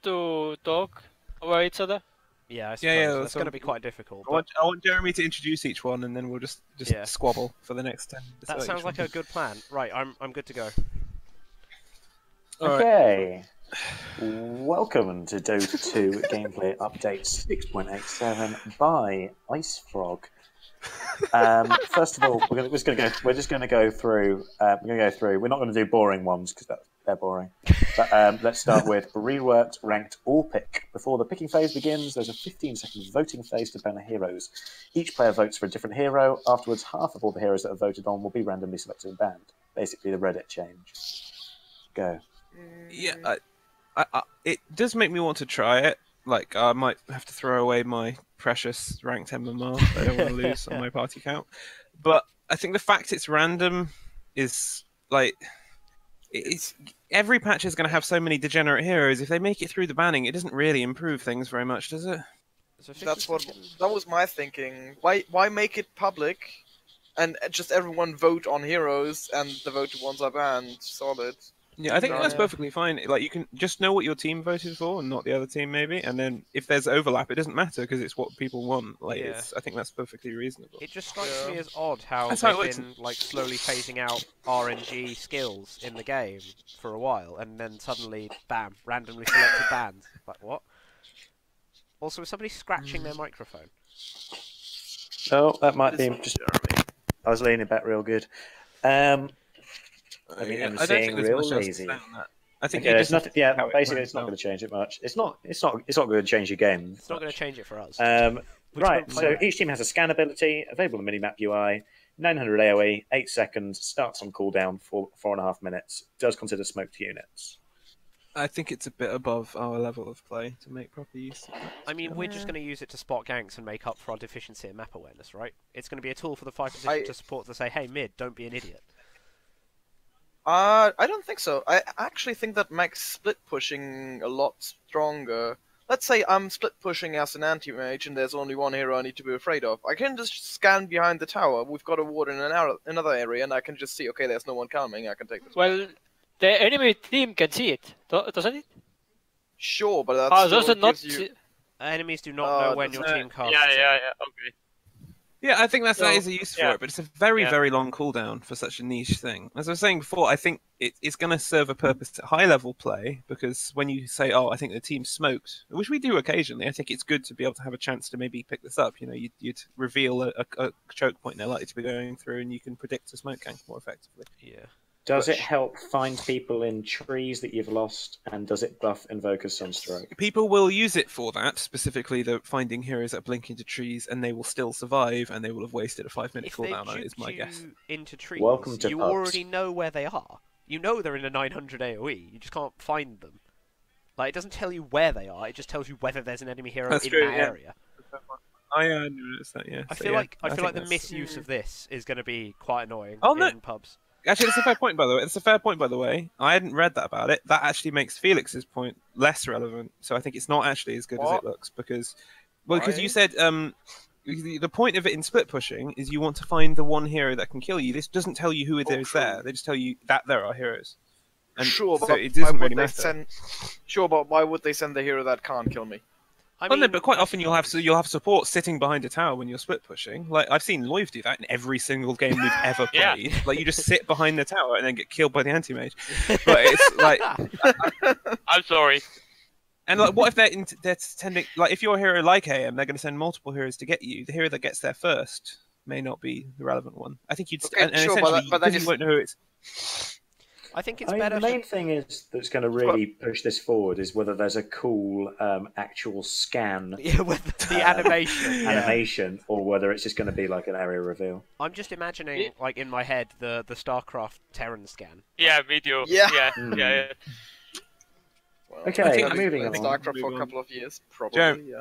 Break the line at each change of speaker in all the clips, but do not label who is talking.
to talk over each other?
Yeah, I
Yeah,
suppose that's going to be quite difficult. But
I want Jeremy to introduce each one, and then we'll just
Yeah.
squabble for the next 10 minutes.
that sounds like a good plan. Right, I'm good to go.
All right.
Okay. Welcome to Dota 2 gameplay update 6.87 by Ice Frog. First of all, we're just going to go through. We're not going to do boring ones because they're boring. But let's start with reworked ranked all pick. Before the picking phase begins, there's a 15-second voting phase to ban heroes. Each player votes for a different hero. Afterwards, half of all the heroes that are voted on will be randomly selected and banned. Basically, the Reddit change. Go.
Yeah, it does make me want to try it. Like, I might have to throw away my precious ranked MMR. I don't want to lose on my party count. But I think the fact it's random is, like... every patch is going to have so many degenerate heroes. If they make it through the banning, it doesn't really improve things very much, does it?
That was my thinking. Why make it public, and just everyone vote on heroes, and the voted ones are banned? Solid.
Yeah, I think that's perfectly fine. Like, you can just know what your team voted for and not the other team, maybe. And then if there's overlap, it doesn't matter because it's what people want. Like, I think that's perfectly reasonable.
It just strikes me as odd how they've been like slowly phasing out RNG skills in the game for a while, and then suddenly, bam, randomly selected bans. Like, what? Also, is somebody scratching their microphone?
Oh, that might be just. I was leaning back real good. I mean, I'm seeing real lazy.
I think
there's nothing. Yeah, basically, it's not going to change it much. It's not going to change your game.
It's not going to change it for us.
Right. So each team has a scan ability available in Minimap UI. 900 AOE, 8 seconds. Starts on cooldown for 4.5 minutes. Does consider smoked units.
I think it's a bit above our level of play to make proper use of that.
I mean, we're just going to use it to spot ganks and make up for our deficiency in map awareness, right? It's going to be a tool for the 5 position to support to say, hey, mid, don't be an idiot.
I don't think so. I actually think that makes split pushing a lot stronger. Let's say I'm split pushing as an anti-mage and there's only one hero I need to be afraid of. I can just scan behind the tower. We've got a ward in another area and I can just see, okay, there's no one coming, I can take this.
Well, the enemy team can see it, doesn't it?
Sure, but that's
does it not
enemies do not know when your team casts.
Yeah, okay.
Yeah, I think that is a use for it, but it's a very, very long cooldown for such a niche thing. As I was saying before, I think it's going to serve a purpose at high-level play, because when you say, oh, I think the team's smoked, which we do occasionally, I think it's good to be able to have a chance to maybe pick this up. You know, you'd reveal a choke point they're likely to be going through, and you can predict a smoke gank more effectively.
Yeah.
Does it help find people in trees that you've lost, and does it buff Invoker's Sunstroke?
People will use it for that, specifically the finding heroes that blink into trees, and they will still survive, and they will have wasted a 5-minute cooldown on it, is my guess.
Into trees,
Welcome to
you
pubs.
already know where they are. You know they're in a 900 AoE, you just can't find them. Like, it doesn't tell you where they are, it just tells you whether there's an enemy hero in that area.
I noticed that, yeah.
I feel like the misuse of this is going to be quite annoying in pubs.
Actually, that's a fair point, by the way. It's a fair point, by the way. I hadn't read that about it. That actually makes Felix's point less relevant. So I think it's not actually as good as it looks because you said the point of it in split pushing is you want to find the one hero that can kill you. This doesn't tell you who is there. They just tell you that there are heroes. And
sure,
so
but
it doesn't really matter.
Sure, but why would they send the hero that can't kill me?
No, but quite often you'll have support sitting behind a tower when you're split pushing. Like I've seen Loiv do that in every single game we've ever played. Like you just sit behind the tower and then get killed by the anti-mage. But it's like
I'm sorry.
And like, what if they're tending like if you're a hero like AM, they're going to send multiple heroes to get you. The hero that gets there first may not be the relevant one. I think you'd essentially you won't know who it's.
I think it's better.
The main thing is that's going to really push this forward is whether there's a cool actual scan,
with the
animation, or whether it's just going to be like an area reveal.
I'm just imagining, like in my head, the StarCraft Terran scan.
Yeah, video.
Yeah.
Well, okay, moving on.
StarCraft for a couple of years, probably.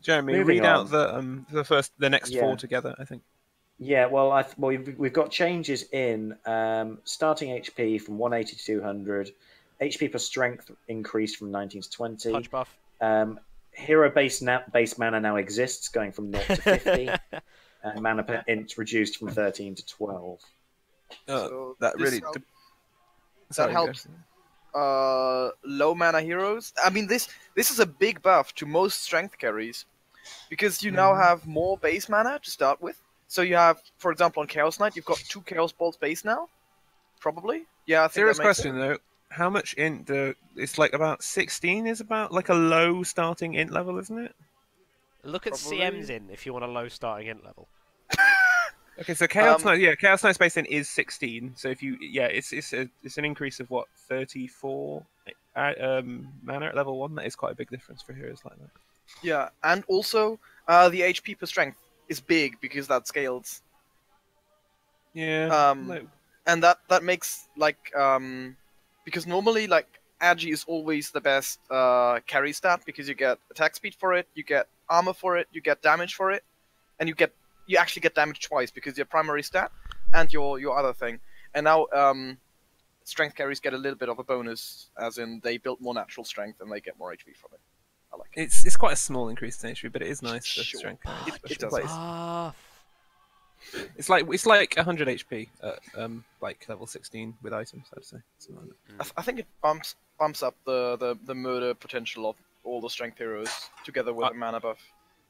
Jeremy, read out the next 4 together. I think.
Yeah, well, we've got changes in starting HP from 180 to 200, HP per strength increased from 19 to 20.
Touch buff.
Hero base mana now exists, going from 0 to 50, and mana per int reduced from 13 to 12.
So that really
that helps. low mana heroes. I mean, this is a big buff to most strength carries, because you now have more base mana to start with. So you have, for example, on Chaos Knight, you've got 2 Chaos Balls base now, probably. Yeah, I think
Serious
that makes
question
sense.
though. How much int? It's like about 16 is about like a low starting int level, isn't it?
Look at
Probably.
CM's in if you want a low starting int level.
Okay, so Chaos Knight, Chaos Knight's base int is 16. So if you, it's an increase of what 34 mana at level 1. That is quite a big difference for heroes like that.
Yeah, and also the HP per strength is big because that scales.
Yeah.
And that makes like because normally like Agi is always the best carry stat because you get attack speed for it, you get armor for it, you get damage for it, and you actually get damage twice because your primary stat and your other thing. And now strength carries get a little bit of a bonus, as in they build more natural strength and they get more HP from it. I like it.
It's quite a small increase in HP, but it is nice for
Sure.
strength.
It does.
It's like 100 HP at like level 16 with items. I'd say. Something like that.
I think it bumps up the murder potential of all the strength heroes together with a mana buff.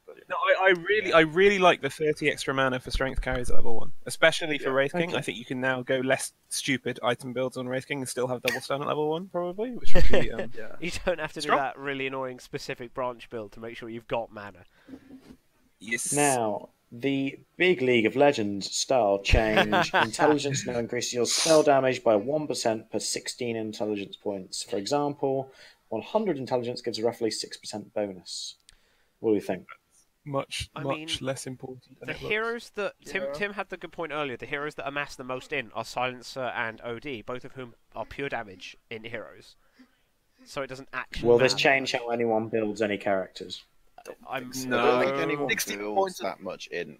But, yeah.
No, I really like the 30 extra mana for strength carries at level 1, especially for Wraith King.
okay.
I think you can now go less stupid item builds on Wraith King and still have double stun at level 1, probably, which would be
Yeah.
You don't have to
Strong.
do that really annoying specific branch build to make sure you've got mana.
yes.
Now, the big League of Legends style change. Intelligence now increases your spell damage by 1% per 16 intelligence points. For example, 100 intelligence gives a roughly 6% bonus. What do you think?
much
I mean,
less important than
The
it looks.
heroes that
Yeah.
Tim had the good point earlier. The heroes that amass the most in are Silencer and OD, both of whom are pure damage in heroes. So it doesn't actually.
Will this
matter
change
much.
how anyone builds any characters?
I'm
so.
No.
I don't think anyone
16
builds
points of-
that much in,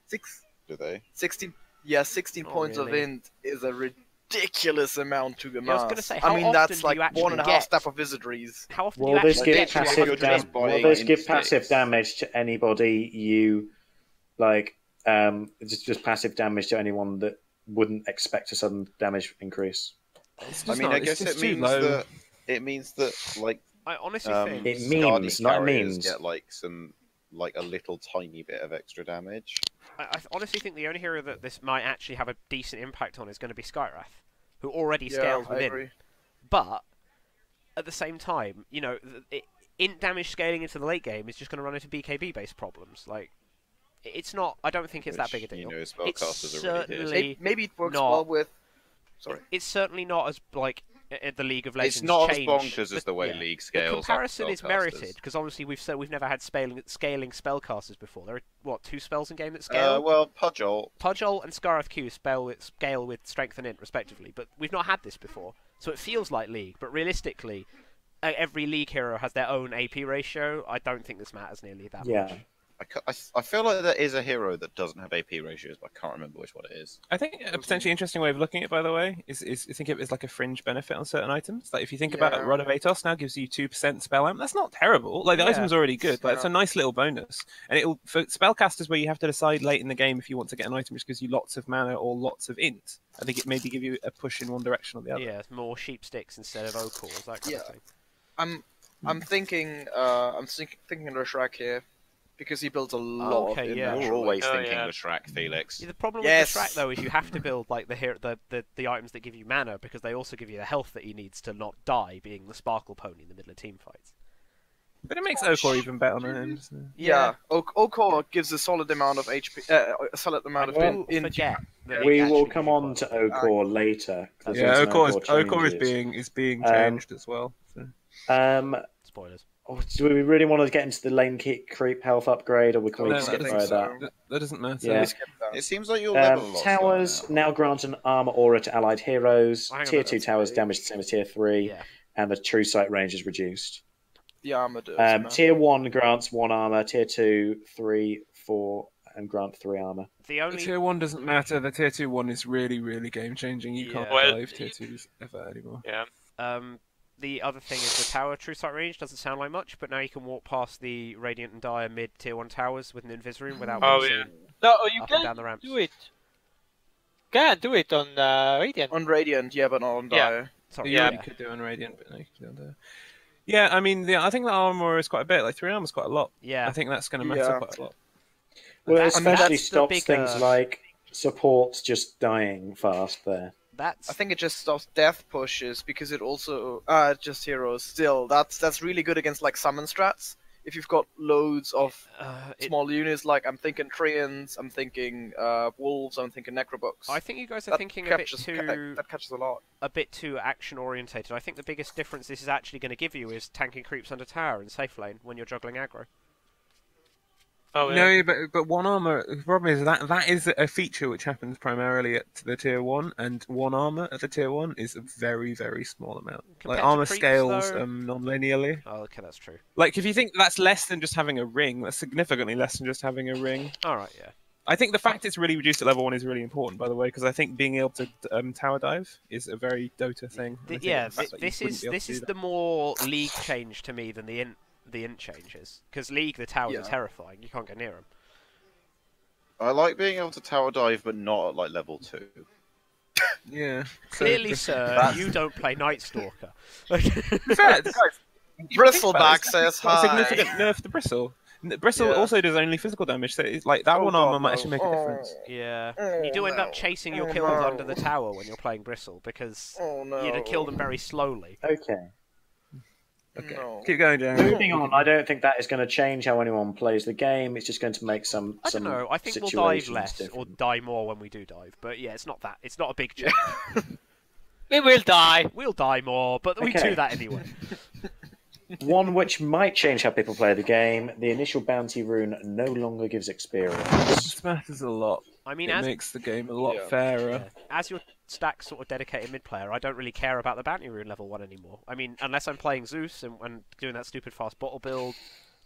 do they?
16
Not
points of
really.
int is a ridiculous amount to amass.
I was gonna say, how
I mean,
often
that's
do
like
you actually
1.5
get?
staff of wizardries.
How often do
Will
you
this
actually
give
get?
passive
passive
damage?
damage?
Buying
Will this give
instincts.
passive damage to anybody you like? Just passive damage to anyone that wouldn't expect a sudden damage increase.
It's
I
just
mean,
not-
I
it's
guess
just
it
too
means
low.
that like
I honestly think.
It
Skadi
means, not
carriers
means.
get like a little tiny bit of extra damage.
I honestly think the only hero that this might actually have a decent impact on is going to be Skywrath, who already scales
I
within.
agree.
But at the same time, you know, int damage scaling into the late game is just going to run into BKB based problems. Like, it's not. I don't think it's that big a deal.
You know,
It's
spellcasters are really
certainly
Maybe it works
not-
well with. Sorry.
It's certainly not as like the League of Legends.
It's not as
change,
bonkers as the way
yeah.
League
The
scales. up
comparison is
spellcasters.
merited because obviously we've never had scaling spellcasters before. There are 2 spells in game that scale.
Well, Pudgel.
Pudgel and Scarrath Q scale with strength and int respectively, but we've not had this before, so it feels like League. But realistically, every League hero has their own AP ratio. I don't think this matters nearly that
Yeah.
much.
I feel like there is a hero that doesn't have AP ratios, but I can't remember which one it is.
I think a potentially interesting way of looking at it, by the way, is think of it as like a fringe benefit on certain items. Like if you think about
Yeah.
Rod of Atos now gives you 2% spell amp, that's not terrible. Like the
Yeah.
item's already good, but it's
Yeah.
a nice little bonus. And it'll for spellcasters where you have to decide late in the game if you want to get an item which gives you lots of mana or lots of int. I think it maybe give you a push in one direction or the other.
Yeah, more sheep sticks instead of oak cores, that kind of
Yeah.
thing.
I'm thinking of Shrek here because he builds a lot
Okay,
of
yeah.
int.
You're always
Oh,
thinking
yeah.
of Shrek, Felix.
Yeah, the problem
Yes.
with the Shrek though is you have to build like the items that give you mana because they also give you the health that he needs to not die, being the Sparkle Pony in the middle of team fights.
But it makes Okor even better on him. doesn't it?
Yeah, Okor gives a solid amount of HP, a solid amount of
Well,
int.
Forget that
We
it
will
actually
come
gives you
on to
quite-
Okor later. 'cause
Yeah,
there's some
Okor is
changes.
being
Um,
changed as well. So.
Spoilers.
Do we really want to get into the lane creep health upgrade, or can we
No,
I
skip
think
by
so.
that?
That doesn't matter.
Yeah.
It seems like you'll level a lot
Towers
slower
now grant an armor aura to allied heroes.
Hang on,
Tier 2
that's
towers
big.
damage the same as Tier 3,
Yeah.
and the true sight range is reduced.
The armor does. man.
Tier 1 grants 1 armor, Tier 2, 3, 4, and grant 3 armor.
The
The
only
tier 1 doesn't matter. The tier 2 one is really, really game changing. You
Yeah.
can't
Well,
dive tier 2s ever anymore.
Yeah.
the other thing is the tower true sight range doesn't sound like much, but now you can walk past the Radiant and Dire mid tier 1 towers with an Invis room without
Oh,
being
yeah.
seen
No, you
up and down
can
the ramps.
do it. Can do it on Radiant.
On Radiant, yeah, but not on
Yeah.
Dire.
Sorry.
Yeah, you could do on Radiant, but no, you could do on Yeah, I mean, I think the armor is quite a bit. Like 3 armor is quite a lot.
Yeah.
I think that's going to matter quite a lot.
Well, it
That's-
especially
that's the
stops
big,
things like supports just dying fast there.
I think it just stops death pushes because it also just heroes. Still, that's really good against like summon strats. If you've got loads of small units, like I'm thinking Treants, I'm thinking Wolves, I'm thinking Necrobucks.
I think you guys are thinking a bit too
that catches a lot.
A bit too action orientated. I think the biggest difference this is actually going to give you is tanking creeps under tower in safe lane when you're juggling aggro.
Oh, yeah.
No, but 1 armor. The problem is that is a feature which happens primarily at the tier 1, and 1 armor at the tier 1 is a very, very small amount.
Compared
Like
to
armor
creeps,
scales
though?
non-linearly.
Oh, okay, that's true.
Like if you think that's less than just having a ring, that's significantly less than just having a ring.
All right, yeah.
I think the fact it's really reduced at level 1 is really important, by the way, because I think being able to tower dive is a very Dota thing.
This is the more League change to me than the int changes, because League the towers are terrifying. You can't go near them.
I like being able to tower dive, but not at like level 2.
Yeah.
Clearly, sir, you don't play Night Stalker.
Fair, guys,
Bristleback says hi.
Significant nerf to Bristle. Bristle also does only physical damage, so it's like that 1 armor might actually make a difference.
Yeah, you do end up chasing your kills under the tower when you're playing Bristle, because you kill them very slowly.
Okay.
No.
Keep going, Jeremy.
Moving on, I don't think that is going to change how anyone plays the game. It's just going to make some.
I don't know. I think we'll dive less or die more when we do dive. But yeah, it's not a big change.
We will die.
We'll die more, but we do that anyway.
One which might change how people play the game: the initial bounty rune no longer gives experience.
This matters a lot.
I mean,
it makes the game a lot fairer.
Yeah. As your stack sort of dedicated mid player, I don't really care about the bounty rune level 1 anymore. I mean, unless I'm playing Zeus and doing that stupid fast bottle build,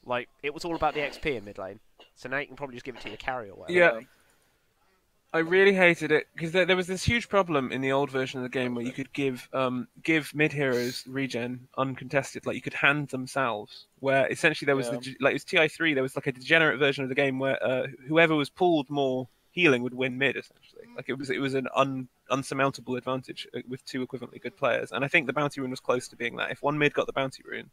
like it was all about the XP in mid lane. So now you can probably just give it to your carry or whatever.
Yeah. I really hated it because there was this huge problem in the old version of the game where you could give mid heroes regen uncontested, like you could hand themselves. Where essentially there was it was TI3. There was like a degenerate version of the game where whoever was pulled more healing would win mid essentially. Like it was an unsurmountable advantage with 2 equivalently good players. And I think the bounty rune was close to being that. If one mid got the bounty rune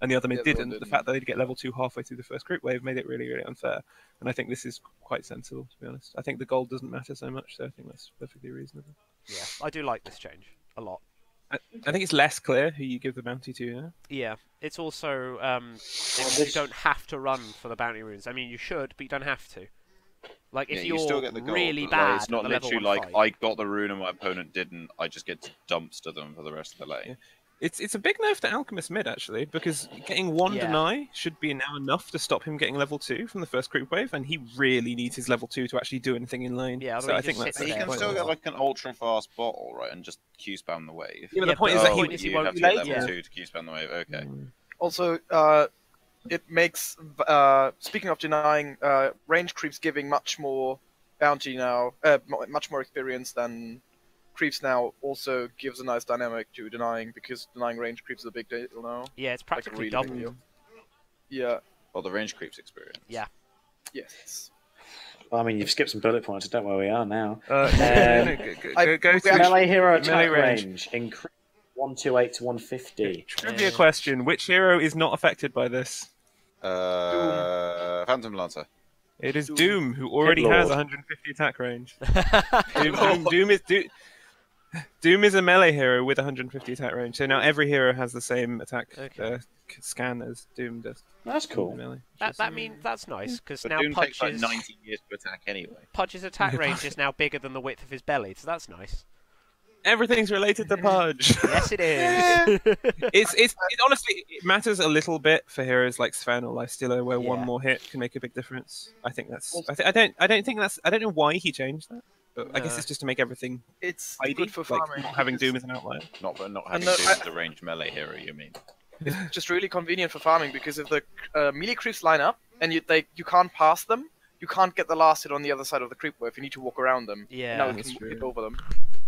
and the other mid didn't, the fact that they'd get level 2 halfway through the first group wave made it really, really unfair. And I think this is quite sensible, to be honest. I think the gold doesn't matter so much, so I think that's perfectly reasonable.
Yeah, I do like this change a lot.
I think it's less clear who you give the bounty to now.
Yeah, it's also you don't have to run for the bounty runes. I mean, you should, but you don't have to. Like if
you still get the gold,
really
but,
bad,
it's not
at the
literally
level 1
like
fight.
I got the rune and my opponent didn't. I just get to dumpster them for the rest of the lane.
Yeah. It's a big nerf to Alchemist mid actually, because getting 1 deny should be now enough to stop him getting level 2 from the first group wave, and he really needs his level 2 to actually do anything in lane.
Yeah,
so I think that's
he can still get like an ultra fast bottle, right, and just Q spam the wave.
Yeah, but the point is that
you have to get level 2 to Q spam the wave. Okay.
Also, it makes speaking of denying, range creeps giving much more bounty now, much more experience than creeps now also gives a nice dynamic to denying, because denying range creeps is a big deal now.
Yeah, it's practically
like
double.
deal. Yeah.
Well, the range creeps experience.
Yeah.
Yes.
Well, I mean, you've skipped some bullet points. I don't know where we are now.
Go to
melee hero attack
melee
range increase 128 to 150.
Trivia question: which hero is not affected by this?
Phantom Lancer.
It is Doom, who already has 150 attack range. Doom is a melee hero with 150 attack range, so now every hero has the same attack scan as Doom does.
That's cool.
That's nice, because
But
now
Doom takes like
Pudge's
90 years to attack anyway.
Pudge's attack range is now bigger than the width of his belly, so that's nice.
Everything's related to Pudge.
Yes, it is.
It honestly it matters a little bit for heroes like Sven or Lifestealer, where one more hit can make a big difference. I think that's. I don't know why he changed that, but I guess it's just to make everything.
It's
tidy,
good for
like
farming.
not having Doom as an outlier.
Not having Doom as a ranged melee hero, you mean?
It's just really convenient for farming, because if the melee creeps line up and you can't pass them, you can't get the last hit on the other side of the creep wave. You need to walk around them.
Yeah,
now you
that's
can
true.
hit over them.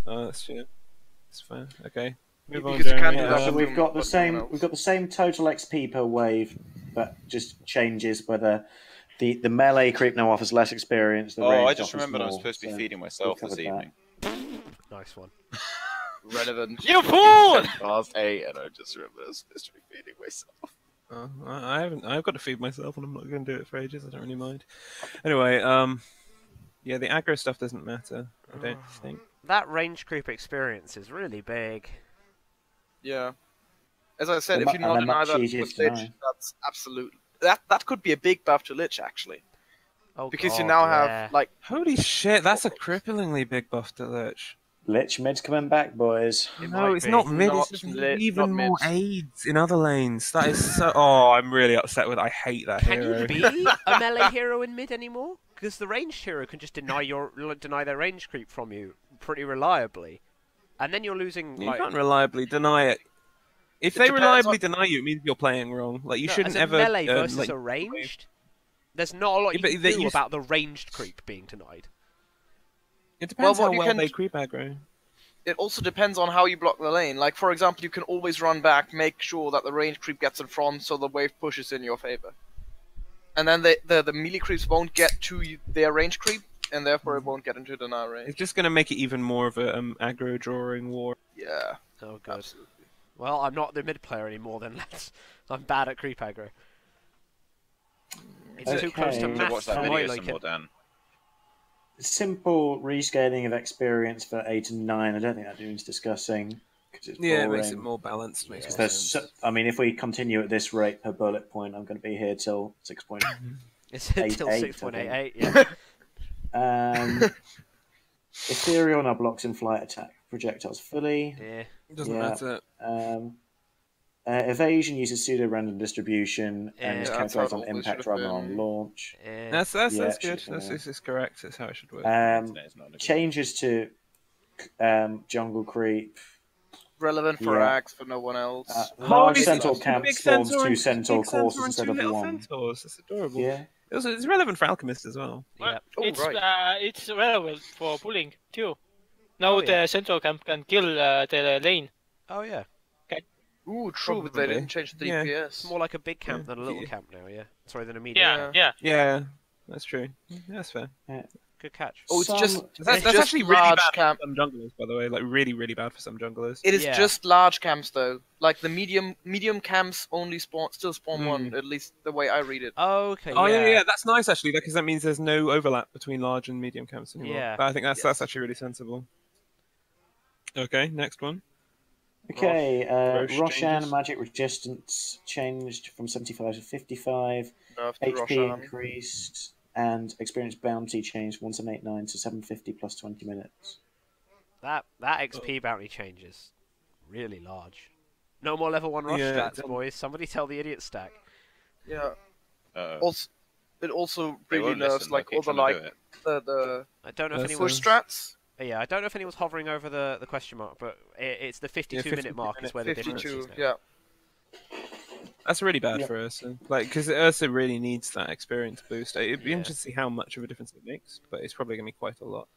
Oh, that's true. That's fair. Okay. Move on,
Because you can't
Jeremy.
do that
So
with
we've
Doom,
got the
but
same.
no one else.
We've got the same total XP per wave, but just changes whether the melee creep now offers less experience. The range
I just
offers
remembered I was
more,
supposed to be
so
feeding myself
we'll
this
cover that.
evening.
Nice one.
Relevant.
You fool!
Past 8, and I just remember mystery feeding myself.
I haven't. I've got to feed myself, and I'm not going to do it for ages. I don't really mind. Anyway, yeah, the aggro stuff doesn't matter. I don't think.
That range creep experience is really big.
Yeah. As I said,
And
if you not
they're
deny
much
that
easier
with
to
Lich,
deny.
that's absolute. That could be a big buff to Lich, actually.
Oh,
Because you
God,
now
yeah.
have, like...
Holy shit! That's a cripplingly big buff to Lich.
Lich mid's coming back, boys.
It
No,
might
it's
be.
not mid.
Not
It's just
lit,
even
not
more
mid.
aids in other lanes. That is so. Oh, I'm really upset with. I hate that
Can
hero.
you be a melee hero in mid anymore? Because the ranged hero can just deny their range creep from you pretty reliably, and then you're losing.
You
Like,
can't reliably deny it. If they
depends
reliably
on-
deny you, it means you're playing wrong. Like you
no,
shouldn't
as a
ever.
melee versus
like,
a ranged. There's not a lot
Yeah,
you
but
can
that
do
you-
about the ranged creep being denied.
It depends
Well,
how
what you
well
can-
they creep aggro.
It also depends on how you block the lane. Like, for example, you can always run back, make sure that the range creep gets in front so the wave pushes in your favor. And then the melee creeps won't get to their range creep, and therefore it won't get into the deny range.
It's just going to make it even more of a aggro drawing war.
Yeah.
Oh, good. Well, I'm not the mid player anymore then, lads. I'm bad at creep aggro. It's too close to
Okay.
max
Watch
for
that
my
video some
liking.
more, Dan.
Simple rescaling of experience for 8 and 9. I don't think that needs discussing because it's
Yeah, it
boring.
makes it more balanced. Makes more
There's
sense.
I mean, if we continue at this rate per bullet point, I'm going to be here till 6
It's until
8.8,
6.88, yeah.
Ethereal now blocks in flight attack projectiles fully.
Yeah.
It doesn't
Yeah.
matter.
Evasion uses pseudo random distribution
Yeah,
and is
that's how it
calculated on
always
impact
should've
rather than on
been.
launch.
Yeah.
That's
Yeah,
good.
she's gonna-
This is correct. That's how it should work.
Internet's not a good-
Changes to jungle creep.
Relevant for
Yeah.
Axe, for no one else.
Large
it's
centaur
two
camp
big
spawns
centaur
2
and-
centaur
big centaur
courses
and
instead
two
of
little
1.
centaurs. That's adorable.
Yeah.
It's relevant for alchemists as well.
Yeah.
Oh,
it's
right.
it's relevant for pulling too. Now
Oh, yeah.
the central camp can kill the lane.
Oh, yeah.
Ooh, true, but they
Probably.
didn't change the
Yeah.
DPS.
It's more like a big camp
Yeah.
than a little
Yeah.
camp now, yeah. Sorry, than a medium camp.
Yeah, that's true. Yeah, that's fair.
Good catch.
Oh, it's
Some-
just
That's
it's just
actually really
large
bad
camp.
for some junglers, by the way. Like really, really bad for some junglers.
It is
Yeah.
just large camps though. Like the medium camps only still spawn
Hmm.
one, at least the way I read it.
Oh, okay,
Oh
yeah.
yeah, that's nice actually, because that means there's no overlap between large and medium camps anymore.
Yeah.
But I think that's actually really sensible. Okay, next one.
Okay,
Roche
Roshan
changes.
magic resistance changed from 75 to 55.
Nerf to
HP
Roshan.
increased and experience bounty changed 1789 to 750 plus 20 minutes.
That XP bounty change is really large. No more level 1 rush
Yeah,
stats,
it's-
boys. Somebody tell the idiot stack.
Yeah.
Uh-oh.
Also, it also
They
really
won't
nerfs
listen,
like
they keep
all the
trying to
like
do it.
the
I don't know if
That's
anyone...
push strats.
Yeah, I don't know if anyone's hovering over the question mark, but it's the 52-minute mark is where the difference
52.
is now.
Yeah.
That's really bad
Yep.
for Ursa. Like, because Ursa really needs that experience boost. It'd be
Yeah.
interesting to see how much of a difference it makes, but it's probably going to be quite a lot.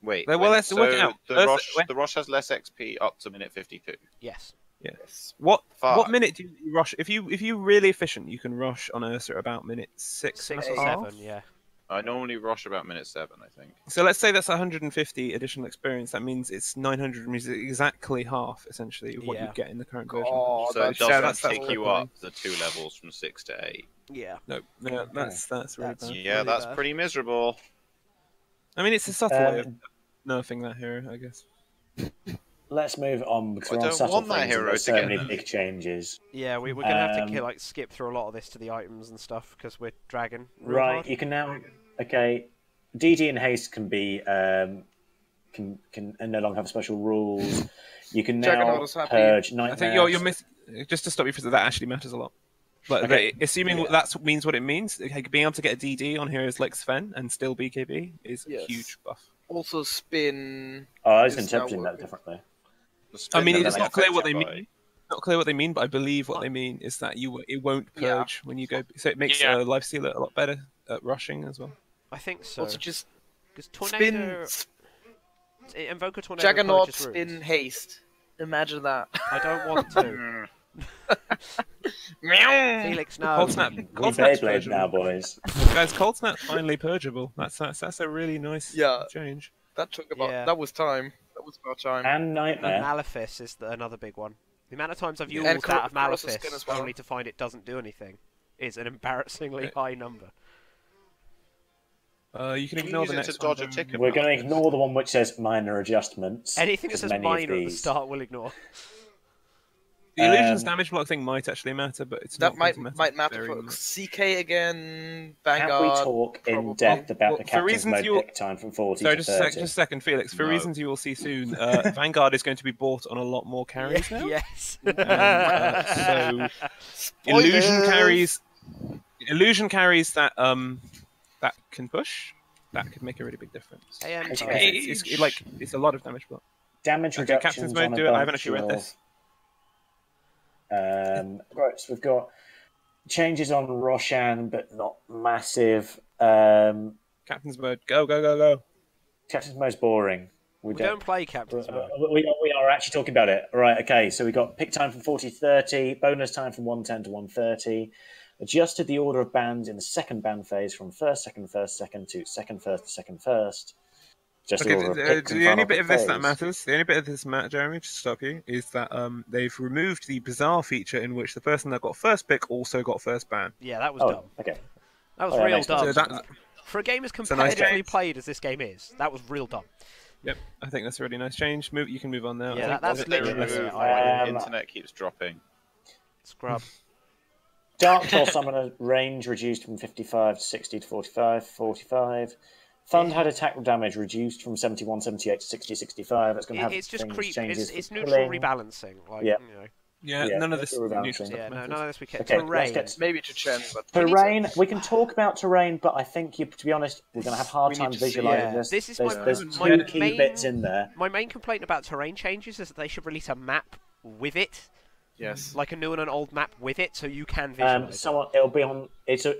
Wait,
Well,
wait,
let's work it out.
The
Ursa-
Rosh has less XP up to minute 52.
Yes.
Yes.
What
Fuck.
minute do you rush? If you really efficient, you can rush on Ursa about minute 6
6
and
or
a half.
7, yeah.
I normally rush about minute 7, I think.
So let's say that's 150 additional experience. That means it's 900, which is exactly half, essentially, of what
Yeah.
you get in the current version.
Oh,
So it
that's,
doesn't
that's
take you
crippling.
up the 2 levels from 6 to 8.
Yeah.
No, that's really
That's-
bad.
Yeah,
really
that's
bad.
pretty miserable.
I mean, it's a subtle way of nerfing that hero, I guess.
Let's move on because
I
we're on
don't
subtle
want that
things and
hero
there's
to
so
get
many
nerfed.
big changes.
Yeah, we're going to have to
Um,
skip through a lot of this to the items and stuff because we're dragging. real
Right,
hard.
you can now. Okay, DD and haste can be can no longer have special rules. You can now
Juggernaut is happy.
purge
I
nightmares.
think you're missing. Just to stop you for that, actually matters a lot. But
Okay.
assuming
Yeah.
that means what it means, okay, being able to get a DD on heroes like Sven and still BKB is
Yes.
a huge buff.
Also spin.
Oh, I was
It's now
interpreting that
working.
differently.
The
I
spin
mean,
doesn't
it's not
affect
clear what they
it by-
mean. Not clear what they mean, but I believe what they mean is that it won't
Yeah.
purge when you go. So it makes
Yeah.
Life Stealer a lot better at rushing as well.
I think so.
Also just
Because
spin.
Tornado... Invoker Tornado
Juggernaut
purges
spin
runes.
haste. Imagine that.
I don't want to.
Meow.
Felix, no.
Cold Snap,
We
Cold Snap's
Beyblade now,
purgeable.
boys.
Guys, Cold Snap's finally purgeable. That's a really nice
Yeah.
change.
That took about.
Yeah.
That was time. was about time.
And Nightmare.
Malefice is another big one. The amount of times I've used
And
that of
Colossus
Malefice
skin as well.
only to find it doesn't do anything is an embarrassingly high number.
You can
Can you
ignore
use
the
it to
next
dodge
one.
a ticket?
We're going to ignore the one which says minor adjustments.
Anything that
as
says
many of
minor at the
these.
start we'll ignore.
The illusions
Um,
damage block thing might actually matter, but it's
That
not
might
going to
might matter
very
for
much.
CK again,
Can
Vanguard.
we talk in
probably.
depth about
Well,
the
for
captain's
reasons
mode
you'll-
pick time from 40
Sorry,
to
just
30?
just a second, Felix. For
No.
reasons you will see soon, Vanguard is going to be bought on a lot more carries now.
Yes.
So
Spoilers!
illusion carries that that can push. That could make a really big difference.
Okay.
It's a lot of damage block.
Damage
Okay,
reductions
captain's mode,
on a
do it. I haven't
bunch
actually read
of-
this.
Right, so we've got changes on Roshan, but not massive.
Captain's mode, go.
Captain's most boring.
We don't play Captain's Mode.
We are actually talking about it. Right, okay, so we got pick time from 40 to 30, bonus time from 110 to 130, adjusted the order of bands in the second band phase from first, second to second to second first. Just the order of picks and
The only
final
bit of this that
phase.
matters, the only bit of this, Matt, Jeremy, to stop you, is that they've removed the bizarre feature in which the person that got first pick also got first ban.
Yeah, that was
Oh,
dumb.
okay.
That was
Oh, yeah,
real
makes sense.
dumb.
So that,
For a game as
a nice
competitively
change.
played as this game is, that was real dumb.
yep, I think that's a really nice change. You can move on now.
Yeah,
I think.
that's
They
literally
remove
it.
why the
Um,
internet keeps dropping.
Scrub.
Dark Claw Summoner range reduced from 55 to 60 to 45. Fund had attack damage reduced from 71, 78 to 60, 65. That's going to have
It's just
things,
creep.
changes
It's
for
neutral
killing.
rebalancing. Like,
Yeah.
you know.
Yeah, none of this
that's what we're
neutral
balancing.
stuff
Yeah, no,
matters.
none of this we care.
Okay, let's
Terrain.
get
Maybe to Chen, but
terrain. We can talk about terrain, but I think, to be honest, we're going to have a hard
We
time
need to see-
visualizing
yeah.
this.
This is
there's
my
two key
main-
bits in there.
My main complaint about terrain changes is that they should release a map with it,
yes.
like a new and an old map with it, so you can visualize.
It'll be on.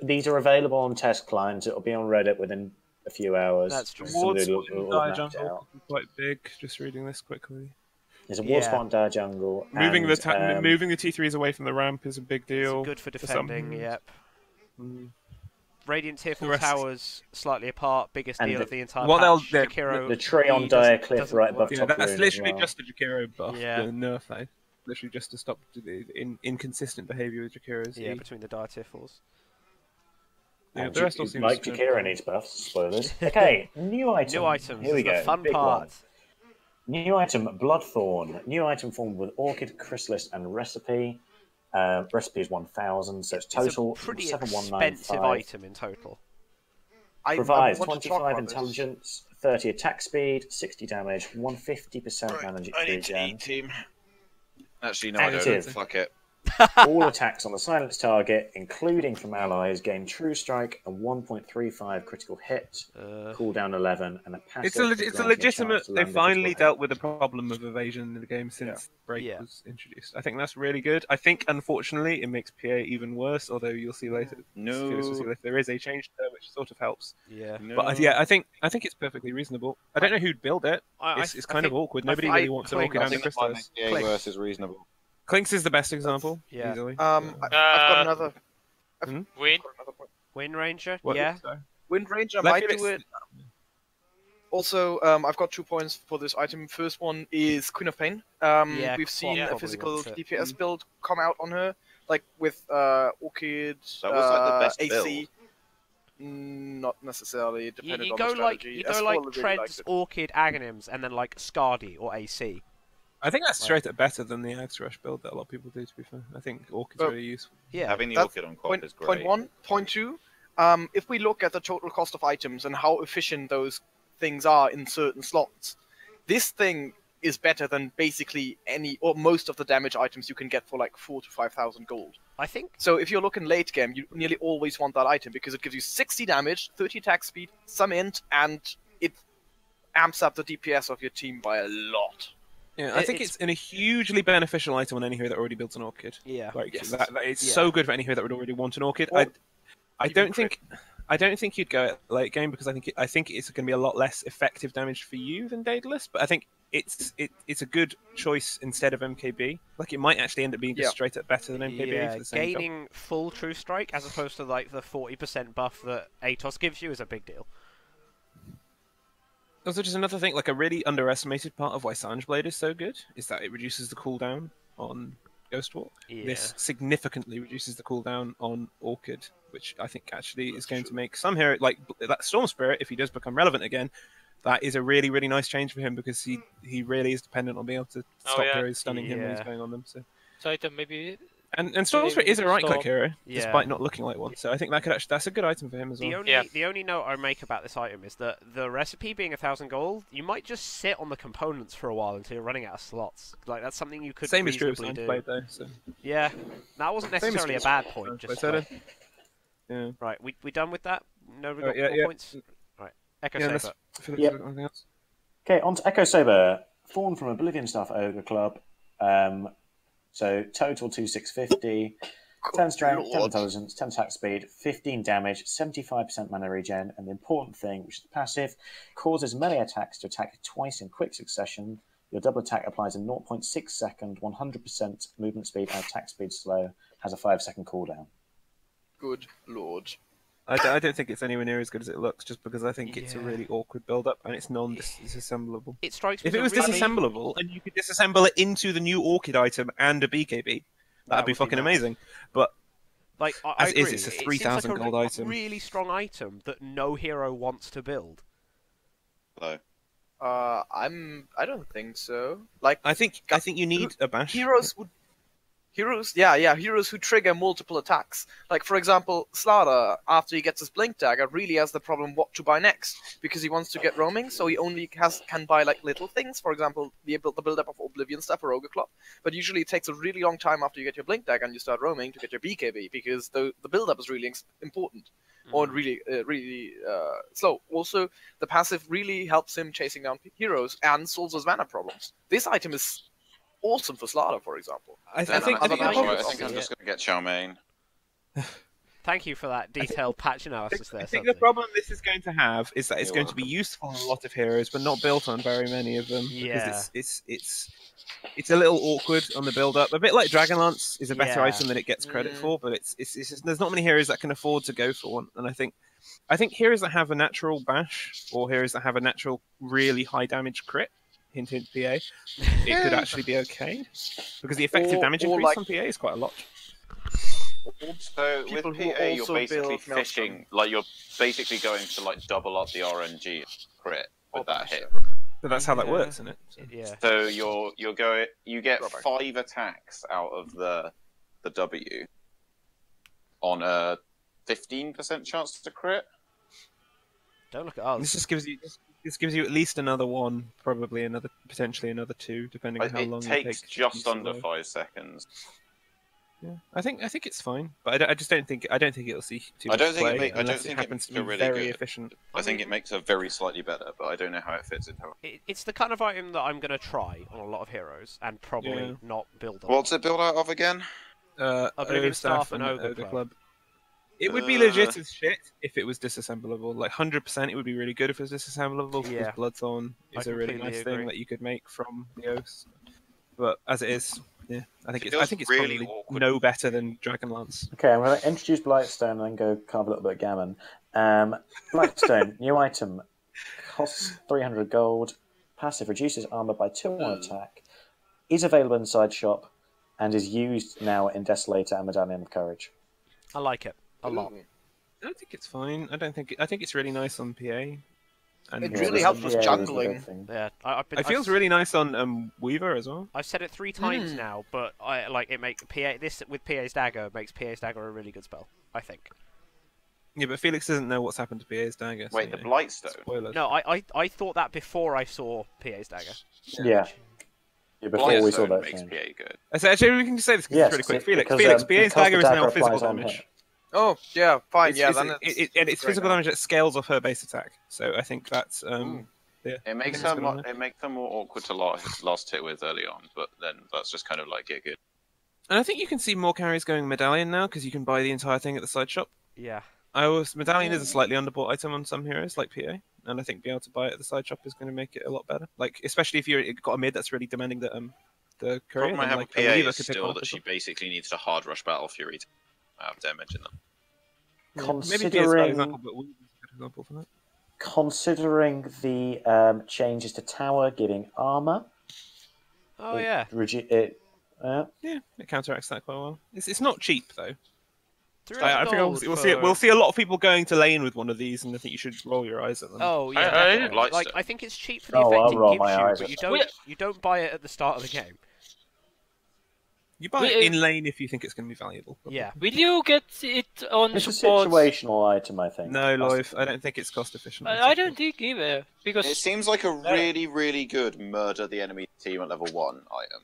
These are available on test clients. It'll be on Reddit within a few hours.
That's true.
Wards
Somebody will
Dire
have mapped it
Jungle
out.
is quite big. Just reading this quickly.
There's a
Yeah.
ward spot in Dire Jungle.
Moving
and,
moving the T3s away from the ramp is a big
It's
deal.
good for
some.
defending. Yep.
Mm.
Radiant Tier 4
rest-
towers slightly apart. Biggest
And
deal
the-
of the entire
what
patch.
they'll-
Jakiro,
the tree on
he
Dire
doesn't-
Cliff
doesn't
right
work.
above
Yeah,
top
that's
rune
literally
as well.
just a Jakiro buff.
Yeah.
The nerf that. Literally just to stop the inconsistent behaviour with Jakiro's.
Yeah, between the Dire Tier 4s.
Yeah,
And
the rest all seems
Mike
good.
Jakira needs buffs. Spoilers. Okay, new item.
New items.
Here we
This is
go.
the fun
Big
part.
one. New item, Bloodthorn. New item formed with Orchid, Chrysalis, and Recipe. Recipe is 1,000, so it's total
It's a pretty
7195.
expensive item in total.
I
Provides
want to talk
25
about this.
intelligence, 30 attack speed, 60 damage, 150%
Right,
damage
I need to
regen.
eat, team. Actually, no, I don't.
Active.
Fuck it.
All attacks on the silenced target, including from allies, gain True Strike, a 1.35 critical hit, cooldown 11, and a passive.
It's
that
a
grants a
legitimate.
chance to
They
land a
finally
critical
dealt
hit.
with the problem of evasion in the game since Break
Yeah.
was introduced. I think that's really good. I think, unfortunately, it makes PA even worse. Although you'll see later,
No.
Felix will see later, there is a change there, which sort of helps.
Yeah.
No.
But I think it's perfectly reasonable. I don't know who'd build it. It's kind of awkward. Nobody really wants an Orchid
I
and a
think that might
Crystallis.
make
Click.
PA worse is reasonable.
Clinks is the best example.
Yeah.
Easily.
I've got another.
Win.
got another point.
Wind Ranger.
What-
Yeah.
sorry.
Wind Ranger
Let
might
Felix-
do it. Also, I've got 2 points for this item. First one is Queen of Pain.
Yeah,
We've seen
Quad
a
probably
physical
wants it.
DPS build come out on her, like with Orchid,
That was, like, the best
AC. Not necessarily,
You,
depending
you
on
go
the
like
strategy.
you go
Esquire
like
really
Treads,
liked it.
Orchid, Aghanims, and then like Scardy or AC.
I think that's straight up better than the Axe Rush build that a lot of people do. To be fair, I think Orchid's
Oh.
really useful.
Yeah.
Having the
That's
Orchid on quad
Point,
is great.
point one. Point two, if we look at the total cost of items and how efficient those things are in certain slots, this thing is better than basically any or most of the damage items you can get for like 4,000 to 5,000 gold.
I think
So if you're looking late game, you nearly always want that item because it gives you 60 damage, 30 attack speed, some int, and it amps up the DPS of your team by a lot.
Yeah, I think it's a hugely beneficial item on any hero that already builds an Orchid.
yeah.
Like
Yes.
that it's
Yeah.
so good for any hero that would already want an Orchid.
Or
I
even
don't
crit.
think you'd go at late game because I think it's going to be a lot less effective damage for you than Daedalus. But I think it's a good choice instead of MKB. Like it might actually end up being just
Yeah.
straight up better than MKB
Yeah,
for the same job.
gaining full True Strike as opposed to like the 40% buff that Atos gives you is a big deal.
Also, just another thing, like a really underestimated part of why Sange Blade is so good is that it reduces the cooldown on Ghost Walk.
Yeah.
This significantly reduces the cooldown on Orchid, which I think actually is going to make some hero like that Storm Spirit, if he does become relevant again. That is a really, really nice change for him because he really is dependent on being able to stop heroes stunning him when he's going on them. So
item maybe.
And Storm Spirit is a right-click hero,
Yeah.
despite not looking like one. So I think that could actually that's a good item for him as well.
The only note I make about this item is that the recipe being 1,000 gold, you might just sit on the components for a while until you're running out of slots. Like that's something you could
Same is true of
reasonably do.
Blade though. So.
Yeah, that wasn't necessarily a bad point. Just
yeah.
Right, we done with that? No, we got
yeah,
more points. Right, Echo Saber.
Okay, on to Echo Saber. Fawn from Oblivion Staff Ogre Club. So total 2650, 10 strength, 10 intelligence, 10 attack speed, 15 damage, 75% mana regen, and the important thing, which is the passive, causes melee attacks to attack twice in quick succession. Your double attack applies a 0.6 second, 100% movement speed and attack speed slow, has a 5-second cooldown.
Good lord.
I don't think it's anywhere near as good as it looks, just because I think it's a really awkward build-up and it's non-disassemblable.
It strikes me
if it was disassemblable and you could disassemble it into the new Orchid item and a BKB, that'd be fucking amazing. But
like,
as
agree.
is, it's a 3,000 gold item.
Really strong item that no hero wants to build.
Hello.
I don't think so. Like,
I think you need a bash.
Heroes who trigger multiple attacks. Like, for example, Slardar, after he gets his Blink Dagger, really has the problem what to buy next, because he wants to get roaming, so he only can buy, like, little things. For example, the build-up of Oblivion stuff or Ogre Club. But usually it takes a really long time after you get your Blink Dagger and you start roaming to get your BKB, because the build-up is really important. Or really slow. Also, the passive really helps him chasing down heroes and solves his mana problems. This item is awesome for Slardar, for example.
I think I'm just going to get Charmaine.
Thank you for that detailed patch analysis there.
I think the problem this is going to have is that it's going to be useful on a lot of heroes, but not built on very many of them.
Yeah.
Because it's a little awkward on the build-up. A bit like Dragonlance is a better item than it gets credit for, but it's just, there's not many heroes that can afford to go for one. And I think heroes that have a natural bash or heroes that have a natural really high damage crit, hint hint PA, it could actually be okay because the effective damage increase on PA is quite a lot.
So with PA, you're basically fishing, like you're basically going to like double up the RNG crit with that hit.
But that's how that works, isn't it?
So you get 5 attacks out of the W on a 15% chance to crit.
Don't look at us.
This just gives you at least another one, probably potentially another 2, depending on how long it takes.
It takes just under 5 seconds.
Yeah, I think it's fine, but I don't think it'll see too much play. I don't think it happens to be
really
very
good.
Efficient.
I think it makes her very slightly better, but I don't know how it fits into her.
It's the kind of item that I'm going to try on a lot of heroes and probably not build on.
What's it build out of again?
Oblivion Staff and Ogre Club.
It would be legit as shit if it was disassemblable. Like 100%, it would be really good if it was disassemblable. Because Bloodthorn is a really nice thing that you could make from the Oaths. But as it is, yeah, I think it's really probably awkward. No better than Dragonlance.
Okay, I'm going to introduce Blightstone and then go carve a little bit of gammon. Blightstone, new item, costs 300 gold, passive reduces armor by 2 on attack, is available inside shop, and is used now in Desolator and Medallion of Courage.
I like it a lot.
I think it's fine. I think it's really nice on PA. And
it really helps with jungling.
Yeah,
it feels really nice on Weaver as well.
I've said it 3 times now, but this with PA's Dagger makes PA's Dagger a really good spell, I think.
Yeah, but Felix doesn't know what's happened to PA's Dagger.
Wait, the Blightstone?
Spoilers.
No, I thought that before I saw PA's Dagger.
Yeah. Before we saw that
makes PA good.
So actually, we can just say this because it's really quick. Felix, PA's Dagger is now physical damage.
Oh, yeah, fine.
It's physical damage that scales off her base attack. So I think that's
it makes her more awkward to last hit with early on, but then that's just kind of like good.
And I think you can see more carries going Medallion now because you can buy the entire thing at the side shop.
Yeah.
Medallion is a slightly underbought item on some heroes like PA, and I think being able to buy it at the side shop is going to make it a lot better. Like especially if you've got a mid that's really demanding the courier.
The problem I have with PA is still that she basically needs to hard rush Battle Fury to have damage in them.
Considering considering the changes to tower giving armor.
Oh yeah.
Yeah, it counteracts that quite well. It's not cheap though.
I
think we'll see a lot of people going to lane with one of these, and I think you should roll your eyes at them.
Oh yeah, I think it's cheap for the effect it gives you, but you don't buy it at the start of the game.
You buy it in lane if you think it's going to be valuable.
Probably. Yeah.
Will you get it on
It's
support?
a situational item, I think.
No, Loif, I don't think it's cost efficient.
I don't think either, because
it seems like a really, really good murder the enemy team at level 1 item.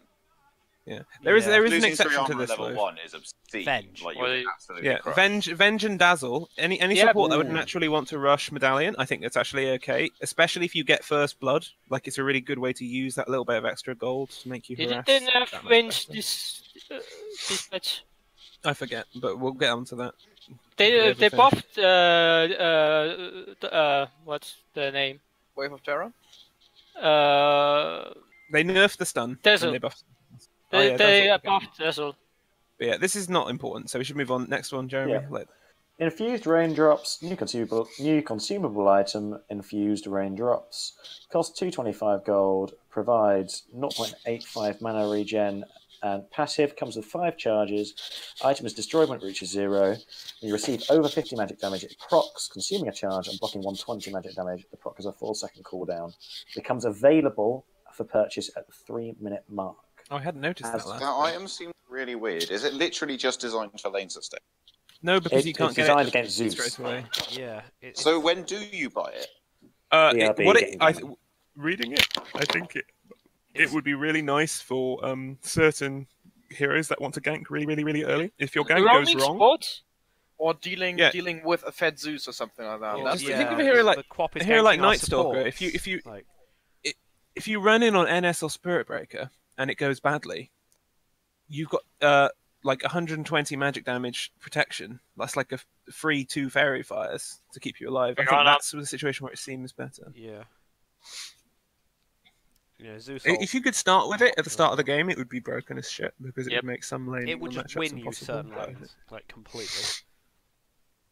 Yeah, there is an exception to this.
Level 1 is obscene.
Venge.
Like, absolutely
Venge and Dazzle. Any support that would naturally want to rush Medallion, I think that's actually okay. Especially if you get First Blood, like it's a really good way to use that little bit of extra gold to make you harass.
Didn't they nerf Venge this match?
I forget, but we'll get onto that.
They buffed what's the name?
Wave of Terror.
They nerfed the stun.
Dazzle.
And they buffed.
They buffed Dazzle.
But yeah, this is not important, so we should move on. Next one, Jeremy.
Yeah. Infused Raindrops, new consumable item, Infused Raindrops. Costs 225 gold, provides 0.85 mana regen, and passive, comes with 5 charges. Item is destroyed when it reaches 0. When you receive over 50 magic damage, it procs, consuming a charge and blocking 120 magic damage. The proc has a 4-second cooldown. Becomes available for purchase at the 3-minute mark.
Oh, I hadn't noticed that.
That item seems really weird. Is it literally just designed for lane sustain?
No, because you can't get
designed
it
against Zeus
straight away.
Yeah.
So when do you buy it?
Reading it, I think it would be really nice for certain heroes that want to gank really early. If your gank goes wrong,
sports?
Or dealing with a fed Zeus or something like that.
Think of a hero like Night Stalker. If you run in on NS or Spirit Breaker and it goes badly, you've got like 120 magic damage protection. That's like a free 2 fairy fires to keep you alive. I think that's the situation where it seems better.
Yeah. Zeus.
If you could start with it at the start of the game, it would be broken as shit because it would make some lane.
It would just win you certain lanes, like completely.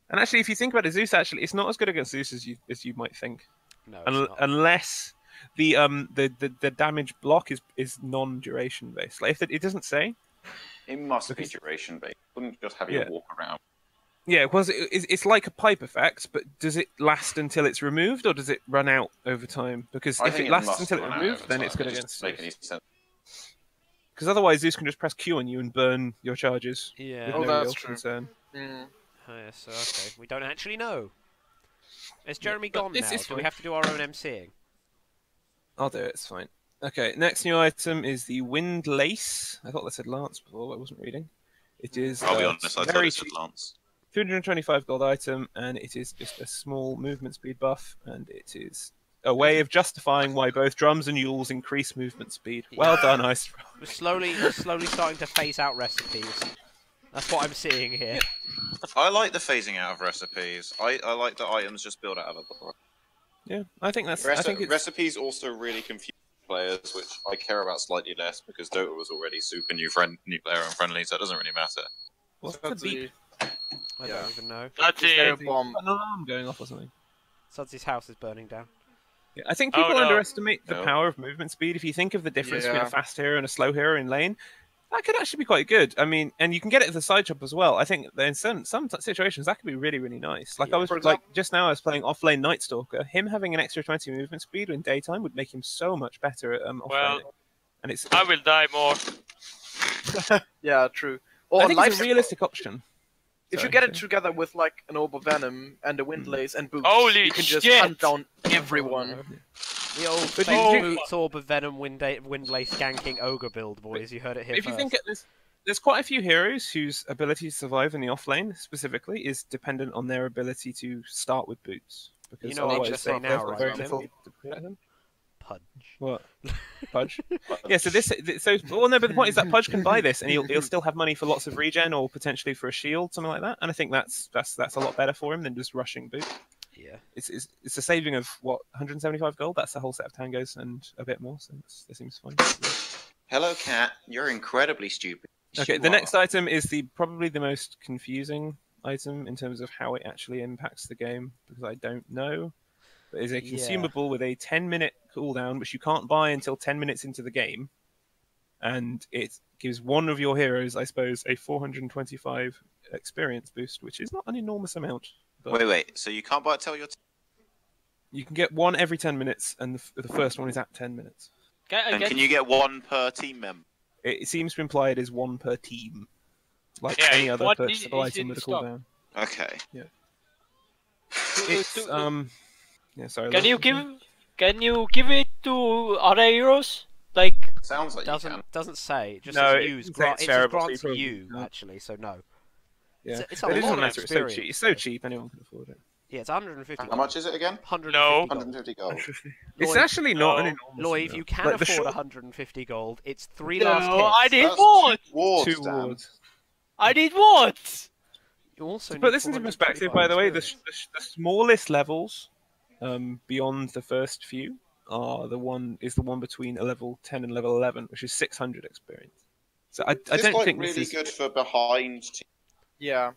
And actually, if you think about it, Zeus it's not as good against Zeus as you might think.
No,
unless the damage block is non-duration based. Like if it doesn't say,
it must be duration based. Wouldn't just have you walk around.
Yeah, because it's like a pipe effect, but does it last until it's removed, or does it run out over time? Because if it lasts until it's removed, then it's good against Zeus. Make any sense. Because otherwise, Zeus can just press Q on you and burn your charges.
Yeah,
with no real concern.
Oh, yes, okay. We don't actually know. Is Jeremy gone now? Do we have to do our own MCing?
I'll do it. It's fine. Okay, next new item is the Wind Lace. I thought that said Lance before. I wasn't reading. It is.
I'll be honest. I thought it said Lance.
225 gold item, and it is just a small movement speed buff, and it is a way of justifying why both drums and mules increase movement speed. Well done, Ice.
We're slowly starting to phase out recipes. That's what I'm seeing here.
I like the phasing out of recipes. I like that items just build out of a block.
Yeah, I think that's.
Recipes also really confuse players, which I care about slightly less because Dota was already super new player unfriendly, so it doesn't really matter.
What's the beep?
I don't even know.
That's a
bomb. An alarm going off or something.
Sudsy's house is burning down.
Yeah, I think people underestimate the power of movement speed. If you think of the difference between a fast hero and a slow hero in lane, that could actually be quite good. I mean, and you can get it as a side jump as well. I think that in some situations that could be really nice. Like just now, I was playing off lane Night Stalker. Him having an extra 20 movement speed in daytime would make him so much better at off lane. And
I will die more.
Yeah, true.
Or I think it's a realistic option.
If you get it together with like an Orb of Venom and a Wind Lace and Boots, you can just
shit.
hunt down everyone.
The old Boots, Orb of Venom, Wind Lace ganking ogre build, boys. You heard it here
first. If you think there's quite a few heroes whose ability to survive in the offlane specifically is dependent on their ability to start with Boots. Because
you know what I'm just saying now, right?
Very little to protect them.
Pudge.
What? Pudge? Yeah, but the point is that Pudge can buy this, and he'll still have money for lots of regen or potentially for a shield, something like that. And I think that's a lot better for him than just rushing Boot.
Yeah.
It's a saving of 175 gold. That's a whole set of tangos and a bit more. So that seems fine.
Hello, cat. You're incredibly stupid.
Okay, the next item is probably the most confusing item in terms of how it actually impacts the game because I don't know. It is a consumable with a 10-minute cooldown, which you can't buy until 10 minutes into the game. And it gives one of your heroes, I suppose, a 425 experience boost, which is not an enormous amount. But
Wait. So you can't buy it till you're...
you can get one every 10 minutes, and the first one is at 10 minutes.
And can you get one per team member?
It seems to imply it is one per team. Like any other purchasable item with a cooldown.
Okay.
Yeah. It's, yeah, sorry.
Can you give it to other heroes? Like
sounds like
doesn't say. It just
no,
says use. It just grants you actually. So no.
Yeah.
It's a
it
lot
doesn't
of
matter. It's so
experience.
cheap. It's so cheap. Anyone can afford it.
Yeah, it's 150.
How much is it again?
150
gold.
It's actually not an enormous.
Lloyd, if you can afford 150 gold, it's 3
no,
last hits.
I need wards.
2 wards.
I need wards.
You also
To put this into perspective, by the way, the smallest levels beyond the first few are the one between a level 10 and level 11, which is 600 experience. So I don't think
really
this is
good for behind.
Yeah.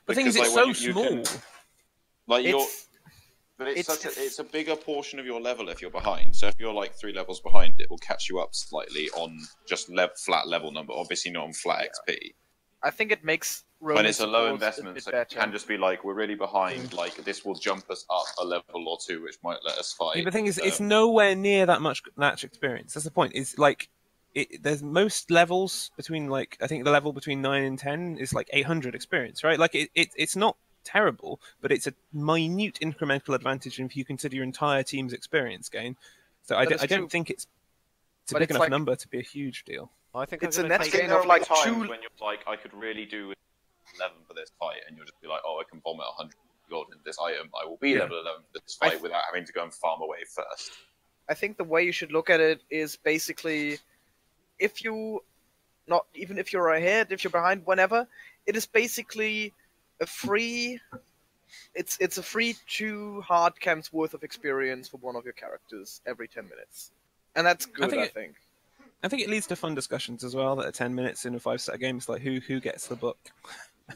The thing is, it's so small.
It's a bigger portion of your level if you're behind. So if you're like 3 levels behind, it will catch you up slightly on just flat level number. Obviously not on flat XP.
I think it makes
when it's a low investment, so it can just be like we're really behind. Like this will jump us up a level or 2, which might let us fight.
Yeah, the thing is, it's nowhere near that much experience. That's the point. Is like there's most levels between like I think the level between 9 and 10 is like 800 experience, right? Like it's not terrible, but it's a minute incremental advantage if you consider your entire team's experience gain. So I don't think it's a big enough number to be a huge deal.
I think
it's a net gain of like 2.
When you're like, I could really do 11 for this fight, and you'll just be like, oh, I can vomit 100 gold into this item. I will be level 11 for this fight without having to go and farm away first.
I think the way you should look at it is basically, if you're ahead, if you're behind, whenever, it is basically a free. It's a free 2 hard camps worth of experience for one of your characters every 10 minutes, and that's good. I think.
I think it leads to fun discussions as well. That at 10 minutes in a 5-star game, it's like who gets the book.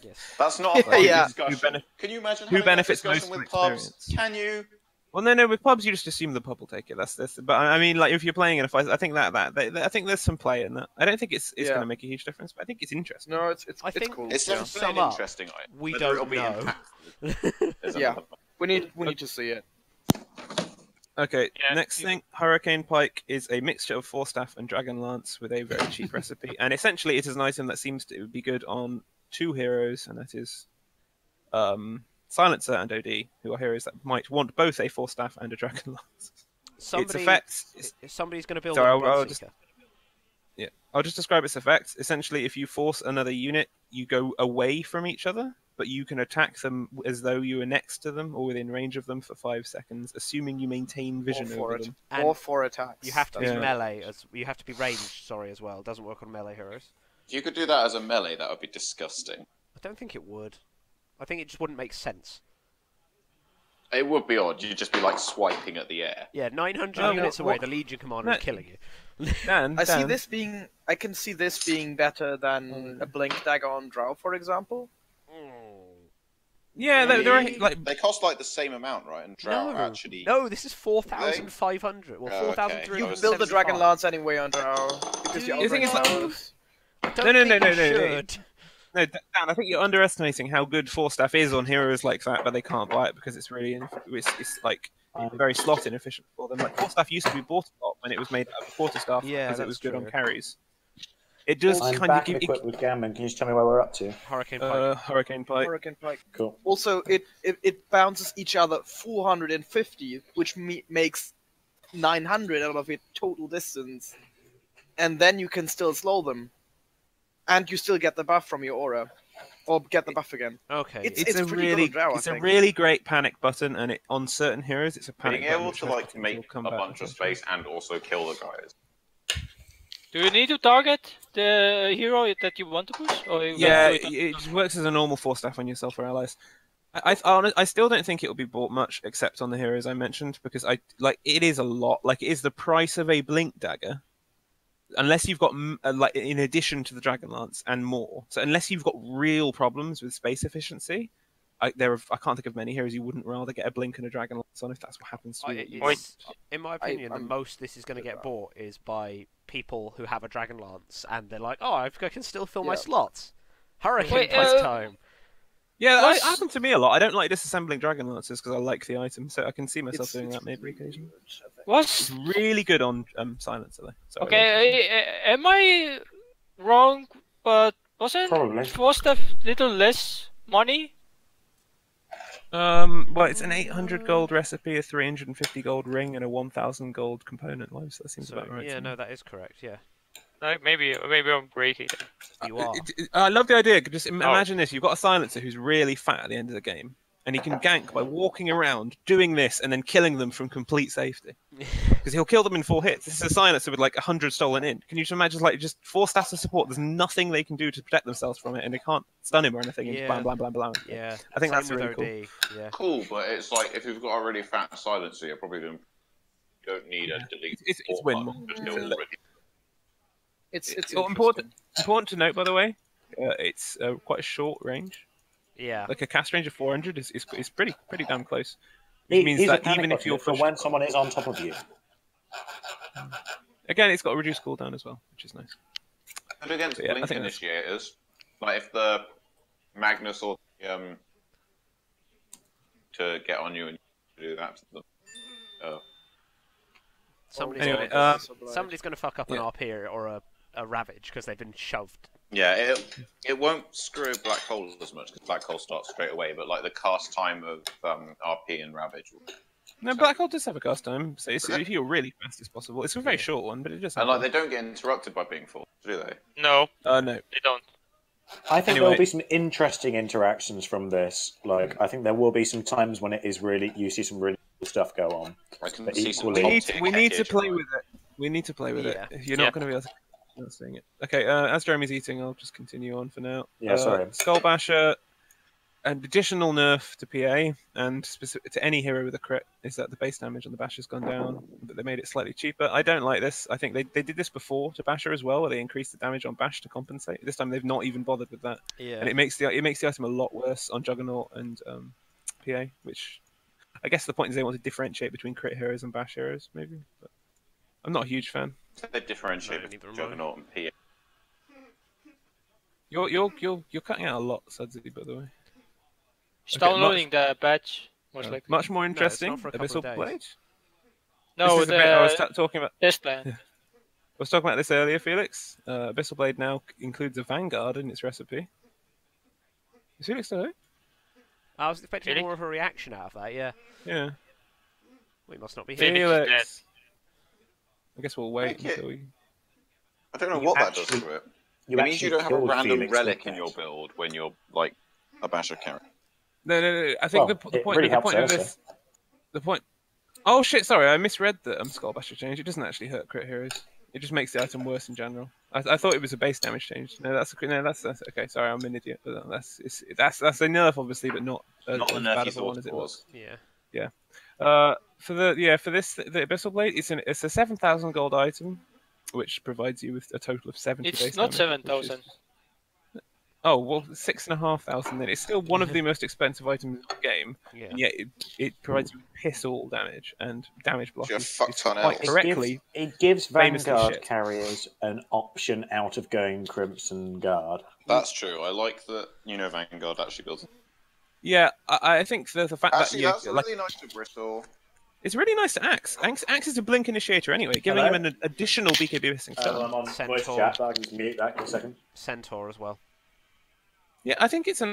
Yes.
That's not a
discussion.
Can you imagine
who benefits most
with
from
pubs?
experience?
Can you?
Well, no. With pubs, you just assume the pub will take it. That's this. But I mean, like if you're playing in a fight, I think I think there's some play in that. I don't think it's going to make a huge difference, but I think it's interesting.
No, it's
cool.
It's definitely an interesting item.
We don't know.
Yeah, we need to see it.
Okay, next thing, Hurricane Pike is a mixture of Force Staff and Dragon Lance with a very cheap recipe, and essentially it is an item that seems to be good on 2 heroes, and that is Silencer and OD, who are heroes that might want both a Force Staff and a Dragon Lance. Its effects.
Somebody's going to build.
I'll just describe its effects. Essentially, if you force another unit, you go away from each other, but you can attack them as though you were next to them or within range of them for 5 seconds, assuming you maintain vision over them.
Or 4 attacks.
You have to be melee, you have to be ranged, as well. It doesn't work on melee heroes.
If you could do that as a melee, that would be disgusting.
I don't think it would. I think it just wouldn't make sense.
It would be odd. You'd just be like swiping at the air.
Yeah, 900 units away, the Legion Commander is killing you.
I can see this being better than a Blink Dagger on Drow, for example.
Yeah,
they cost like the same amount, right? And Drow actually.
No, this is 4,500 or 4,300.
You build the Dragon Lance anyway on Drow because
the thing is no. No, Dan, I think you're underestimating how good Force Staff is on heroes like that, but they can't buy it because it's really it's like very slot inefficient for them. Like Force Staff used to be bought a lot when it was made out of quarterstaff because it was good on carries. It just
I'm
kind
back
of
equipped with Gambling. Can you just tell me where we're up to?
Hurricane Pike.
Hurricane Pike.
Cool. Also, it bounces each other 450, which makes 900 out of it total distance, and then you can still slow them. And you still get the buff from your aura, or get the buff again.
Okay,
it's a
really great panic button, and on certain heroes, it's a panic button.
Being able to like make a bunch of space and also kill the guys.
Do you need to target the hero that you want to push? Or
it just works as a normal Force Staff on yourself or allies. I still don't think it will be bought much, except on the heroes I mentioned, because it is a lot. Like it is the price of a Blink Dagger. Unless you've got, in addition to the Dragon Lance and more. So unless you've got real problems with space efficiency, I can't think of many heroes you wouldn't rather get a blink and a dragon lance on if that's what happens to be.
In my opinion, the most this is going to get bought is by people who have a dragon lance and they're like, oh, I can still fill my slots. Hurricane time.
Yeah, that happened to me a lot. I don't like disassembling dragon lances because I like the item, so I can see myself doing that maybe occasionally. It's really good on silencer though. Sorry.
Okay, am I wrong? But was that little less money?
Well, it's an 800 gold recipe, a 350 gold ring, and a 1,000 gold component load. So that seems about right.
Yeah, no, that is correct. Yeah.
No, maybe I'm greedy.
You are.
I love the idea. Just imagine this: you've got a silencer who's really fat at the end of the game, and he can gank by walking around, doing this, and then killing them from complete safety. Because he'll kill them in 4 hits. This is a silencer with like 100 stolen in. Can you just imagine, like, just 4 stats of support? There's nothing they can do to protect themselves from it, and they can't stun him or anything.
Yeah.
Blam, blam, blam, blam.
Yeah.
I think
Same
that's
with
really
OD.
cool.
Yeah.
Cool, but it's like if you've got a really fat silencer, you're probably going to don't need a delete.
It's win more.
It's
important to note, by the way. It's quite a short range.
Yeah.
Like a cast range of 400 is pretty damn close. Which means
He's
that
a panic
even if you're
for when someone is on top of you.
Again, it's got a reduced cooldown as well, which is nice.
Good against blink initiators, like if the Magnus or to get on you and do that to them.
Somebody's going to fuck up an RP or a Ravage because they've been shoved.
Yeah, it won't screw Black Hole as much because Black Hole starts straight away, but like the cast time of RP and Ravage.
No, Black Hole does have a cast time, so if you're really fast as possible. It's a very short one, but it just.
And like they don't get interrupted by being forced, do they?
No.
No,
they don't.
I think there'll be some interesting interactions from this. Like, I think there will be some times when it is really you see some really cool stuff go on.
I can
But
see
equally-
we need to play with it. We need to play with it. You're not going to be able to. Not seeing it. Okay, as Jeremy's eating, I'll just continue on for now.
Yeah, sorry.
Skull Basher, an additional nerf to PA, and specific to any hero with a crit, is that the base damage on the Basher's gone down, but they made it slightly cheaper. I don't like this. I think they did this before to Basher as well, where they increased the damage on Bash to compensate. This time they've not even bothered with that.
Yeah.
And it makes the item a lot worse on Juggernaut and PA, which I guess the point is they want to differentiate between crit heroes and Bash heroes, maybe. But I'm not a huge fan.
They differentiate between Juggernaut and PA.
You're cutting out a lot, Sudsy, by the way.
Just downloading the badge, most likely.
Much more interesting.
not for a couple
Abyssal
of days.
Blade.
No,
I was talking about.
this plan.
I was talking about this earlier, Felix. Abyssal Blade now includes a Vanguard in its recipe. Is Felix still here?
I was expecting more of a reaction out of that. Yeah.
Yeah.
We must not be here.
Felix. I guess we'll wait until we.
I don't know what that does to it. It means you don't have a random relic in your build when you're like a Basher character.
No. I think the point.
Really
The point of this. The point. Oh shit! Sorry, I misread that Skull Basher change. It doesn't actually hurt crit heroes. It just makes the item worse in general. I thought it was a base damage change. That's okay. Sorry, I'm an idiot. But that's a nerf, obviously, but not
the
as
nerf
bad
you
of a
thought
one as
it
it was.
Yeah.
For the Abyssal Blade, it's a 7,000 gold item, which provides you with a total of 70 base
It's not
damage,
7,000.
Oh well, 6,500. Then it's still one of the most expensive items in the game.
Yeah.
And yet it provides you with piss all damage and damage block.
You're
is
fuck ton
quite
else.
correctly.
It gives
famously
Vanguard
shit.
carriers an option out of going Crimson Guard.
That's true. I like that. Vanguard actually builds.
Yeah, I think the fact
Actually,
that
that's really nice to Bristle.
it's really nice to Axe. Axe is a blink initiator anyway, giving him an additional BKB missing stun.
I'm on voice
Centaur.
chat, but I can just mute that in a second.
Centaur as well.
Yeah, I think it's a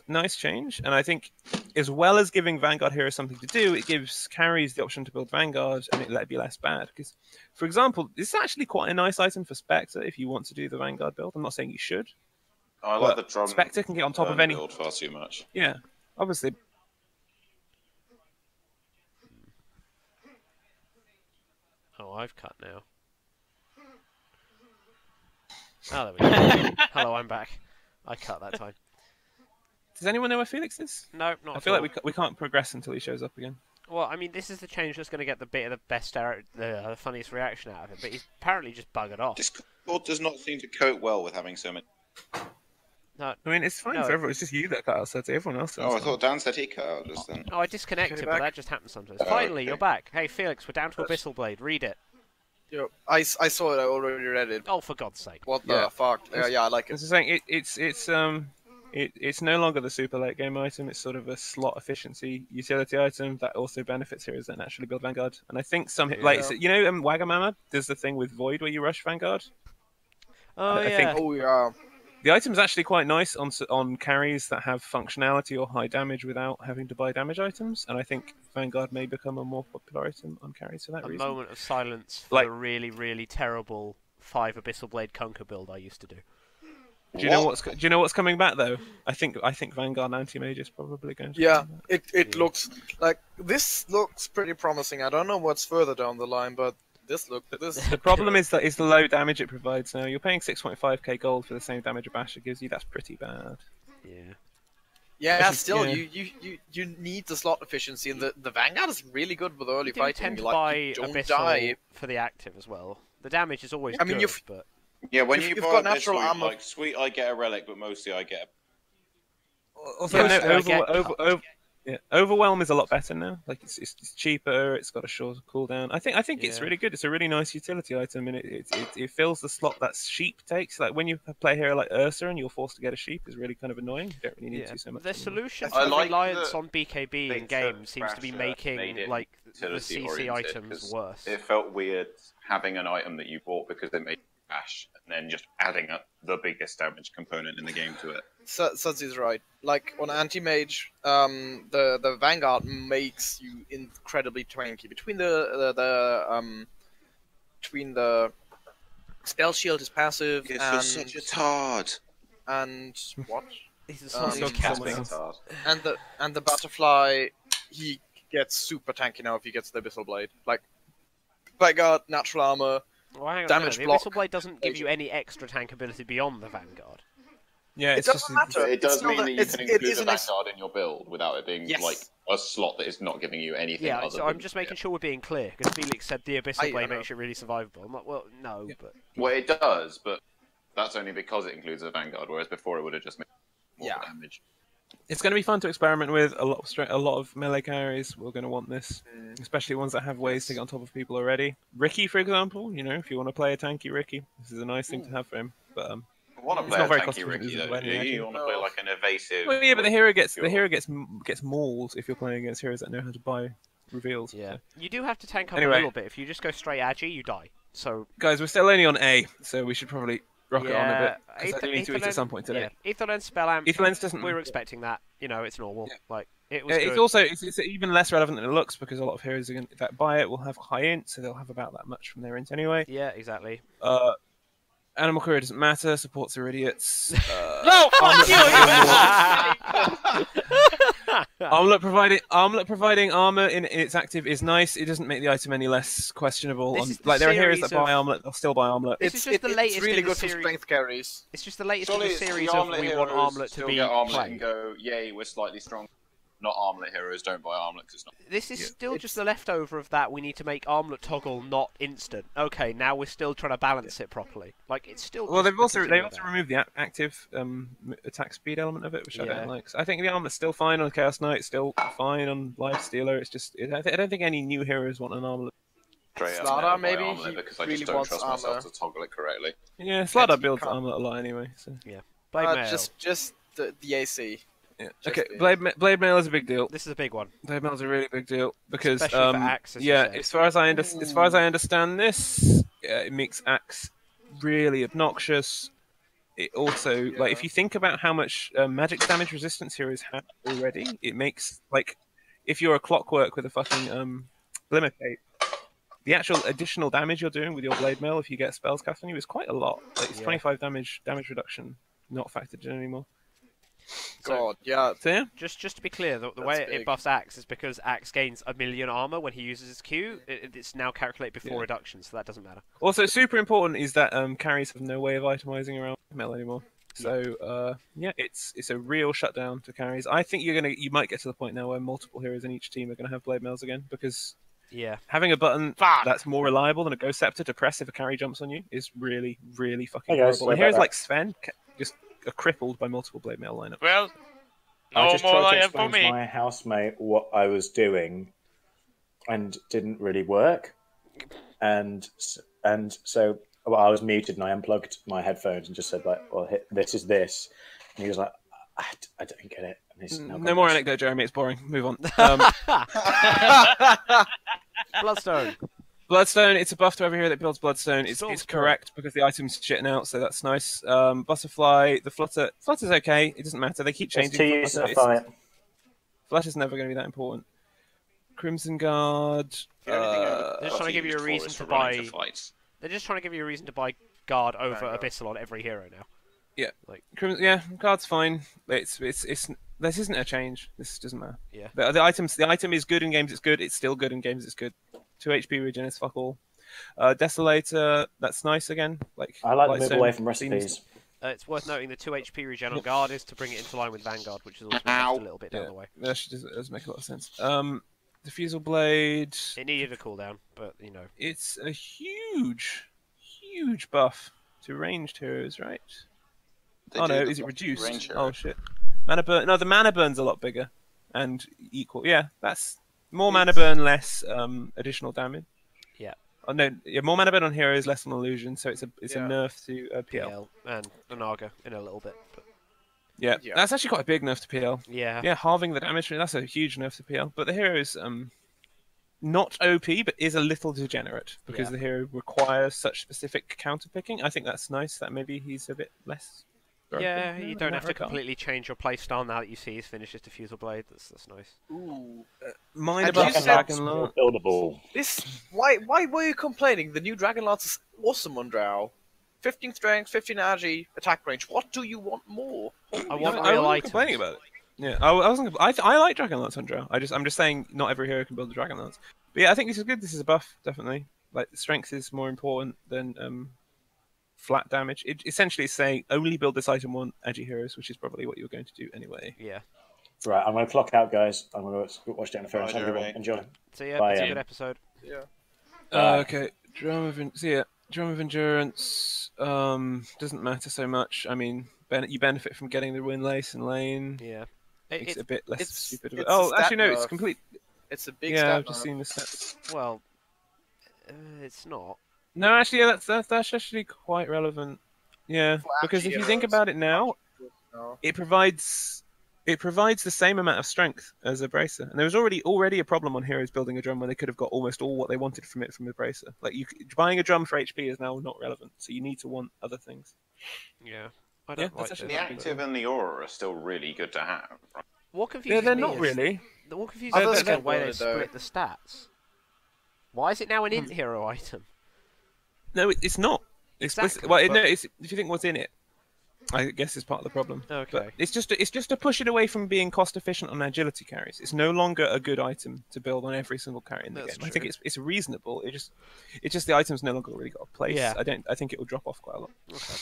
nice change, and I think as well as giving Vanguard heroes something to do, it gives carries the option to build Vanguard, and it be less bad. Because, for example, this is actually quite a nice item for Spectre if you want to do the Vanguard build. I'm not saying you should.
I like the drum.
Spectre can get on top of any
build far too much.
Yeah, obviously.
Oh, I've cut now. Oh, there we go. Hello, I'm back. I cut that time.
Does anyone know where Felix is?
No, not
I
at
feel
all.
like we can't progress until he shows up again.
Well, I mean, this is the change that's going to get the funniest reaction out of him, but he's apparently just buggered off.
Discord does not seem to cope well with having so many.
No.
I mean, it's fine for everyone. It's just you that cut out, so everyone else.
Oh, I thought Dan said he cut out just then.
Oh, I disconnected, but that just happens sometimes. Finally,
okay.
you're back. Hey, Felix, we're down to Abyssal Blade. Read it.
Yo, I saw it. I already read it.
Oh, for God's sake!
What the fuck? Yeah, I like it.
As I'm saying, it's no longer the super late game item. It's sort of a slot efficiency utility item that also benefits heroes that naturally build Vanguard. And I think Wagamama does the thing with Void where you rush Vanguard.
Oh
I
yeah.
Oh,
The item's actually quite nice on carries that have functionality or high damage without having to buy damage items, and I think Vanguard may become a more popular item on carries for that reason.
A moment of silence for the really, really terrible 5 Abyssal Blade Conquer build I used to do.
Do you know what's coming back though? I think Vanguard Anti-Mage is probably going to.
Yeah, it looks like this looks pretty promising. I don't know what's further down the line, but
The problem is the low damage it provides now. You're paying 6.5k gold for the same damage a Basher gives you. That's pretty bad.
Yeah.
Yeah, still, you need the slot efficiency, and the Vanguard is really good with early fighting.
Tend to
like,
buy
you don't
Abyssal
die.
for the active as well. The damage is always
I mean,
good, but...
Yeah, when
you've
you
got
buy
natural
Abyssal,
armor.
like, sweet, I get a relic, but mostly I get
Also,
Yeah,
Overwhelm is a lot better now. Like it's cheaper. It's got a shorter cooldown. I think it's really good. It's a really nice utility item, and it fills the slot that sheep takes. Like when you play a hero like Ursa and you're forced to get a sheep is really kind of annoying. You don't really need to so much.
The solution
I
to
like
reliance
the
on BKB in game seems to be making like the CC items worse.
It felt weird having an item that you bought because it made dash, and then just adding the biggest damage component in the game to it.
Sudsy's right. Like on Anti-Mage, the Vanguard makes you incredibly tanky. Between the Spell Shield is passive,
It's
and
such a tard.
and what?
He's
And the Butterfly, he gets super tanky now if he gets the Abyssal Blade. Like Vanguard, natural armor.
Well, hang on,
damage
the
block.
Abyssal Blade doesn't give you any extra tank ability beyond the Vanguard.
Yeah,
It doesn't matter.
It does mean that you can include the
an
Vanguard in your build without it being
Yes.
like a slot that is not giving you anything.
Yeah,
other
so
than,
I'm just making sure we're being clear, because Felix said the Abyssal Blade
know.
makes it really survivable. I'm like, well, no, but...
Well, it does, but that's only because it includes a Vanguard, whereas before it would have just made more damage.
It's going to be fun to experiment with. A lot of melee carries we're going to want this, especially ones that have ways to get on top of people already. Ricky, for example, if you want to play a tanky Ricky, this is a nice thing to have for him. But
I want to play a tanky Ricky though. You want to play like an evasive.
Well, yeah, but the hero gets mauled if you're playing against heroes that know how to buy reveals.
Yeah,
so.
you do have to tank up
Anyway.
a little bit. If you just go straight agi, you die. So
Guys, we're still only on A, so we should probably rock it on a bit. 'Cause I do need to eat
Aetherland-
at some point today.
Yeah, Aetherland Spell Amp.
Aetherlens doesn't.
We were expecting that. It's normal.
Yeah.
Like it was.
It's
good.
also it's even less relevant than it looks because a lot of heroes that buy it will have high int, so they'll have about that much from their int anyway.
Yeah, exactly.
Animal Courier doesn't matter. Supports are idiots.
No, fuck
Armlet providing armor in its active is nice. It doesn't make the item any less questionable.
This is the
Like there are heroes that
series
buy Armlet, they'll still buy Armlet.
This is just the latest
It's really
in the
good for
series.
strength carries.
It's just the latest
Surely
in the
it's
series
the
of
Armlet
we want
heroes
Armlet to
still
be
get Armlet
played.
and go, yay, we're slightly strong. Not Armlet heroes don't buy Armlet because it's not.
This is still just the leftover of that. We need to make Armlet toggle not instant. Okay, now we're still trying to balance it properly. Like it's still.
Well,
just
they've also
continue that.
removed the active attack speed element of it, which I
Yeah.
don't like. So I think the Armlet's still fine on Chaos Knight, still fine on Life Stealer. It's just I don't think any new heroes want an Armlet.
Straight up,
Slardar,
never buy
maybe?
Armlet
He
because I
really
just don't
wants
trust
armor.
myself to toggle it correctly.
Yeah, Slardar
you
builds
can't.
Armlet a lot anyway. So.
Blade Mail.
Just the AC.
Yeah.
Just
Okay,
the-
Blade Mail is a big deal.
This is a big one.
Blade Mail is a really big deal because
Especially for Axe, as you
yeah,
said.
as far as I understand this, it makes Axe really obnoxious. It also like if you think about how much magic damage resistance heroes have already, it makes like if you're a Clockwork with a fucking Glimmer Cape, the actual additional damage you're doing with your Blade Mail if you get spells cast on you is quite a lot. Like it's 25 damage reduction, not factored in anymore.
God, yeah.
So yeah,
Just to be clear, the
That's
way
big.
it buffs Axe is because Axe gains 1,000,000 armor when he uses his Q. It's now calculated before reduction, so that doesn't matter.
also super important is that carries have no way of itemizing around Mail anymore. So it's a real shutdown to carries. I think you might get to the point now where multiple heroes in each team are gonna have Blade Mails again because
Yeah.
having a button
Fuck.
that's more reliable than a Ghost Scepter to press if a carry jumps on you is really, really fucking
Hey guys,
horrible. And
sorry
heroes
about
like Sven just crippled by multiple blade mail lineup.
Well,
I
no
just
more
tried to
lion for
explain to
me.
my housemate what I was doing, and didn't really work. And so I was muted, and I unplugged my headphones and just said, like, "Well, this is this," and he was like, "I don't get it." And he's now
No more
gone,
anecdote, Jeremy. It's boring. Move on.
Bloodstone.
Bloodstone, it's a buff to every hero that builds Bloodstone. It's
Soulstone.
correct because the item's shitting out, so that's nice. Butterfly, the Flutter. Flutter's okay. It doesn't matter. They keep
There's
changing.
2 uses
Flutter.
of fight.
Flutter's never going to be that important. Crimson Guard.
The only thing I would
They're just trying to give you a
used for
reason
is
to
for running
buy-
to fights.
They're just trying to give you a reason to buy Guard over
Vanguard.
Abyssal on every hero now.
Crimson, yeah, Guard's fine. It's this isn't a change. This doesn't matter.
Yeah.
The item is good in games. It's good. It's still good in games. It's good. 2 HP regen is fuck all. Desolator, that's nice again.
I like to move
Lightstone
away from
seems-
recipes.
It's worth noting the 2 HP regen on Guard is to bring it into line with Vanguard, which is also
Ow.
just a little bit down the way.
That actually does make a lot of sense. Diffusal Blade.
It needed a cooldown, but you know.
It's a huge buff to ranged heroes, right?
They
Oh
do
no,
the
is it reduced?
range
Oh
hero.
shit. Mana burn. No, the mana burn's a lot bigger and equal. Yeah, that's more mana burn, less additional damage.
Yeah.
Oh no, yeah, more mana burn on heroes, less on illusion. So it's a
Yeah.
nerf to PL.
PL and Naga in a little bit. But
Yeah,
Yeah.
that's actually quite a big nerf to PL.
yeah.
Yeah, halving the damage. That's a huge nerf to PL. But the hero is not OP, but is a little degenerate because
Yeah.
the hero requires such specific counter picking. I think that's nice. That maybe he's a bit less. broken
Yeah,
in
you
that
don't have to
regard.
completely change your playstyle now that you see his finishes Diffusal Blade. That's nice.
Ooh.
Minor
And
buff
you
and
said-
Dragon Lance.
Buildable.
Why were you complaining? The new Dragon Lance is awesome on Drow. 15 strength, 15 agi, attack range. What do you want more?
I want
I
real
wasn't
items.
complaining about it. Yeah, I wasn't. I like Dragon Lance on Drow. I'm just saying not every hero can build a Dragon Lance. But yeah, I think this is good. This is a buff, definitely. Like strength is more important than flat damage. It essentially is saying only build this item on edgy heroes, which is probably what you were going to do anyway.
Yeah.
Right, I'm going to clock out, guys. I'm going to watch the interference.
Bye,
Have a good one.
Jeremy.
Enjoy.
So yeah,
Bye,
it's a
Ian.
good episode.
Yeah.
Okay, Drum of Endurance doesn't matter so much. I mean, you benefit from getting the Wind Lace and Lane.
Yeah.
Makes it a bit less
it's-
stupid.
it's
Oh,
a
actually no,
stat
it's
nerf.
complete.
It's a big
Yeah,
stat
I've just
nerf.
seen the stats.
Well, it's not.
No, actually, yeah, that's actually quite relevant. Yeah,
For
because if
actually
you think
heroes.
about it now,
No.
it provides the same amount of strength as a bracer, and there was already a problem on heroes building a drum when they could have got almost all what they wanted from it from the bracer. Like buying a drum for HP is now not relevant, so you need to want other things.
Yeah. I
Yeah,
don't
that's
like
actually
The
this.
not
active and the aura are still really good to have. Right?
What
Yeah,
confuses
they're
me
not
is
really.
what confuses
Others
me is the
get
way they
bullied, though.
split the stats. Why is it now an in-hero item?
No, it's not.
Exactly,
Well,
but-
no, if you think what's in it, I guess is part of the problem.
Okay.
But it's just to push it away from being cost efficient on agility carries. It's no longer a good item to build on every single carry in the
That's
game. I think
true.
it's reasonable. It's just the item's no longer really got a place.
Yeah.
I think it will drop off quite a lot.
Okay.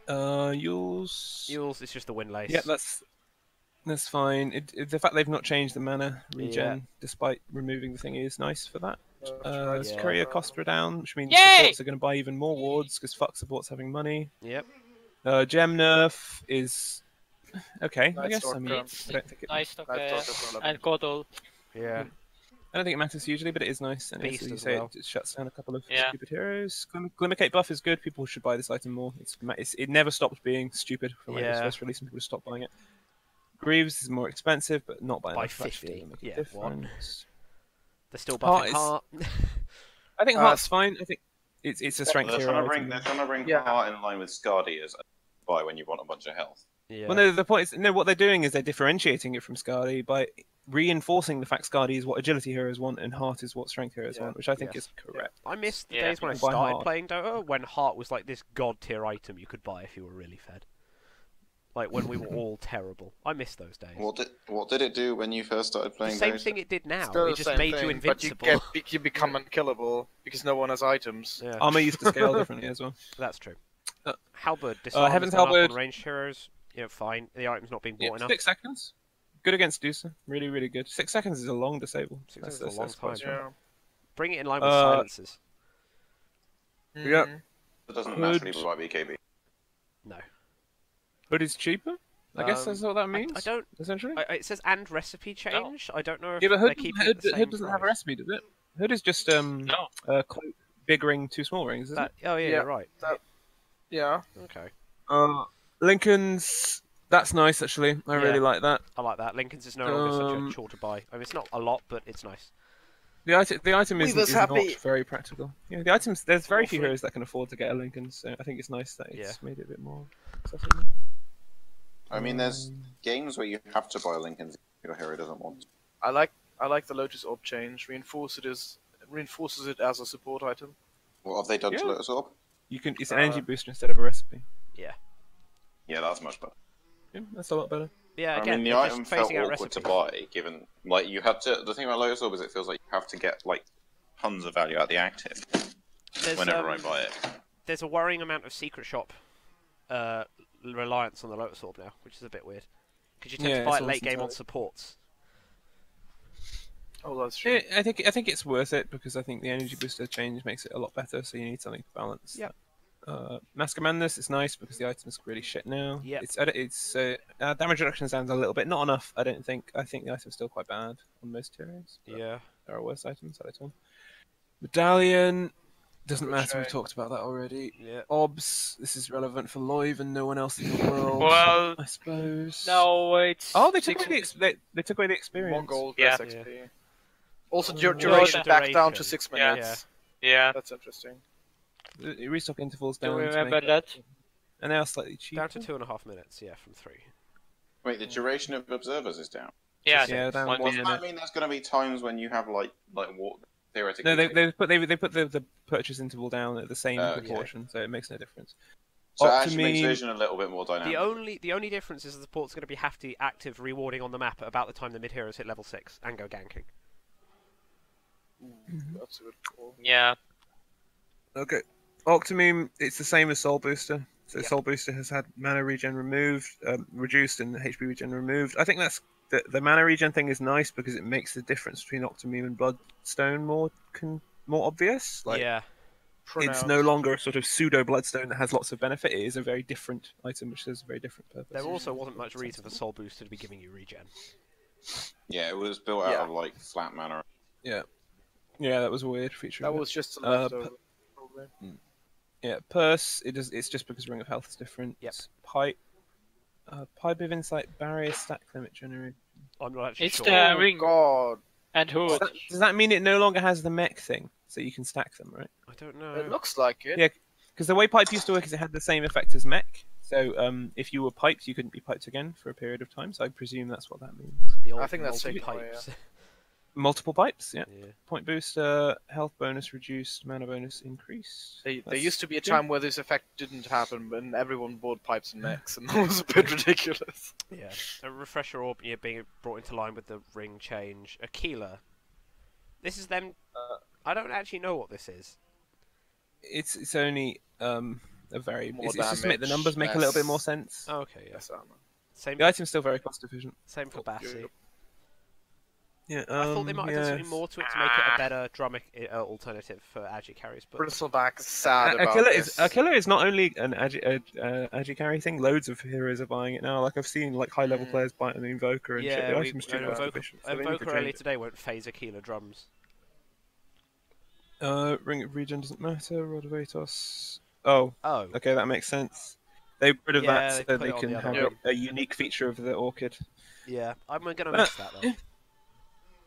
Yules.
Yules is just the Wind Lace.
Yeah, that's fine. The fact they've not changed the mana regen
Yeah.
despite removing the thing is nice for that.
right.
Yeah.
Courier cost down, which means
Yay!
supports are going to buy even more wards because fuck supports having money.
Yep.
Gem nerf is okay, I
Nice
guess.
talk,
I mean,
Graham.
I don't think it.
Nice talk,
Nice talk as well.
and Coddle.
Yeah.
I don't think it matters hugely, but it is nice. And
Beast
as you
as
say,
well.
it shuts down a couple of
Yeah.
stupid heroes. Glimmercate buff is good. People should buy this item more. It never stopped being stupid from when it was
Yeah.
first released, and people just stopped buying it. Greaves is more expensive, but not by
By
enough to actually
50,
make a
yeah, what?
difference.
They're still
Heart
buffing
is-
Heart.
I think
Uh,
Heart's fine. I think it's a strength
They're
hero.
trying to
item.
bring
Yeah.
Heart in line with Scardy as buy when you want a bunch of health.
Yeah.
Well, no, the point is, no, what they're doing is they're differentiating it from Scardy by reinforcing the fact Scardy is what agility heroes want and Heart is what strength heroes
Yeah.
want, which I think
Yes.
is correct.
I missed the
Yeah.
days when I
Buy
started
Heart.
playing Dota when Heart was like this god tier item you could buy if you were really fed. Like when we were all terrible. I miss those days.
What did it do when you first started
The
playing?
same
Dota?
thing it did now.
Still
It
the
just
same
made you
thing,
invincible.
But you become unkillable because no one has items.
Yeah,
Armor used to scale differently as well.
that's true.
Uh,
Halberd, disarm
Heaven's
is gone up
Halberd-
on ranged heroes. You know, fine. The item's not being
Yeah,
bought enough.
6 seconds. Good against Dusa. Really, really good. 6 seconds is a long disable.
6 seconds is a long
quite
time.
strong.
Yeah.
Bring it in line with
Uh,
silences.
Yeah.
Mhm.
It doesn't
Good.
naturally provide BKB.
No.
Hood is cheaper. I guess that's what that means.
I don't.
Essentially.
It says and recipe change. No. I don't know if
yeah, but
they're keeping it the same
Hood doesn't
price.
have a recipe, does it? Hood is just cloak, big ring, 2 small rings, isn't it?
Oh yeah, you're right.
Yeah.
Okay.
Lincoln's. That's nice, actually. I really like that.
I like that. Lincoln's is no longer such a chore to buy. I mean, it's not a lot, but it's nice.
The item is not
happy.
very practical. Yeah, the items. There's very few heroes that can afford to get a Lincoln, so I think it's nice that it's made it a bit more accessible.
I mean, there's games where you have to buy Lincolns if your hero doesn't want to.
I like the Lotus Orb change. Reinforces it as a support item.
What have they done to Lotus Orb?
It's an energy booster instead of a recipe.
Yeah.
Yeah, that's much better.
Yeah, that's a lot better.
Yeah,
again, I mean, the item felt awkward to buy, given like you had to. The thing about Lotus Orb is it feels like you have to get like tons of value out of the active whenever I buy it.
There's a worrying amount of secret shop reliance on the Lotus Orb now, which is a bit weird. Because you tend to buy it late game on supports.
Oh, that's true.
I think it's worth it because I think the energy booster change makes it a lot better. So you need something to balance.
Yeah.
Mask of Madness is nice because the item's really shit now.
Yeah.
It's damage reduction is down a little bit, not enough. I don't think. I think the item's still quite bad on most heroes.
Yeah.
There are worse items at all. Medallion doesn't matter. We've talked about that already.
Yeah.
Obs. This is relevant for Loiv and no one else in the world.
Well,
I suppose.
No, it's.
Oh, they took away they took away the experience.
More gold,
Yeah.
less XP. Also, duration back down to 6
Yeah.
minutes.
Yeah.
That's interesting.
The restock intervals
Do
down.
you
to
remember
make
that?
And they are slightly cheaper.
Down to 2.5 minutes, yeah, from 3.
Wait, the duration of observers is down.
Yeah.
Yeah, down
1
1
minute.
Does that mean there's going to be times when you have like what theoretically?
No, they put the purchase interval down at the same proportion, so it makes no difference.
So it actually makes Vision a little bit more dynamic.
The only difference is the support's going to be hefty, active, rewarding on the map at about the time the mid heroes hit level 6 and go ganking.
That's a good call.
Yeah.
Okay. Octomeme, it's the same as Soul Booster. So Soul Booster has had mana regen reduced, and HP regen removed. I think that's the mana regen thing is nice because it makes the difference between Octomeme and Bloodstone more obvious. Like,
yeah.
It's no longer a sort of pseudo Bloodstone that has lots of benefit. It is a very different item, which has a very different purpose.
There also wasn't much reason for Soul Booster to be giving you regen.
Yeah, it was built out of like flat mana.
Yeah. Yeah, that was a weird feature.
That was just a leftover, probably.
Yeah, Purse. It's just because Ring of Health is different.
Yep.
Pipe. Pipe of Insight, barrier, stack limit generation.
I'm not actually
It's
sure.
the ring
God.
and hood.
Does that mean it no longer has the mech thing, so you can stack them, right?
I don't know.
It looks like it.
Yeah, because the way Pipe used to work is it had the same effect as mech. So if you were piped, you couldn't be piped again for a period of time. So I presume that's what that means.
The old
I think that's
multi
taken away,
pipes.
Multiple pipes, yeah.
Yeah.
Point boost, health bonus reduced, mana bonus increased.
There used to be a time where this effect didn't happen, and everyone bought pipes and mechs, and that was a bit ridiculous.
Yeah. A refresher orb being brought into line with the ring change. Aquila. This is them. I don't actually know what this is.
It's only a very.
More
It's just to make the
damage,
numbers make a little bit more sense.
Oh, okay, yeah.
Yes, armor.
Same.
The item's still very cost efficient.
Same for Bassi.
Yeah,
I thought they might have done something more to it to make it a better drumic alternative for agi carries, but
Bristleback is sad about this.
Aquila is not only an agi carry thing. Loads of heroes are buying it now. Like I've seen like high level players buy an Invoker and shit. The item's too cost efficient. So
Invoker earlier today won't phase Aquila drums.
Ring of Regen doesn't matter. Rod of Atos. Oh,
Oh.
okay, that makes sense. They got rid of
Yeah,
that
they
so
put
they
it on
can
the other
have
one.
a unique feature of the Orchid.
Yeah, I'm gonna miss that though.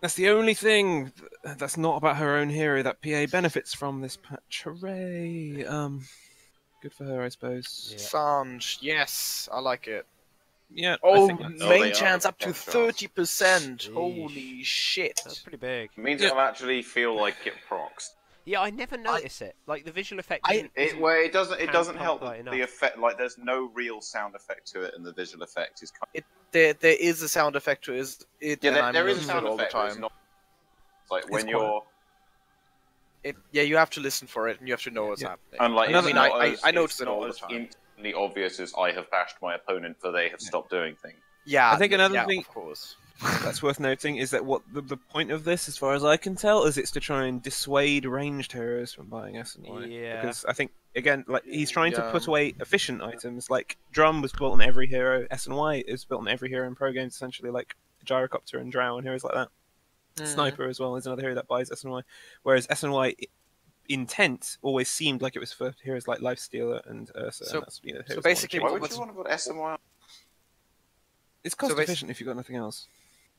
That's the only thing that's not about her own hero that PA benefits from this patch. Hooray! Good for her, I suppose.
Yeah.
Sanj, yes, I like it.
Yeah.
Oh,
I think that's-
they
main
are
chance
the
up to
top shots.
30%.
Yeesh.
Holy shit.
That's pretty big.
It means
Yeah.
it'll actually feel like it procs.
Yeah, I never notice it. Like the visual effect.
It doesn't help
quite enough.
the effect. Like there's no real sound effect to it, and the visual effect is kind
There is a sound effect to it.
yeah.
And
There
I'm
is a
listening
sound
to it all the
effect. But it's
time.
not it's like when
It's
you're
Yeah, you have to listen for it, and you have to know what's
Yeah.
happening.
and like
Another-
it's
I mean,
not
I-
as-
I notice
it's
it
not
all the
as
time.
instantly obvious as I have bashed my opponent for they have stopped doing things.
Yeah,
I think another
yeah,
thing-
of course.
that's worth noting is that what the point of this, as far as I can tell, is it's to try and dissuade ranged heroes from buying S and Y.
Yeah.
Because I think again, like he's trying to put away efficient items. Like Drum was built on every hero. S and Y is built on every hero in pro games, essentially, like Gyrocopter and Drow and heroes like that. Sniper as well is another hero that buys S and Y. Whereas S and Y intent always seemed like it was for heroes like Lifestealer and Ursa.
So,
and that's,
so basically,
why would you want to put S and Y?
It's cost efficient if you've got nothing else.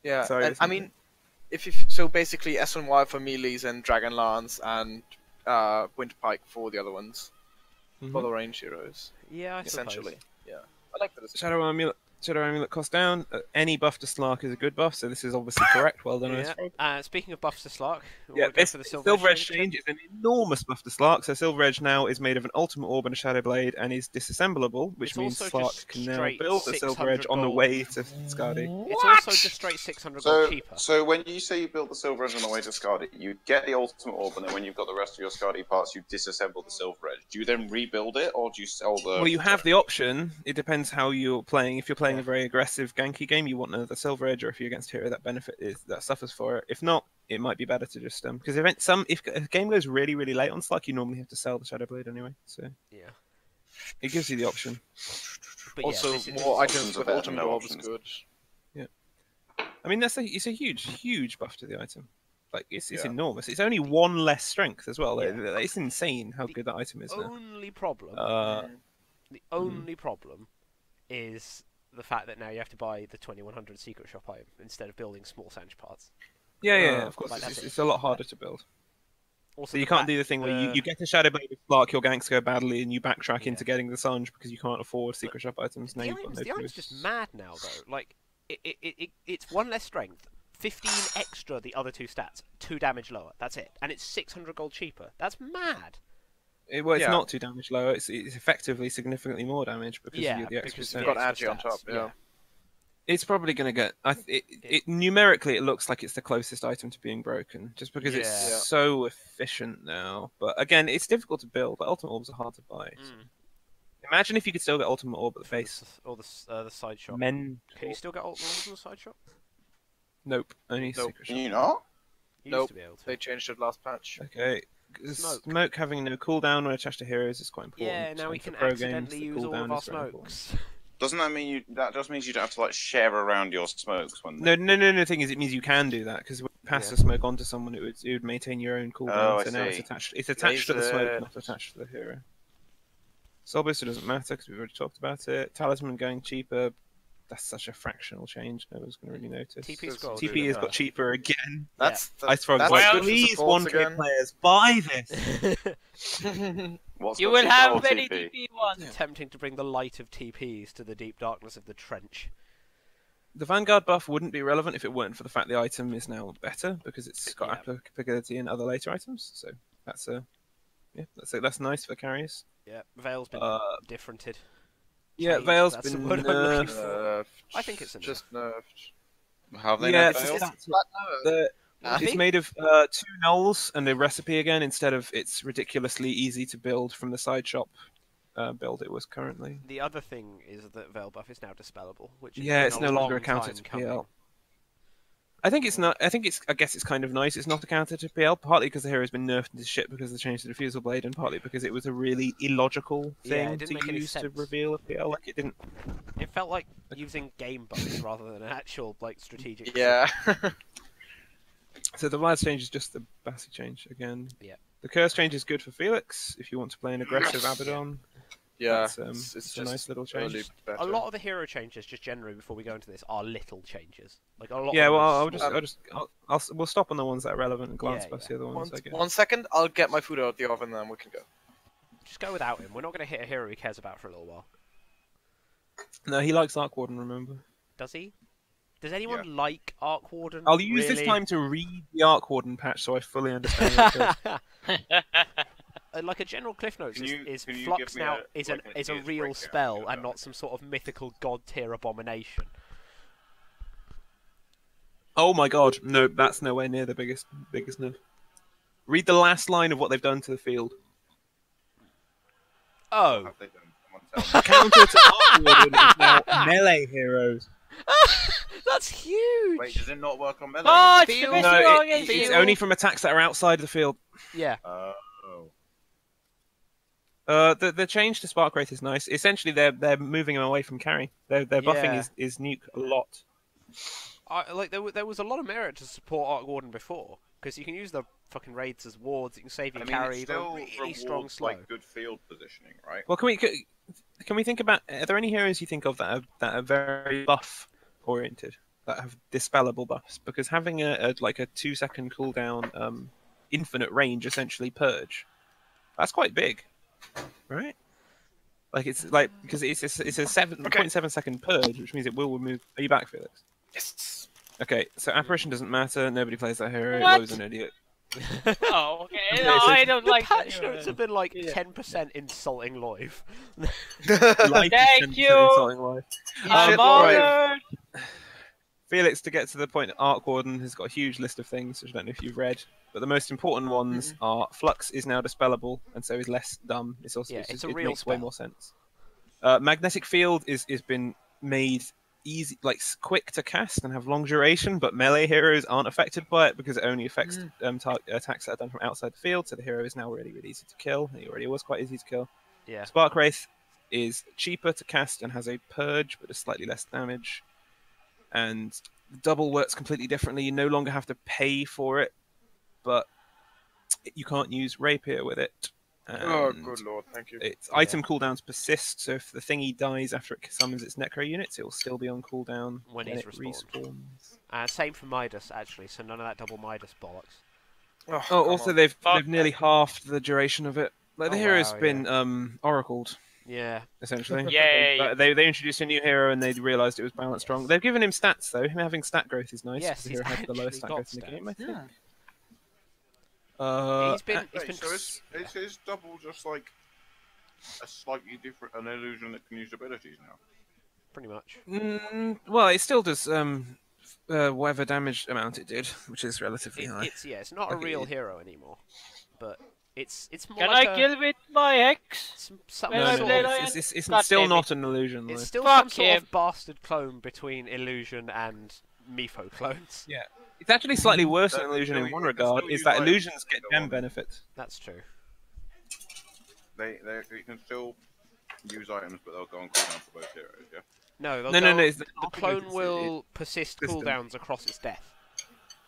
Yeah,
Sorry,
I mean, so basically S and Y for melees and Dragonlance and Winterpike for the other ones, for the range heroes.
Yeah,
essentially. Yeah, I like that.
Shadow Amulet cost down. Any buff to Slark is a good buff, so this is obviously correct. Well done,
speaking of buffs to Slark,
this Silver Edge change is an enormous buff to Slark. So Silver Edge now is made of an Ultimate Orb and a Shadow Blade, and is disassemblable, which means Slark can now build the Silver Edge on the way to Skadi.
It's also just straight 600 gold cheaper.
So when you say you build the Silver Edge on the way to Skadi, you get the Ultimate Orb, and then when you've got the rest of your Skadi parts, you disassemble the Silver Edge. Do you then rebuild it, or do you sell the...
Well, you have the option. It depends how you're playing. If you're playing a very aggressive ganky game, you want another Silver Edge, or if you're against a hero that suffers for it. If not, it might be better to just because if a game goes really late on Slark, you normally have to sell the Shadow Blade anyway. So
yeah,
it gives you the option.
But also, more items with Ultimate Orb is good.
Yeah, I mean it's a huge buff to the item. Like it's enormous. It's only one less strength as well. Yeah. It's insane how good that item is.
The only problem is the fact that now you have to buy the 2100 secret shop item instead of building small Sange parts.
Yeah, of course. It's a lot harder to build. Also, so you can't do the thing where you get a Shadow Blade with Slark, your ganks go badly, and you backtrack into getting the Sange because you can't afford secret shop items. Now
the item's just mad now, though. Like, it's 1 less strength, 15 extra the other 2 stats, 2 damage lower. That's it. And it's 600 gold cheaper. That's mad.
It's not 2 damage lower. It's effectively significantly more damage because you get the extra stats.
You've got Agi on top. Yeah.
It's probably going to get. Numerically, it looks like it's the closest item to being broken, just because it's so efficient now. But again, it's difficult to build. But Ultimate Orbs are hard to buy. Imagine if you could still get Ultimate Orb at the base
or the side shop.
Can
you still get Ultimate Orbs in the side shop?
Nope, only secret shop.
Can you not?
Nope. They changed it last patch.
Okay. Smoke having no cooldown when attached to heroes is quite important.
Yeah, now we can accidentally use all of our smokes.
Doesn't that mean that just means you don't have to like share around your smokes when?
No. The thing is, it means you can do that because when you pass the smoke onto someone, it would maintain your own cooldown. So now it's attached. It's attached to the smoke, not attached to the hero. Soul Booster doesn't matter because we've already talked about it. Talisman going cheaper. That's such a fractional change. No one's going to really notice. TP has got cheaper again. Icefrog's like, please, 1K players, buy this.
You will have many TP ones.
Attempting to bring the light of TPs to the deep darkness of the trench.
The Vanguard buff wouldn't be relevant if it weren't for the fact the item is now better because it's got applicability in other later items. So that's nice for carriers.
Yeah, Veil's been differented.
Yeah, Veil's been nerfed.
I think it's
just nerfed.
How have they nerfed Veil?
It's made of 2 nulls and a recipe again instead of its ridiculously easy to build from the side shop build it was currently.
The other thing is that Veil buff is now dispellable, which is
it's no longer a counter to PL. I think it's not. I guess it's kind of nice. It's not a counter to PL, partly because the hero's been nerfed into shit because of the change to the Diffusal Blade, and partly because it was a really illogical thing to use to reveal a PL. Like it didn't.
It felt like using game buffs rather than an actual strategic.
Yeah.
So the last change is just the basic change again.
Yeah.
The curse change is good for Felix if you want to play an aggressive Abaddon.
Yeah,
it's a nice little change.
A lot of the hero changes, just generally before we go into this, are little changes. Like a lot.
Yeah, well, we'll stop on the ones that are relevant and glance past the other ones. I guess.
1 second, I'll get my food out of the oven, then we can go.
Just go without him. We're not going to hit a hero he cares about for a little while.
No, he likes Arc Warden. Remember?
Does he? Does anyone like Arc Warden?
I'll use this time to read the Arc Warden patch so I fully understand it.
Like a general cliff notes is Flux now is a real spell and not some sort of mythical god tier abomination.
Oh my god, no, that's nowhere near the biggest nerf. Read the last line of what they've done to the field.
Oh.
Counter to Arc Warden is now melee heroes.
That's huge.
Wait, does it not work on melee?
Oh, it's the
Field-
best
No,
hero
it,
against
it's
you.
only from attacks that are outside the field.
Yeah.
Oh.
The change to Spark Wraith is nice. Essentially, they're moving him away from carry. Their buffing
Yeah.
is nuke a lot.
There was a lot of merit to support Arc Warden before, because you can use the fucking raids as wards. You can save your
I mean,
carry.
it still
Really
rewards,
strong slow.
like good field positioning, right?
Well, can we think about? Are there any heroes you think of that are very buff oriented, that have dispellable buffs? Because having a 2-second cooldown, infinite range, essentially purge, that's quite big, right? Like it's like because it's a 7.7 second purge, which means it will remove. Are you back, Felix?
Yes.
Okay, so apparition doesn't matter. Nobody plays that hero.
What?
Lowe's an idiot.
Oh, okay.
Okay,
No,
so
I don't
The
like that.
patch notes have been like
Yeah.
10% insulting Loiv.
Life
Thank
is
you.
insulting life.
I'm
Right.
honored.
Felix, to get to the point, Arc Warden has got a huge list of things, which I don't know if you've read, but the most important ones are Flux is now dispellable, and so is less dumb. It's also
Yeah, it's a
it
real
makes way
spell.
more sense. Magnetic Field is been made easy, like quick to cast and have long duration, but melee heroes aren't affected by it because it only affects attacks that are done from outside the field. So the hero is now really, really easy to kill. He already was quite easy to kill.
Yeah.
Spark Wraith is cheaper to cast and has a purge, but does slightly less damage. And the double works completely differently. You no longer have to pay for it, but you can't use Rapier with it.
Oh,
And
good lord, thank you.
its item cooldowns persist, so if the thingy dies after it summons its Necro units, it will still be on cooldown
When
when
he's
it
respawned.
respawns.
Same for Midas, actually, so none of that double Midas bollocks.
Oh,
come
also
on.
they've
Fuck
nearly halved the duration of it. Like the
Oh,
hero's
wow,
been oracled
Yeah.
essentially.
Yay.
They introduced a new hero and they realised it was balanced strong. They've given him stats though. Him having stat growth is nice.
Yes,
The
he's
hero has the lowest stat
actually
growth in the
got
game, I think.
Yeah.
He's been
Wait, so is his double just like a slightly different an illusion that can use abilities now?
pretty much.
Well, it still does whatever damage amount it did, which is relatively high.
It's not a
Okay,
real
it-
hero anymore, but it's more
Can
like
I kill with my hex?
some
No,
No,
no,
sort
no,
of,
no,
it's
God
still
damn it.
not an illusion.
it's
though.
still
Fuck
some sort
him.
of bastard clone between illusion and Mepho clones.
Yeah, it's actually slightly worse than
That-
illusion
still-
in one
they
regard.
still
Is
use
that
items
illusions
to
get
go
gem
on.
benefits?
That's true.
They you can still use items, but they'll go on cooldown for both heroes. Yeah.
No, they'll
No,
go,
no. It's
the clone will persist
system.
cooldowns across its death.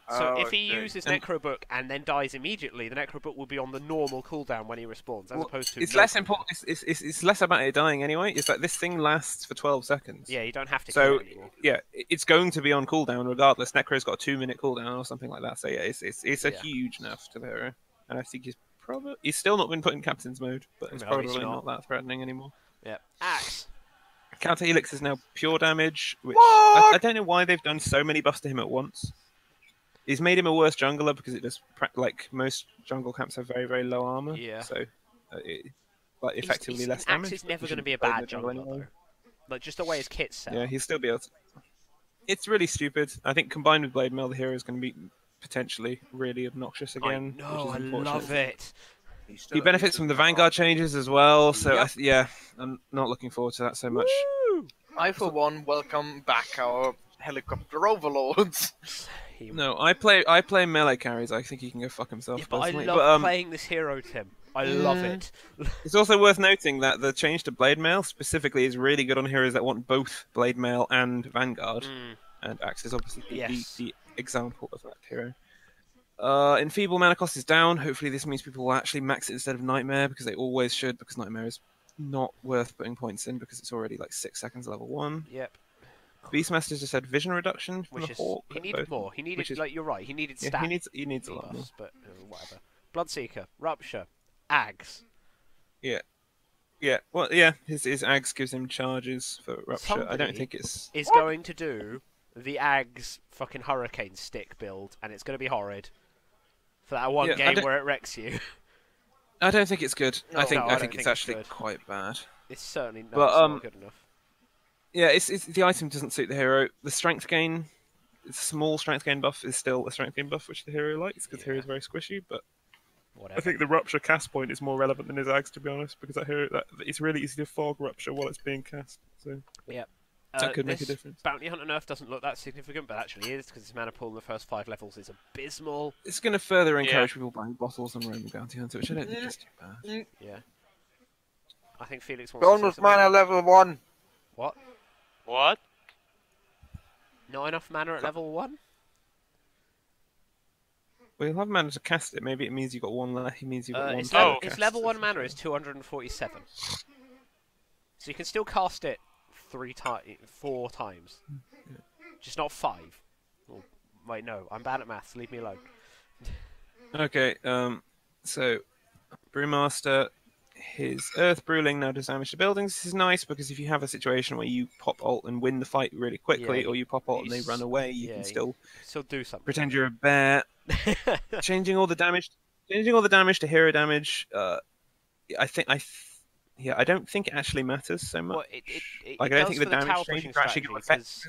So
Oh,
if he
I see.
uses
And-
Necrobook and then dies immediately, the Necrobook will be on the normal cooldown when he respawns, as
Well,
opposed to
it's
no
less
cooldown.
important. It's less about it dying anyway. It's that this thing lasts for 12 seconds.
Yeah, you don't have to
So
kill it anymore.
yeah, it's going to be on cooldown regardless. Necro's got a 2-minute cooldown or something like that. So yeah, it's a
Yeah.
huge nerf to the hero, and I think he's still not been put in captain's mode, but it's
No,
probably
he's
not
not.
that threatening anymore.
Yeah. Axe.
Counter Helix is now pure damage, which I don't know why they've done so many buffs to him at once. He's made him a worse jungler because it does like most jungle camps have very, very low armor.
Yeah.
So effectively
He's-
less
Axe
damage.
is
but
never
he
going to be a
shouldn't play in
bad
the jungle
jungler,
anyway.
though. Like, just the way his kit's set
Yeah,
up.
he'll still be able to. It's really stupid. I think combined with Blade Mail, the hero is going to be potentially really obnoxious again.
I know,
which
I
is unfortunate.
love it.
He benefits from the Vanguard changes as well, so
Yep.
yeah, I'm not looking forward to that so much.
Woo!
I, for one, welcome back our helicopter overlords.
He-
No, I play melee carries. I think he can go fuck himself.
Yeah, but I
personally.
love playing this hero, Tim. I love it.
It's also worth noting that the change to Blade Mail specifically is really good on heroes that want both Blade Mail and Vanguard,
Mm.
and Axe is obviously
Yes.
the example of that hero. Enfeeble mana cost is down. Hopefully this means people will actually max it instead of Nightmare, because they always should, because Nightmare is not worth putting points in because it's already like 6 seconds level 1.
Yep.
Beastmaster's just had vision reduction from
Which
the
is
Hawk.
he needed more. He needed
which is-
like you're right. He needed
Yeah,
stat
he needs a lot more.
debuffs, but whatever. Bloodseeker, Rupture, Ags.
Yeah, well, yeah, his Ags gives him charges for Rupture. I
Somebody
don't think it's...
Is going to do the Ags fucking Hurricane stick build, and it's going to be horrid. For that one
Yeah, I
game
don't-
where it wrecks you.
I don't think it's good.
No,
I think
I
I
don't
think
think
it's
it's
actually
good.
quite bad.
It's certainly
But,
not good enough.
Yeah, it's the item doesn't suit the hero. The strength gain, small strength gain buff is still a strength gain buff, which the hero likes because the hero is very squishy. But
Whatever.
I think the Rupture cast point is more relevant than his Ags, to be honest, because that hero it's really easy to fog Rupture while it's being cast. So That could make a difference.
Bounty Hunter nerf doesn't look that significant, but actually is, because its mana pool in the first 5 levels is abysmal.
It's going to further encourage people buying bottles and roaming Bounty Hunter, which I don't think is too bad.
Yeah. I think Felix wants
Gone
to say
with
something.
mana level 1.
What?
What?
Not enough mana at level 1?
Well, you'll have mana to cast it. Maybe it means you've got one left. It means you've got one.
Its level 1 mana is 247. So you can still cast it 4 times. Just not 5. Oh, wait, no. I'm bad at maths. Leave me alone.
Okay, so Brewmaster, his Earth Brewling now does damage to buildings. This is nice because if you have a situation where you pop ult and win the fight really quickly, or you pop ult and they run away, you can still
do something.
Pretend you're a bear. Changing all the damage to hero damage. I don't think it actually matters so much.
Well,
I don't think the damage change are actually going to affect.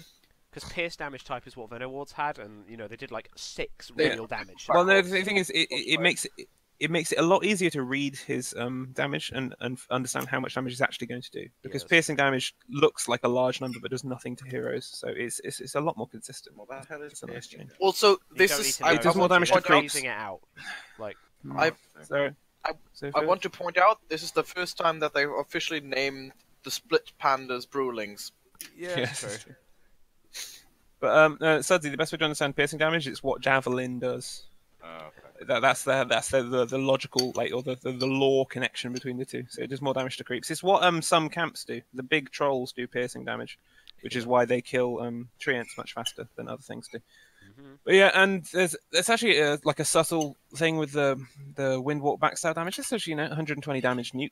Because Pierce damage type is what Venom Wards had, and they did like 6 real damage.
Well, no, the thing is, it makes it a lot easier to read his damage and understand how much damage he's actually going to do. Because piercing damage looks like a large number, but does nothing to heroes, so it's a lot more consistent.
What the hell is
a nice change.
Also, this is
it does more damage to creeps.
It out. Like,
I want to point out this is the first time that they've officially named the Split Pandas Brewlings.
Yeah, that's true.
But Sudsy, the best way to understand piercing damage is what Javelin does. Okay. That's the logical, or the lore connection between the two. So it does more damage to creeps. It's what some camps do. The big trolls do piercing damage, which is why they kill treants much faster than other things do. But yeah, and there's actually a subtle thing with the Windwalk backstab damage. It's actually 120 damage nuke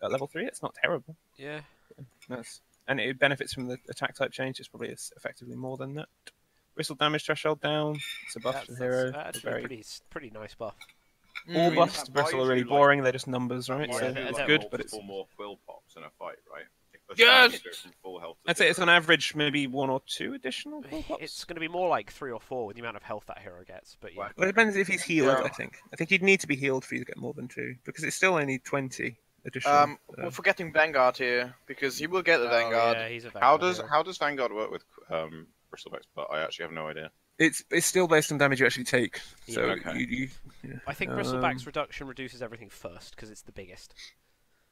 at level 3. It's not terrible.
Yeah.
And it benefits from the attack type change. It's probably effectively more than that. Bristle damage threshold down. It's a buff to the hero.
That's pretty nice buff.
All buffs to Bristle are really boring. They're just numbers, right? So it's good, but it's
more quill pops in a fight, right?
Yes!
I'd say it's on average maybe 1 or 2 additional quill pops.
It's going to be more like 3 or 4 with the amount of health that hero gets. But yeah.
Well, it depends if he's healed. I think he'd need to be healed for you to get more than 2 because it's still only 20.
We're forgetting Vanguard here because he will get the Vanguard.
Yeah, he's a Vanguard.
How does Vanguard work with Bristlebacks? But I actually have no idea.
It's still based on damage you actually take. So
I think Bristleback's reduction reduces everything first because it's the biggest.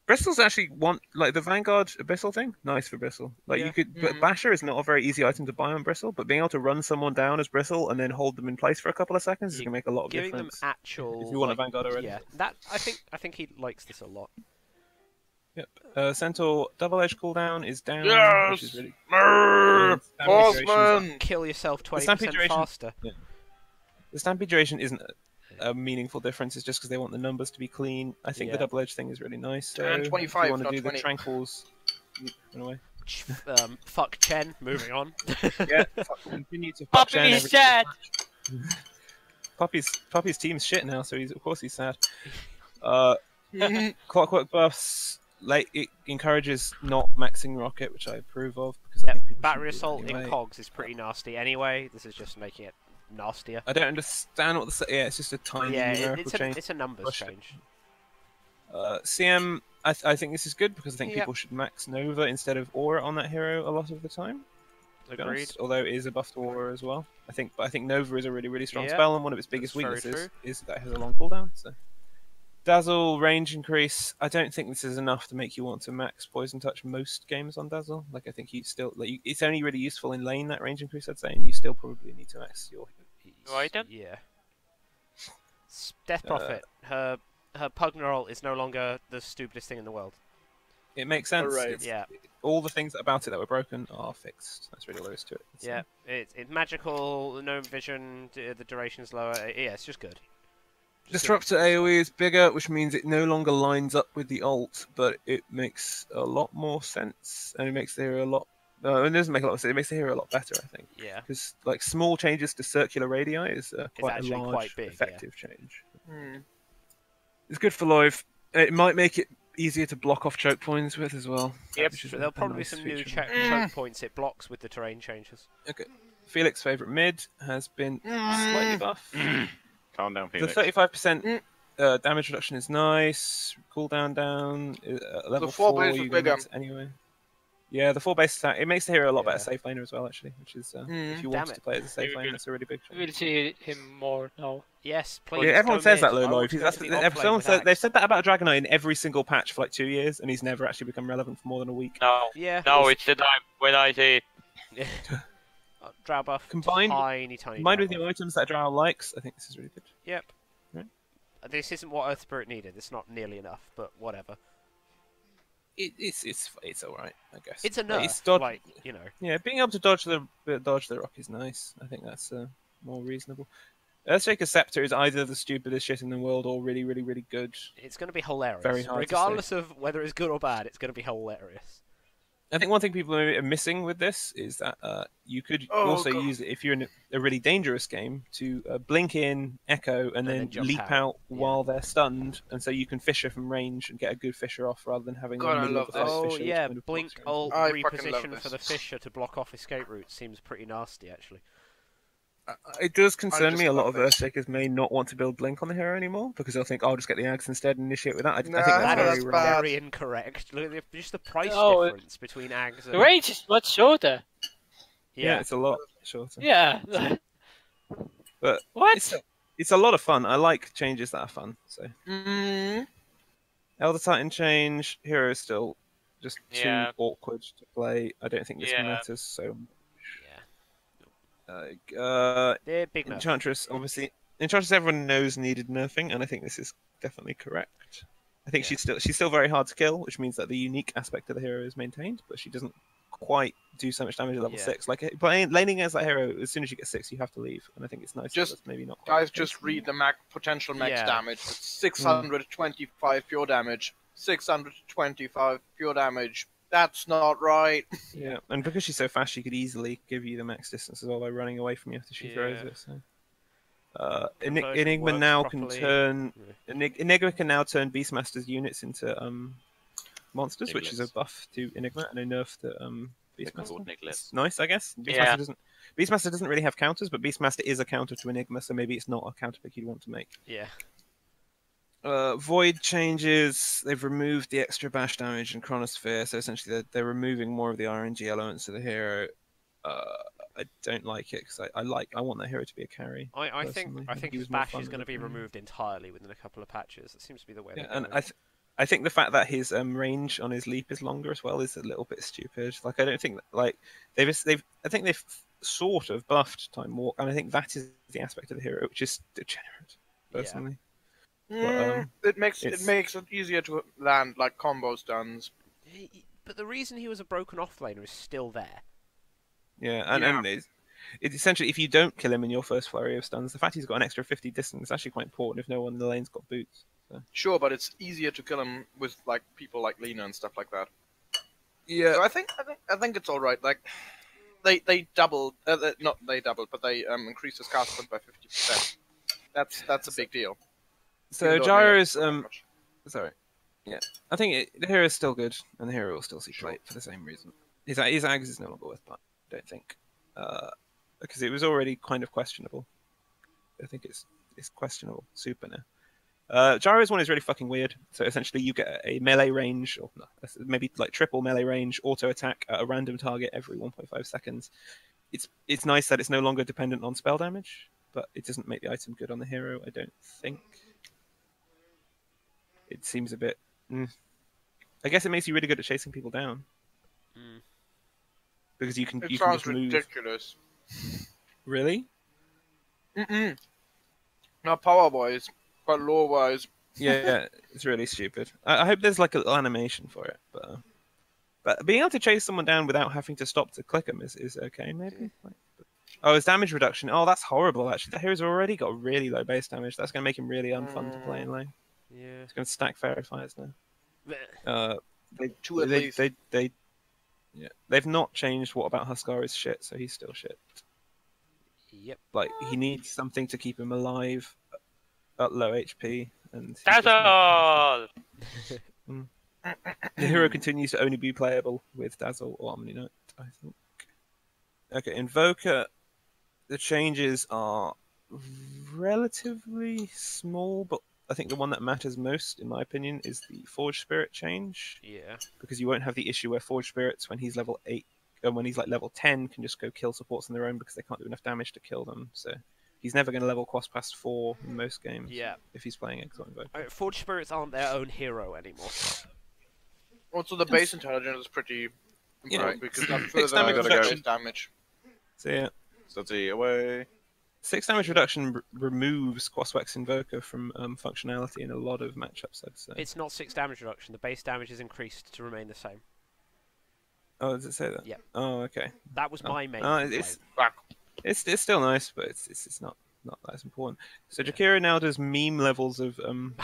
Bristles actually the Vanguard Bristle thing. Nice for Bristle. You could, but Basher is not a very easy item to buy on Bristle. But being able to run someone down as Bristle and then hold them in place for a couple of seconds is going to make a lot of difference.
Giving them actual.
If you want a Vanguard already.
Yeah, that I think he likes this a lot.
Yep. Centaur double-edge cooldown is down.
Yes!
Which is really...
Horseman!
Kill yourself 20% faster.
Yeah. The stampede duration isn't a meaningful difference. It's just because they want the numbers to be clean. I think the double-edge thing is really nice. So
and 25,
if you want to do
20.
the tranquils, run away.
Fuck Chen. Moving on.
Continue to fuck
Poppy
Chen
is sad.
Poppy's team's shit now, so of course he's sad. Clockwork buffs. It encourages not maxing rocket, which I approve of because I think
battery assault in cogs is pretty nasty anyway. This is just making it nastier.
I don't understand what it's just a tiny numerical change.
It's a numbers change.
CM, I think this is good because I think people should max Nova instead of Aura on that hero a lot of the time.
Agreed.
Although it is a buff to Aura as well. I think Nova is a really, really strong spell, and one of its biggest weaknesses is that it has a long cooldown. So. Dazzle range increase. I don't think this is enough to make you want to max Poison Touch most games on Dazzle. I think you still it's only really useful in lane, that range increase, I'd say, and you still probably need to max your
item.
Yeah. Death Prophet. Her Pugnerol is no longer the stupidest thing in the world.
It makes sense.
Right.
All the things about it that were broken are fixed. That's really all there is to it.
It's magical, no vision, the duration's lower. It's just good.
Disruptor AoE is bigger, which means it no longer lines up with the ult, but it makes a lot more sense, and it makes the hero a lot. It doesn't make a lot of sense. It makes the hero a lot better, I think.
Yeah.
Because small changes to circular radii is quite a large,
quite big,
effective change. It's good for Loiv. It might make it easier to block off choke points with as well.
Yep. There'll probably be some new choke points it blocks with the terrain changes.
Okay. Felix' favourite mid has been slightly buffed.
Calm down, Felix.
The 35% damage reduction is nice. Cooldown down. Level 4 you get anyway. Yeah, the full base attack, it makes the hero a lot
Yeah.
better safe laner as well, actually, which is, if you
Damn
want
it.
to play as a safe
We
lane,
will-
that's a really big
We
change.
will see him more now.
Yes, please.
Yeah, everyone
go
says
mid.
that, low
I want
life.
to go to the off lane with
They've
Axe.
said that about Dragonite in every single patch for like 2 years, and he's never actually become relevant for more than a week.
No,
Yeah.
no, it's the time when I say it.
Drow buff.
Combined-
tiny
Combined
drow
with
buff.
the items that Drow likes, I think this is really good.
Yep.
Right.
This isn't what Earth Spirit needed. It's not nearly enough, but whatever.
It's all right, I guess.
It's a
Like,
nerf. Like, you know.
yeah, being able to dodge the rock is nice. I think that's more reasonable. Earthshaker Scepter is either the stupidest shit in the world or really, really, really good.
It's going to be hilarious.
Very hard to
Regardless of whether it's good or bad, it's going to be hilarious.
I think one thing people are missing with this is that you could also use it if you're in a really dangerous game to blink in, echo, and then
jump
leap
out.
while they're stunned, and so you can fisher from range and get a good fisher off rather than having
God, I
the middle
love
of the first
Oh,
fisher, which
yeah,
kind of
blink,
blocks your
ult,
I fucking love
reposition for the
this.
Fisher to block off escape routes seems pretty nasty, actually.
It does concern
just
me. A lot
love
of
this.
Earthshakers may not want to build Blink on the hero anymore because they'll think, "Oh, I'll just get the Ags instead and initiate with that." I think
Nah,
that's
That
very
is
wrong.
bad.
very incorrect. Look at just the price
No,
difference between Ags and...
The range is much shorter.
Yeah, it's a lot shorter.
Yeah.
But
What?
it's a lot of fun. I like changes that are fun. So
Mm.
Elder Titan change, hero is still just too
Yeah.
awkward to play. I don't think this
Yeah.
matters so.
They're big nerf.
Enchantress, obviously. Enchantress, everyone knows needed nerfing, and I think this is definitely correct. I think she's still very hard to kill, which means that the unique aspect of the hero is maintained, but she doesn't quite do so much damage at level 6. Like laning as that hero, as soon as you get 6, you have to leave, and I think it's nice.
Just-
that that's maybe not. Quite
Guys,
the case.
just read the potential max
Yeah.
damage. It's 625 pure damage. 625 pure damage. That's not right.
Yeah, and because she's so fast, she could easily give you the max distance as well by running away from you after she throws
Yeah.
it. So.
Conversion
Enigma
works
now
properly.
can turn. Enigma can now turn Beastmaster's units into monsters, which is a
Niglets.
buff to Enigma and a nerf to Beastmaster.
called Niglets.
It's nice, I guess.
Yeah.
Beastmaster doesn't really have counters, but Beastmaster is a counter to Enigma, so maybe it's not a counter pick you'd want to make.
Yeah.
Void changes. They've removed the extra bash damage and Chronosphere, so essentially they're removing more of the RNG elements of the hero. I don't like it because I want that hero to be a carry.
I think
personally. He was
his
more
bash
fun
is going to
with
be
it.
removed entirely within a couple of patches. It seems to be the way
Yeah,
they're
and
going.
I think the fact that his range on his leap is longer as well is a little bit stupid. Like I don't think like I think they've sort of buffed Time Walk, and I think that is the aspect of the hero which is degenerate. Personally,
It makes
it's-
it easier to land like combo stuns.
But the reason he was a broken offlaner is still there.
yeah, and it's essentially if you don't kill him in your first flurry of stuns, the fact he's got an extra 50 distance is actually quite important if no one in the lane's got boots. So.
Sure, but it's easier to kill him with like people like Lena and stuff like that.
Yeah,
So I think it's all right. Like they doubled, not they doubled, but they increased his cast point by 50%. That's a big deal.
so
Even though it may
Gyro's
not be that much.
sorry. Yeah, I think the hero is still good, and the hero will still see play for the same reason. His Ags is no longer worth playing, I don't think, because it was already kind of questionable. I think it's questionable super now. Gyro's one is really fucking weird. So essentially, you get a melee range, or no, maybe like triple melee range, auto attack at a random target every 1.5 seconds. It's nice that it's no longer dependent on spell damage, but it doesn't make the item good on the hero. I don't think. It seems a bit. I guess it makes you really good at chasing people down. Because you can
It
you can
sounds
just move.
ridiculous.
Really?
Not power wise, but lore wise.
Yeah, it's really stupid. I hope there's like a little animation for it, but being able to chase someone down without having to stop to click them is okay, maybe. Oh, his damage reduction. Oh, that's horrible. Actually, the hero's already got really low base damage. That's going to make him really unfun to play in lane.
Yeah.
It's going to stack fairy fires now.
Two at least.
They've not changed what about Huskar is shit, so he's still shit.
Yep.
Like he needs something to keep him alive at low HP, and he's
That's
just not-
all.
The hero continues to only be playable with Dazzle or Omni Knight, I think. Okay, Invoker. The changes are relatively small, but I think the one that matters most, in my opinion, is the Forge Spirit change.
Yeah.
Because you won't have the issue where Forge Spirits, when he's level 8, when he's like level 10, can just go kill supports on their own because they can't do enough damage to kill them. So he's never going to level Quas past 4 in most games.
Yeah.
If he's playing Exile Invoker.
Forge Spirits aren't their own hero anymore.
Also, the base intelligence is pretty important because that's
Six
further
damage
reduction damage.
So yeah.
Study away.
6 damage reduction removes Quaswex Invoker from functionality in a lot of matchups, I'd say.
It's not 6 damage reduction. The base damage is increased to remain the same.
Oh, does it say that?
Yep.
Oh, okay.
That was my main
It's still nice, but it's not as important. So Jakiro now does meme levels of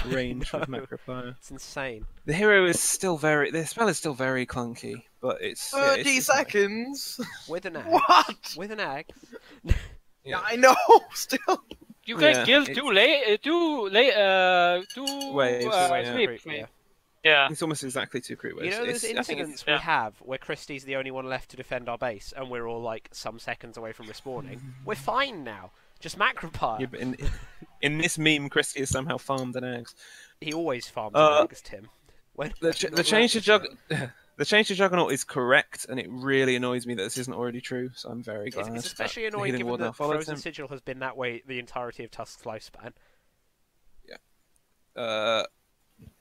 range with Macropire.
It's insane.
The hero is still the spell is still very clunky, but it's
30 seconds
with an ag.
What?
With an ag.
Yeah, I know. Still,
you can kill two
waves.
Yeah.
It's almost exactly 2 creep waves.
You know, there's incidents we have where Christie's the only one left to defend our base, and we're all like some seconds away from respawning. We're fine now. Just Macropire.
Yeah, but in this meme, Christie has somehow farmed an eggs.
He always farms an eggs, Tim.
The change to Juggernaut is correct, and it really annoys me that this isn't already true, so I'm very glad.
It's especially annoying given that Frozen Sigil has been that way the entirety of Tusk's lifespan.
Yeah.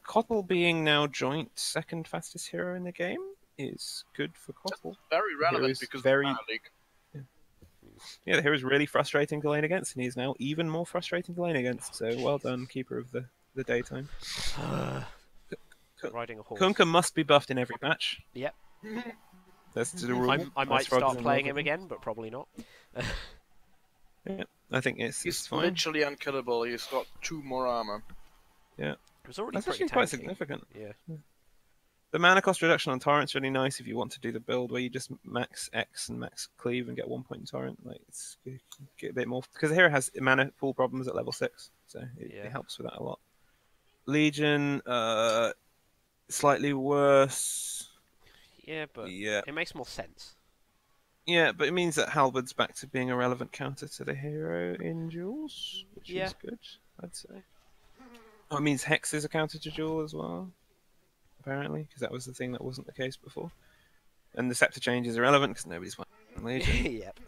Kotl being now joint second fastest hero in the game is good for Kotl.
Very relevant because
Yeah, the hero's really frustrating to lane against, and he's now even more frustrating to lane against, so well done, Keeper of the Daytime.
Riding a horse.
Kunkka must be buffed in every patch.
Yep.
That's the rule.
I might start playing him again, but probably not.
Yeah, I think he's fine.
Literally unkillable. He's got 2 more armor.
Yeah.
It was already
That's
pretty
actually quite
tanky.
significant.
Yeah.
The mana cost reduction on Torrent's really nice if you want to do the build where you just max X and max Cleave and get 1 point in Torrent. Like, you get a bit more because the hero has mana pool problems at level 6, so it helps with that a lot. Legion, slightly worse.
Yeah, but it makes more sense.
Yeah, but it means that Halberd's back to being a relevant counter to the hero in duels, which is good, I'd say. Oh, it means Hex is a counter to duel as well, apparently, because that was the thing that wasn't the case before. And the Scepter change is irrelevant because nobody's playing Legion.
Yep.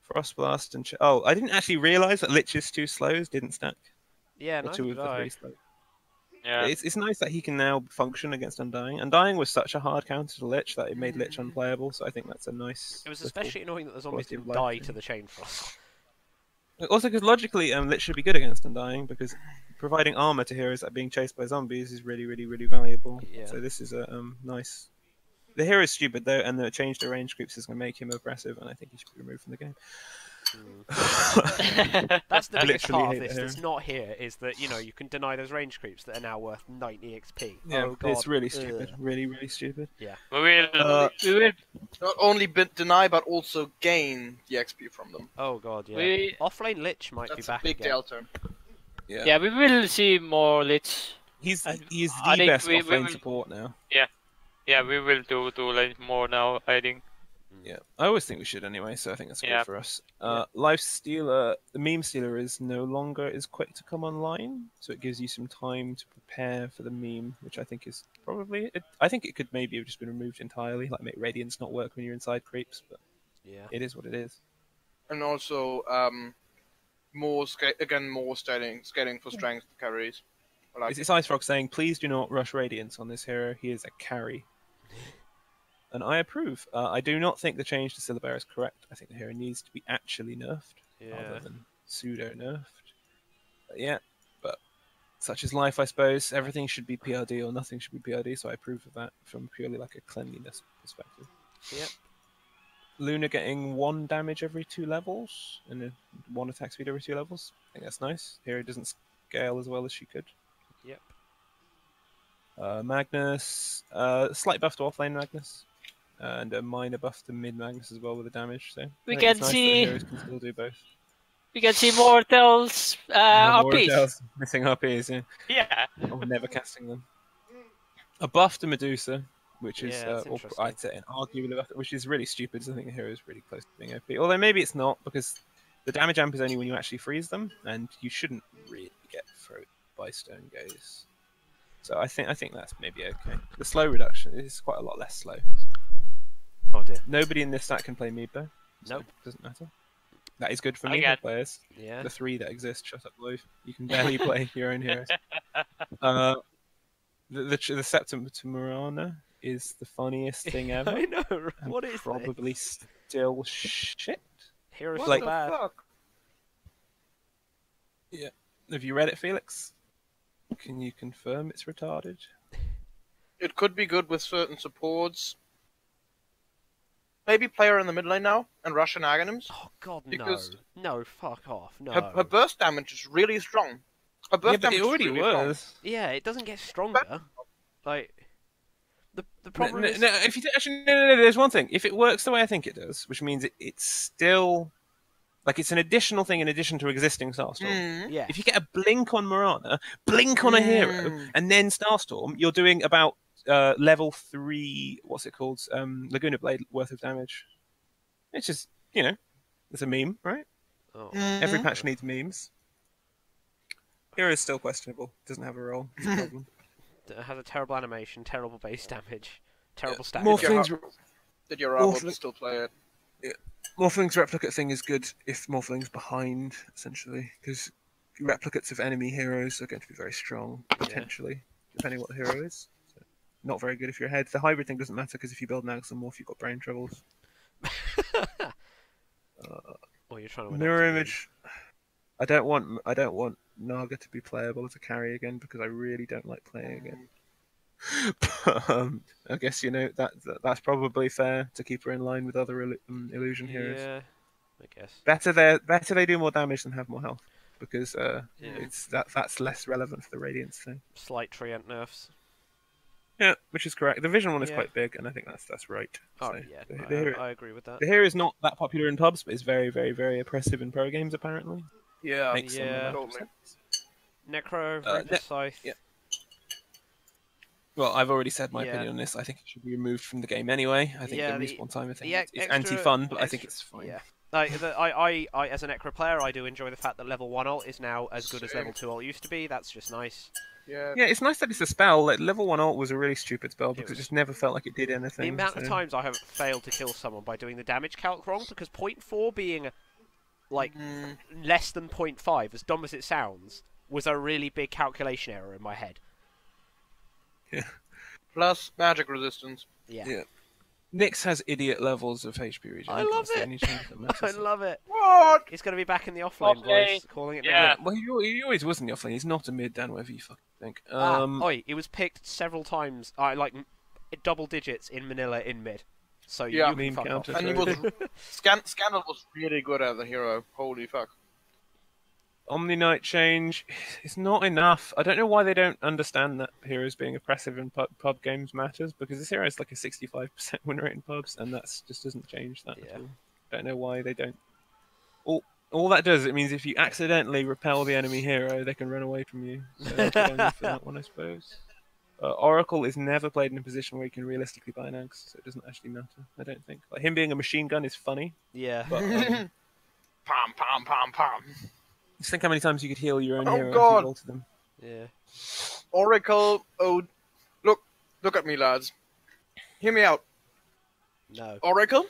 Frostblast and... I didn't actually realise that Lich's 2 slows didn't stack.
Yeah,
or 2 of the 3 slows.
Yeah.
It's nice that he can now function against Undying. Undying was such a hard counter to Lich that it made Lich unplayable, so I think that's a nice...
It was especially annoying that the zombies didn't die to the Chain Frost.
Also, because logically, Lich should be good against Undying, because providing armor to heroes that are being chased by zombies is really, really, really valuable.
Yeah.
So this is a nice... The hero is stupid, though, and the change to range creeps is going to make him aggressive, and I think he should be removed from the game.
That's the biggest part of this that's not here, is that, you know, you can deny those range creeps that are now worth 90 XP.
Yeah,
oh, God.
it's really stupid. Really, really stupid.
Yeah.
We will
not only deny, but also gain the XP from them.
Oh, God, yeah. Offlane Lich might be back
That's a big
again.
delta.
Yeah, we will see more Lich.
He's the
I think
best
we
offlane
will...
support now.
Yeah, we will do like more now, I think.
Yeah, I always think we should anyway, so I think that's good for us. Life Stealer, the Meme Stealer is no longer as quick to come online, so it gives you some time to prepare for the meme, which I think is probably... I think it could maybe have just been removed entirely, like make Radiance not work when you're inside creeps, but it is what it is.
And also, more scaling for strength carries.
It's Ice Frog saying, please do not rush Radiance on this hero, he is a carry. And I approve. I do not think the change to Syllabear is correct. I think the hero needs to be actually nerfed, rather than pseudo-nerfed. But such is life, I suppose. Everything should be PRD or nothing should be PRD, so I approve of that from purely like a cleanliness perspective.
Yep.
Luna getting 1 damage every 2 levels, and 1 attack speed every 2 levels. I think that's nice. Hero doesn't scale as well as she could.
Yep.
Magnus, slight buff to offlane Magnus. And a minor buff to mid Magnus as well with the damage. So
we can see.
Heroes can still do both.
We can see Mortals RPs.
Missing RPs.
Yeah.
Oh, never casting them. A buff to Medusa, which is I'd say an arguable buff, which is really stupid. I think the hero is really close to being OP. Although maybe it's not, because the damage amp is only when you actually freeze them, and you shouldn't really get throw by Stone Gaze. So I think that's maybe okay. The slow reduction is quite a lot less slow. So.
Oh dear.
Nobody in this stack can play Meadbow. So
Nope.
Doesn't matter. That is good for
I
Meadbow
get-
players.
Yeah.
The 3 that exist. Shut up, Lloyd. You can barely play your own heroes. The Septum to Morana is the funniest thing ever.
I know.
and
What is
probably
this?
still shit.
Heroes
What
so
Like-
the
bad.
fuck?
Have you read it, Felix? Can you confirm it's retarded?
It could be good with certain supports. Maybe play her in the mid lane now and Russian Aghanims.
Oh god,
Because-
no. No, fuck off. No.
Her burst damage is really strong. Her burst
Yeah, but
damage
it
is
already
really strong.
was.
Yeah, it doesn't get stronger. Like the problem
no,
is
no, if you no, there's one thing. If it works the way I think it does, which means it's still like it's an additional thing in addition to existing Starstorm.
Mm.
yeah.
If you get a blink on Morana, blink on a hero,
Mm.
and then Starstorm, you're doing about level 3. What's it called? Laguna Blade worth of damage. It's just it's a meme, right?
Oh.
Every patch needs memes. Hero is still questionable. Doesn't have a role. It's a problem.
It has a terrible animation, terrible base damage, terrible stats.
Morphling's
Did your Rabble
Morphling-
still play it?
Morphling's replicate thing is good if Morphling's behind, essentially, because replicates of enemy heroes are going to be very strong, potentially, depending what the hero is. So, not very good if you're ahead. The hybrid thing doesn't matter, because if you build an Axel Morph, you've got brain troubles.
Oh, you're trying to win
Mirror
up to
image. I don't want Naga to be playable as a carry again, because I really don't like playing again. But, I guess that's probably fair to keep her in line with other illusion heroes.
Yeah, I guess.
Better they do more damage than have more health, because that's less relevant for the Radiance thing.
Slight treant nerfs.
Yeah, which is correct. The Vision one is
Yeah.
quite big, and I think that's right.
Oh
So,
yeah,
the hero,
I agree with that.
the hero is not that popular in pubs, but is very, very, very oppressive in pro games. Apparently,
Yeah,
makes some
yeah.
amount of
Totally.
sense.
Necro,
Uh,
Reaper Scythe.
yeah. Well, I've already said my
Yeah.
opinion on this. I think it should be removed from the game anyway. I think
Yeah,
the
the-
respawn time thing
the
it's
extra-
anti-fun, but I think
extra-
it's fine.
Yeah. Like, I, as a Necro player, I do enjoy the fact that level 1 ult is now as good as level 2 ult used to be. That's just nice.
Yeah.
Yeah, it's nice that it's a spell. Like, level 1 ult was a really stupid spell because it
was-
just never felt like it did anything.
The amount of
so-
times I have failed to kill someone by doing the damage calc wrong, because 0.4 being, like,
Mm.
less than 0.5, as dumb as it sounds, was a really big calculation error in my head.
Plus magic resistance.
Yeah.
Yeah. Nyx has idiot levels of HP regen.
I love
That's the
it.
only change that matters.
I love it.
What?
It's going to be back in the offlane,
Offlane.
boys. Calling it
Yeah.
now.
Well, he always was in the offlane. He's not a mid, Dan, whatever you fucking think.
Oi, it was picked several times, double digits in Manila in mid. So
Yeah.
you can
Meme
fuck off.
counter.
And he was Scandal was really good as a hero. Holy fuck.
Omni Knight change is not enough. I don't know why they don't understand that heroes being oppressive in pub games matters, because this hero is like a 65% win rate in pubs, and that just doesn't change that
Yeah.
at all. Don't know why they don't. All that does, it means if you accidentally repel the enemy hero, they can run away from you. So that's good on you for that one, I suppose. Oracle is never played in a position where you can realistically buy an Axe, so it doesn't actually matter, I don't think. Like, him being a machine gun is funny,
Yeah.
but
Pom pom pom pom.
just think how many times you could heal your own
Oh,
hero
God.
if you ulted them.
Yeah.
Oracle. Oh, look at me, lads. Hear me out.
No.
Oracle,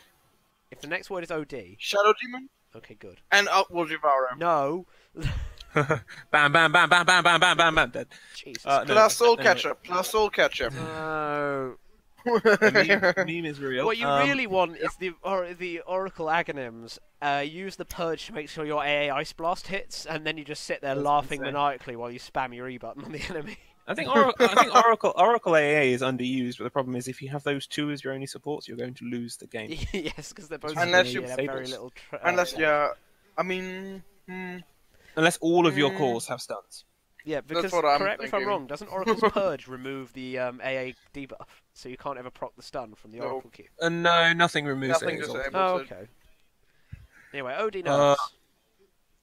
If the next word is OD,
Shadow Demon,
okay, good.
and Out will devour him.
No.
Bam, bam, bam, bam, bam, bam, bam, bam, bam, dead.
Jesus.
No,
Plus Soul
anyway.
Catcher. Plus Soul Catcher.
No.
The meme is real.
What you really want is the Oracle Aghanims. Use the Purge to make sure your AA Ice Blast hits, and then you just sit there
That's
laughing
insane.
maniacally while you spam your E button on the enemy.
I think Oracle AA is underused, but the problem is if you have those two as your only supports, you're going to lose the game.
Yes, because they're both
Unless
really
you-
have very
Fables.
little.
Unless, yeah. I mean,
Unless all of your
Mm.
cores have stuns.
Yeah, because
what I'm
correct me if I'm
thinking.
wrong. Doesn't Oracle's Purge remove the AA debuff, so you can't ever proc the stun from the
No.
Oracle Q?
No, nothing removes
Nothing
AA's
disables.
ultimate.
Oh,
What's it?
okay. Anyway, OD
Uh,
nerfs.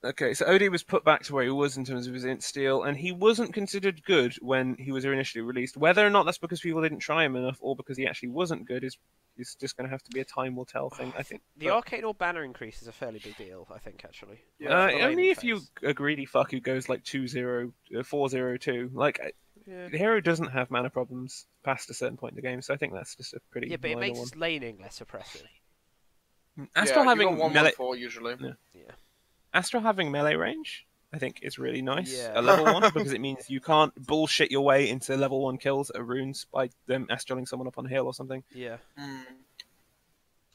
Okay, so Odie was put back to where he was in terms of his int steal, and he wasn't considered good when he was initially released. Whether or not that's because people didn't try him enough, or because he actually wasn't good, is it's just going to have to be a time will tell thing. I think
the arcade or banner increase is a fairly big deal. I think actually.
Only if you a greedy fuck who goes like 2-0, 4-0-2. Like the hero doesn't have mana problems past a certain point in the game, so I think that's just a pretty.
But it makes laning less oppressive.
Astral having melee
usually.
Astral having melee range, I think, is really nice at level 1 because it means you can't bullshit your way into level 1 kills at runes by them astraling someone up on a hill or something.
Yeah.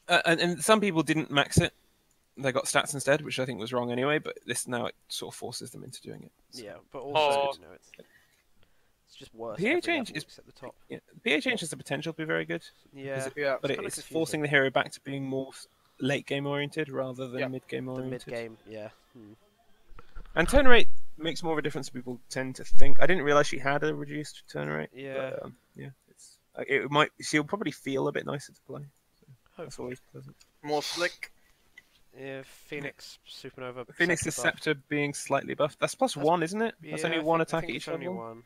And some people didn't max it; they got stats instead, which I think was wrong anyway. But this now it sort of forces them into doing it. So.
Yeah, but also it's just worse.
PA change is
at the top.
Yeah, PA change has the potential to be very good. But it's forcing the hero back to being more late game oriented rather than mid game oriented.
Mid game,
And turn rate makes more of a difference than people tend to think. I didn't realize she had a reduced turn rate. She'll probably feel a bit nicer to play. So that's always pleasant.
More slick.
Yeah, Phoenix, Supernova.
Phoenix's Scepter being slightly buffed. That's +1, isn't it? That's only one attack at each level.
One.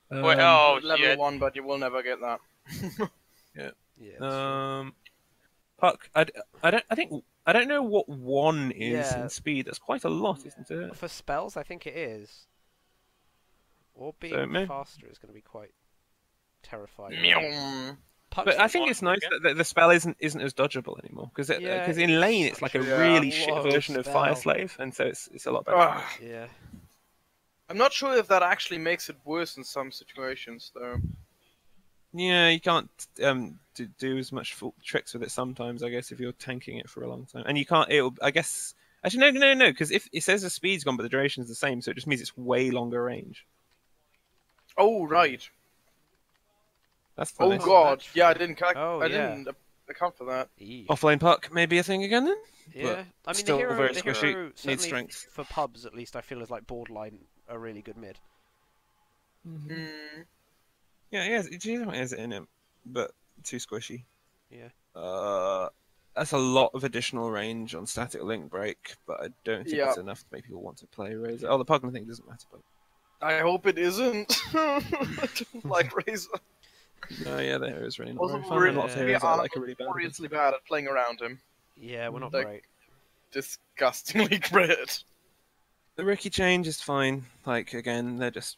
Level 1, but you will never get that.
Puck. I don't know what 1 is in speed. That's quite a lot, isn't it?
For spells, I think it is. Or being faster is going to be quite terrifying.
But I think it's nice that the spell isn't as dodgeable anymore because in lane it's like a really shit version of Fire Slave, and so it's a lot better.
I'm not sure if that actually makes it worse in some situations, though.
Yeah, you can't do as much tricks with it sometimes, I guess, if you're tanking it for a long time. And you can't, I guess... Actually, no, because if it says the speed's gone, but the duration's the same, so it just means it's way longer range.
Oh, right.
That's
oh,
nice.
God. Yeah, I didn't account for that.
Offlane Puck may be a thing again, then?
Yeah.
But still
the hero,
very
the
squishy,
hero
needs strength.
For pubs, at least, I feel is like borderline a really good mid.
Yeah, he has it in him, but too squishy.
Yeah.
That's a lot of additional range on static link break, but I don't think it's enough to make people want to play Razor. Oh, the Pugman thing doesn't matter, but
I hope it isn't. I don't like Razor.
No, the hero is really not
very
fun. And lots of heroes are like a really bad.
Notoriously bad at playing around him.
Yeah, we're not great.
Disgustingly great.
The rookie change is fine. Like, again, they're just...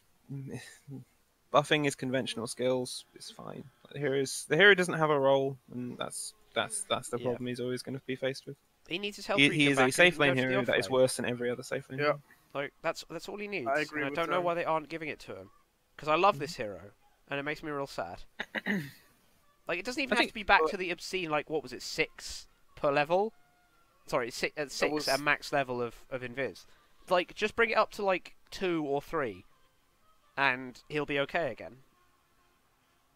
Buffing his conventional skills is fine. The hero doesn't have a role, and that's the problem he's always going to be faced with.
He needs his health.
He is a safe lane hero that is worse than every other safe lane.
Yeah,
like that's all he needs.
I agree.
And I don't know why they aren't giving it to him, because I love this hero, and it makes me real sad. Like it doesn't even have to be back to the obscene, like what was it, 6 per level? Sorry, 6 at max level of invis. Like just bring it up to like 2 or 3. And he'll be okay again.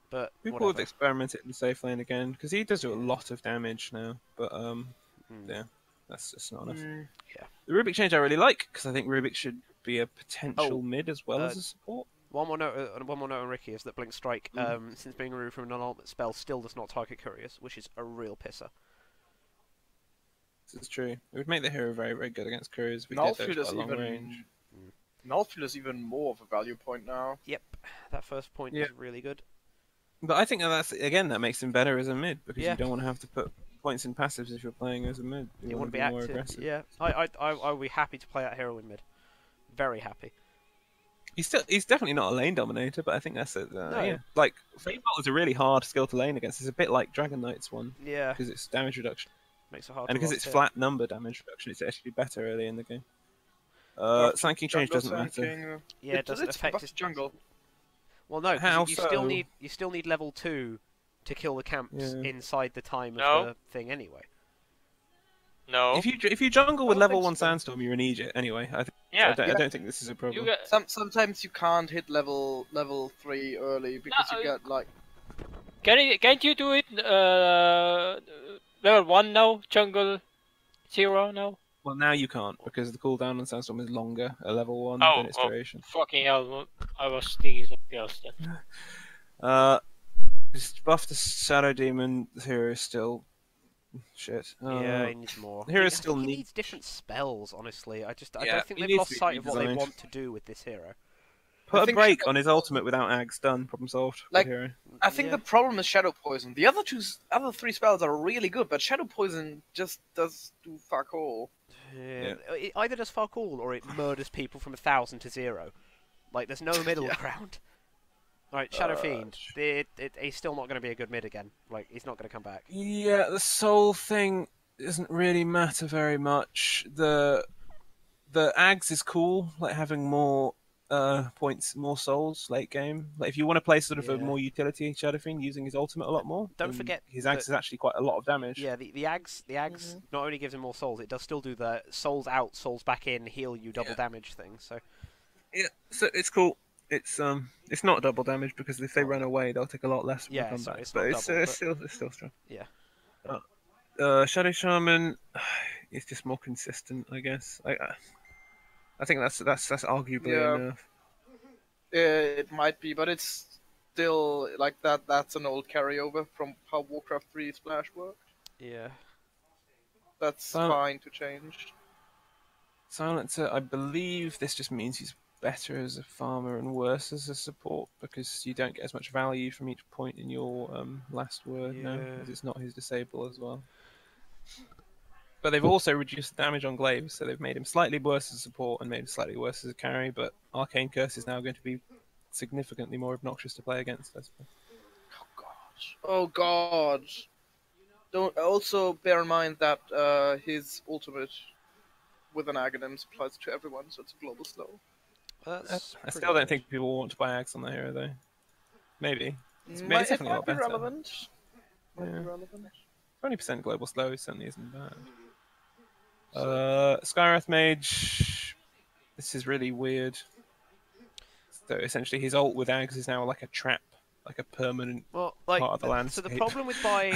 But
people have experimented in safe lane again because he does do a lot of damage now. But that's just not enough.
Yeah,
the Rubik change I really like because I think Rubik should be a potential mid as well as a support.
One more note on Ricky is that Blink Strike, since being removed from a non-ultimate spell, still does not target couriers, which is a real pisser.
This is true. It would make the hero very, very good against couriers. We did those long range.
Nullfield is even more of a value point now.
Yep, that first point is really good.
But I think that makes him better as a mid because you don't want to have to put points in passives if you're playing as a mid. You want to be more aggressive.
Yeah, I would be happy to play that hero in mid. Very happy.
He's definitely not a lane dominator, but I think that's it. Like Flame Bolt is a really hard skill to lane against. It's a bit like Dragon Knight's one.
Yeah,
because it's damage reduction.
Makes it hard.
And because it's flat number damage reduction, it's actually better early in the game. Sanking change doesn't matter.
Yeah, it doesn't affect his
jungle.
Well, no, you still need level 2 to kill the camps inside the time of the thing anyway.
No.
If you jungle with level 1 Sandstorm, you're in Egypt anyway. I don't think this is a problem.
Sometimes you can't hit level 3 early because you get like.
Can't you do it level 1 now? Jungle 0 now?
Well, now you can't because the cooldown on Sandstorm is longer at level 1 than its duration.
Fucking hell! I was thinking something else then.
Just buff the Shadow Demon. The hero is still shit.
He needs more.
The hero still
he needs different spells. Honestly, I don't think they've lost sight of what they want to do with this hero.
Put a break on his ultimate without Ags. Done. Problem solved.
Like,
hero.
I think the problem is Shadow Poison. The other three spells are really good, but Shadow Poison just does do fuck all.
Yeah. It either does fuck all or it murders people from 1,000 to 0. Like, there's no middle ground. Alright, Shadow Fiend. He's still not going to be a good mid again. Like, he's not going to come back.
Yeah, the soul thing doesn't really matter very much. The Ags is cool, like having more points, more souls late game. Like if you want to play sort of a more utility Shadow Fiend using his ultimate a lot more.
Don't forget
his Ags is actually quite a lot of damage.
Yeah, the Ags not only gives him more souls, it does still do the souls out, souls back in, heal you double damage thing. So
yeah, so it's cool. It's not double damage because if they run away, they'll take a lot less when they come back. But it's still strong.
Yeah.
Shadow Shaman is just more consistent, I guess. I think that's arguably enough.
It might be, but it's still like that. That's an old carryover from how Warcraft 3 Splash worked.
Yeah.
That's fine to change.
Silencer, I believe this just means he's better as a farmer and worse as a support because you don't get as much value from each point in your last word now, because it's not his disable as well. But they've also reduced the damage on Glaive, so they've made him slightly worse as a support and made him slightly worse as a carry, but Arcane Curse is now going to be significantly more obnoxious to play against, I suppose.
Oh god. Don't also bear in mind that his ultimate with an Aghanim applies to everyone, so it's a global slow.
I still don't think people want to buy Ags on the hero though. Maybe. It's definitely a lot better.
Relevant. Might be relevant.
20% global slow certainly isn't bad. Skywrath Mage. This is really weird. So essentially his ult with Ags is now like a trap, like a permanent part of the landscape.
So the problem with buying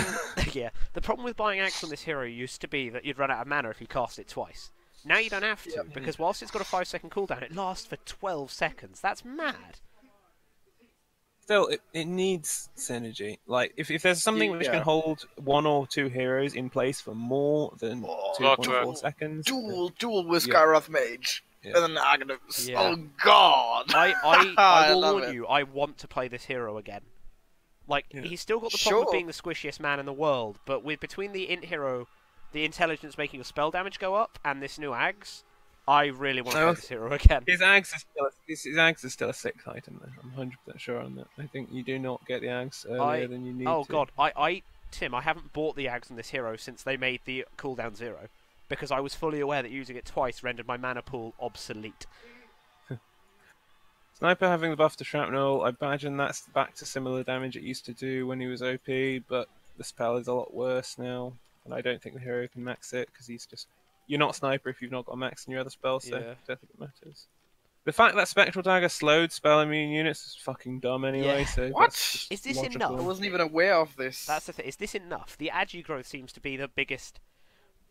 the problem with buying Ags on this hero used to be that you'd run out of mana if you cast it twice. Now you don't have to, because whilst it's got a 5-second cooldown, it lasts for 12 seconds. That's mad.
Still, it needs synergy. Like, if there's something which can hold 1 or 2 heroes in place for more than 2.4 seconds...
Duel with Skywrath Mage and then Aghanims. Yeah. Oh god!
I will warn you, I want to play this hero again. Like, he's still got the problem of being the squishiest man in the world, but between the int hero, the intelligence making your spell damage go up, and this new Ags, I really want to play this hero again.
His Ags is still a 6th item, though. I'm 100% sure on that. I think you do not get the Ags earlier than you need to.
Oh god, Tim, I haven't bought the Ags on this hero since they made the cooldown 0, because I was fully aware that using it twice rendered my mana pool obsolete.
Sniper having the buff to Shrapnel, I imagine that's back to similar damage it used to do when he was OP, but the spell is a lot worse now. And I don't think the hero can max it, because he's just... You're not Sniper if you've not got max in your other spells, so I don't think it matters. The fact that Spectral Dagger slowed spell immune units is fucking dumb anyway, so...
What?
Is this enough?
I wasn't even aware of this.
That's the thing. Is this enough? The Agi growth seems to be the biggest...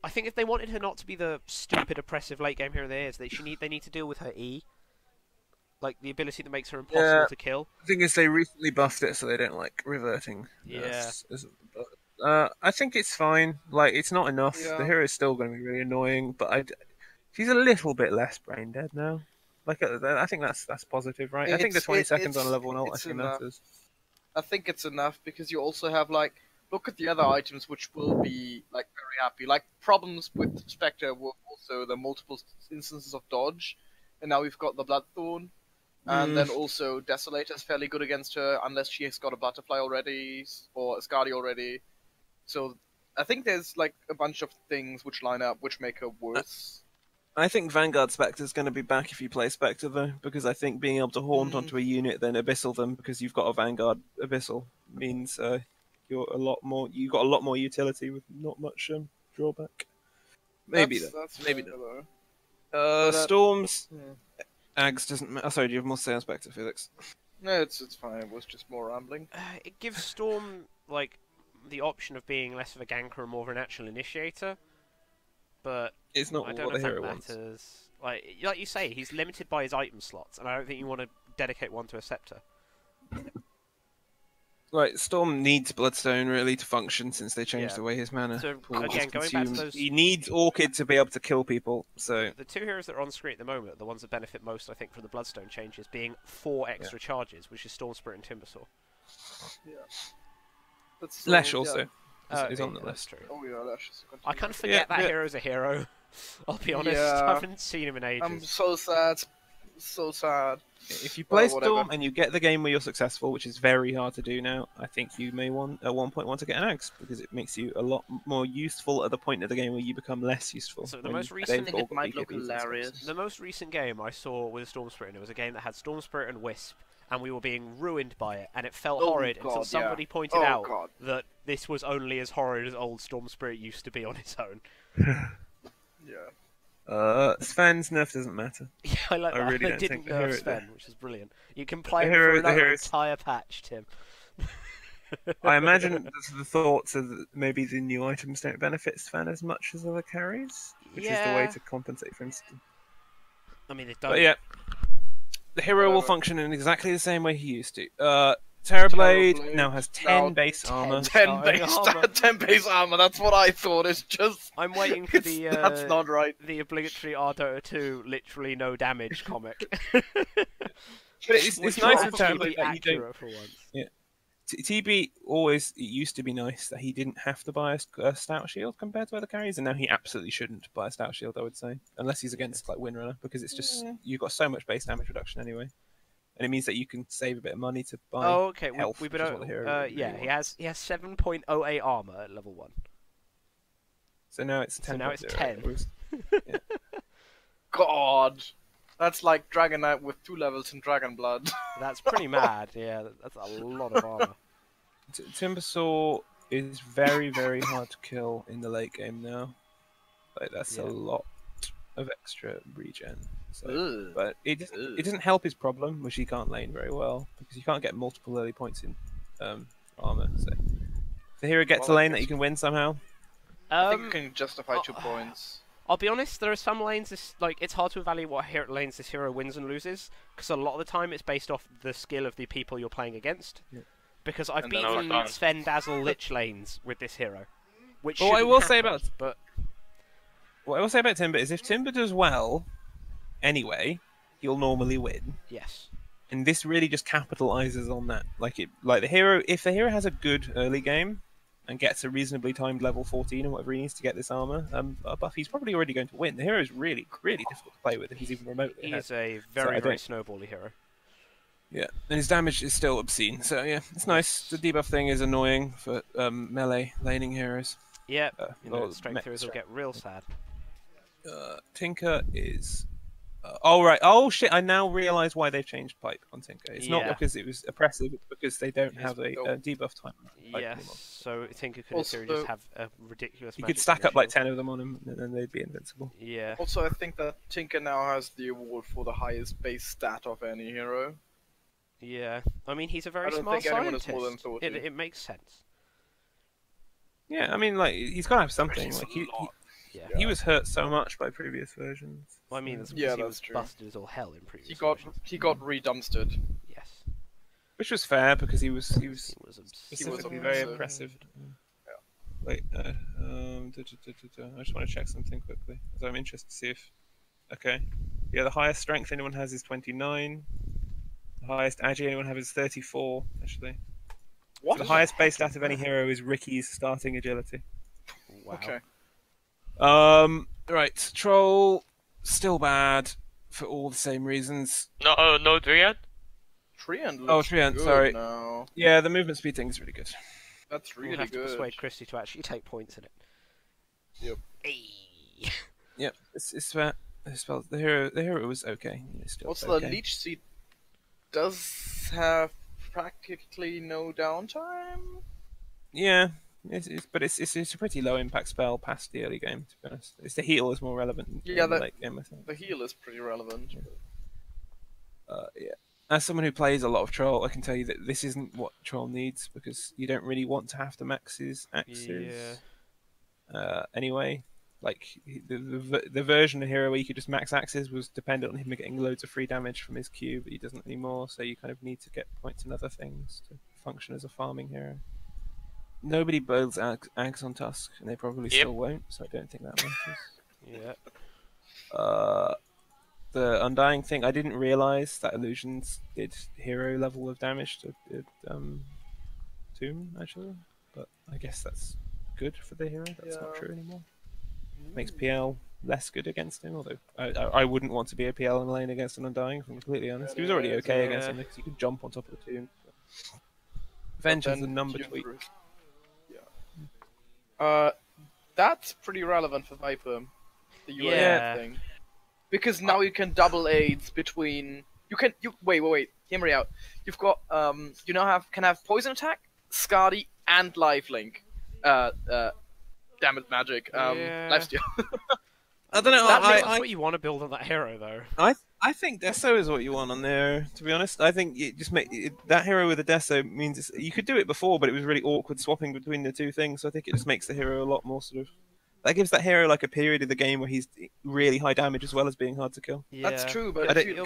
I think if they wanted her not to be the stupid, oppressive late game hero there is, they need to deal with her E. Like, the ability that makes her impossible to kill.
The thing is, they recently buffed it so they don't like reverting. I think it's fine. Like, it's not enough. Yeah. The hero is still going to be really annoying, but she's a little bit less brain dead now. Like, I think that's positive, right? I think the 20 seconds on a level 1 actually matters.
I think it's enough because you also have like, look at the other items which will be like very happy. Like problems with Spectre were also the multiple instances of dodge, and now we've got the Bloodthorn. And then also Desolator is fairly good against her unless she has got a Butterfly already or a Skadi already. So I think there's like a bunch of things which line up which make her worse.
I think Vanguard Spectre is going to be back if you play Spectre though, because I think being able to haunt onto a unit then abyssal them because you've got a Vanguard abyssal means you've got a lot more utility with not much drawback. Maybe Storms. Ags doesn't matter. Sorry, do you have more to say on Spectre, Felix?
No, it's fine. It was just more rambling.
It gives Storm like the option of being less of a ganker and more of a natural initiator, but
it's not
I don't know if that matters. Like you say, he's limited by his item slots, and I don't think you want to dedicate one to a Scepter.
Right, Storm needs Bloodstone really to function since they changed the way his mana pool
again,
is
going back to
consumed.
those...
He needs Orchid to be able to kill people. So
the 2 heroes that are on screen at the moment are the ones that benefit most, I think, from the Bloodstone changes, being 4 extra charges, which is Storm Spirit and Timbersaw.
Yeah. That's
Lesh also is on the list.
True.
Oh yeah, Lesh is a
I kind of forget that hero's a hero. I'll be honest, I haven't seen him in ages.
I'm so sad. So sad.
If you play Storm and you get the game where you're successful, which is very hard to do now, I think you may at one point want to get an Axe because it makes you a lot more useful at the point of the game where you become less useful.
So the most recent,
I think it might look hilarious.
The most recent game I saw with Storm Spirit, and it was a game that had Storm Spirit and Wisp, and we were being ruined by it, and it felt horrid until somebody pointed out that this was only as horrid as old Storm Spirit used to be on its own.
Yeah.
Sven's nerf doesn't matter.
Yeah, I like that.
Really
they didn't nerf Sven, which is brilliant. You can play him for another entire patch, Tim.
I imagine the thoughts are that maybe the new items don't benefit Sven as much as other carries, which is the way to compensate for instance.
I mean, it does.
But yeah, the hero will function in exactly the same way he used to. Terrorblade now has 10 base armor.
10 base armor, that's what I thought. It's just...
I'm waiting for the...
that's not right.
The obligatory R-Dota 2 literally no damage comic.
But it's nice for
Terrorblade that you don't... For once.
Yeah. TB always... It used to be nice that he didn't have to buy a stout shield compared to other carries, and now he absolutely shouldn't buy a stout shield, I would say. Unless he's against like Windrunner, because it's just... You've got so much base damage reduction anyway. And it means that you can save a bit of money to buy health.
We've been he has 7.08 armor at level 1.
So now it's 10.
So now it's 10.
Yeah.
God, that's like Dragon Knight with 2 levels in Dragon Blood.
That's pretty mad. Yeah, that's a lot of armor.
Timbersaw is very, very hard to kill in the late game now. Like that's a lot of extra regen. So, but it doesn't help his problem, which he can't lane very well because you can't get multiple early points in armor. So, if the hero gets a lane that you can win somehow.
I think you can justify 2 points.
I'll be honest, there are some lanes. It's hard to evaluate what lanes this hero wins and loses because a lot of the time it's based off the skill of the people you're playing against. Yeah. Because I've beaten Sven Dazzle Lich lanes with this hero, which
what I will say about Timber is if Timber does well. Anyway, you'll normally win.
Yes.
And this really just capitalizes on that. Like the hero, if the hero has a good early game and gets a reasonably timed level 14 or whatever he needs to get this armor, buff, he's probably already going to win. The hero is really, really difficult to play with if he's even remotely ahead.
He's a very snowbally hero.
Yeah, and his damage is still obscene. So yeah, it's nice. The debuff thing is annoying for melee laning heroes.
Yeah, strength heroes will get real sad.
Tinker is... oh right! Oh shit! I now realise why they've changed pipe on Tinker. It's not because it was oppressive; it's because they don't have a debuff time.
Yes, so Tinker could just have a ridiculous.
You could stack up like 10 of them on him, and then they'd be invincible.
Yeah.
Also, I think that Tinker now has the award for the highest base stat of any hero.
Yeah, I mean he's a very smart scientist. It makes sense.
Yeah, I mean like he's got to have something. Like he was hurt so much by previous versions.
Well, I mean, that's because he was busted as all hell in previous versions.
He got redumpstered.
Yes.
Which was fair because he was specifically very impressive. Yeah. Wait, I just want to check something quickly. So I'm interested to see if... Okay. Yeah, the highest strength anyone has is 29. The highest agi anyone has is 34, actually.
What?
So the highest base stat of any hero is Ricky's starting agility.
Wow.
Okay.
Right, Troll, still bad for all the same reasons.
No, no Treant?
Treant
Treant, sorry.
Now.
Yeah, the movement speed thing is really good.
That's really
we'll have
good.
To persuade Christy to actually take points in it.
Yep.
Hey.
Yep, it's fair. The hero was okay.
Also, the Leech Seed does have practically no downtime.
Yeah. But it's a pretty low impact spell past the early game, to be honest. It's the heal is more relevant in the late game, I think.
The heal is pretty relevant.
Yeah. As someone who plays a lot of Troll, I can tell you that this isn't what Troll needs, because you don't really want to have to max his axes. Yeah. Anyway, like, the version of hero where you could just max axes was dependent on him getting loads of free damage from his Q, but he doesn't anymore, so you kind of need to get points in other things to function as a farming hero. Nobody builds Ags on Tusk, and they probably still won't, so I don't think that matters.
Yeah.
The Undying thing, I didn't realise that illusions did hero level of damage to Tomb, actually. But I guess that's good for the hero. That's not true anymore. Makes PL less good against him, although I wouldn't want to be a PL in lane against an Undying, if I'm completely honest. He was already okay against him because he could jump on top of the Tomb. Vengeance the number tweak.
That's pretty relevant for Viper, the UAV thing. Because now you can double aids between... Wait, hear me out. You've got, you now can have Poison Attack, Skadi, and Lifelink. Damn it, Magic. Lifesteal.
I don't know.
That's what you want to build on that hero, though.
I think Deso is what you want on there. To be honest, I think it just that hero with a Deso means you could do it before, but it was really awkward swapping between the two things. So I think it just makes the hero a lot more sort of. That gives that hero like a period of the game where he's really high damage as well as being hard to kill.
Yeah. That's true, but
it'll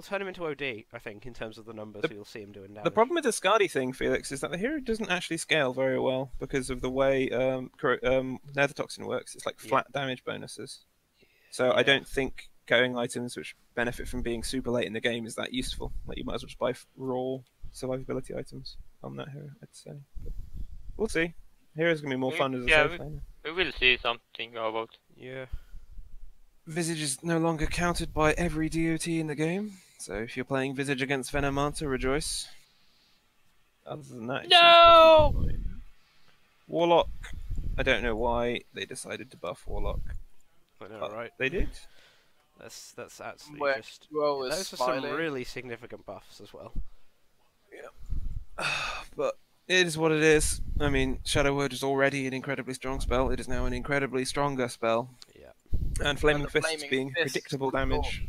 turn him into OD, I think, in terms of the numbers you'll see him doing damage.
The problem with the Skadi thing, Felix, is that the hero doesn't actually scale very well because of the way Nether Toxin works. It's like flat damage bonuses. So I don't think going items which benefit from being super late in the game is that useful. Like you might as well just buy raw survivability items on that hero, I'd say. But we'll see. Hero's gonna be more fun as a safe laner.
We will see something about.
Yeah.
Visage is no longer counted by every DOT in the game, so if you're playing Visage against Venomanta, rejoice. Other than that,
no!
Warlock. I don't know why they decided to buff Warlock.
I know, right?
They did.
That's actually just.
Those
are some really significant buffs as well.
Yeah. But it is what it is. I mean, Shadow Word is already an incredibly strong spell. It is now an incredibly stronger spell.
Yeah.
And Flaming Fists being predictable damage.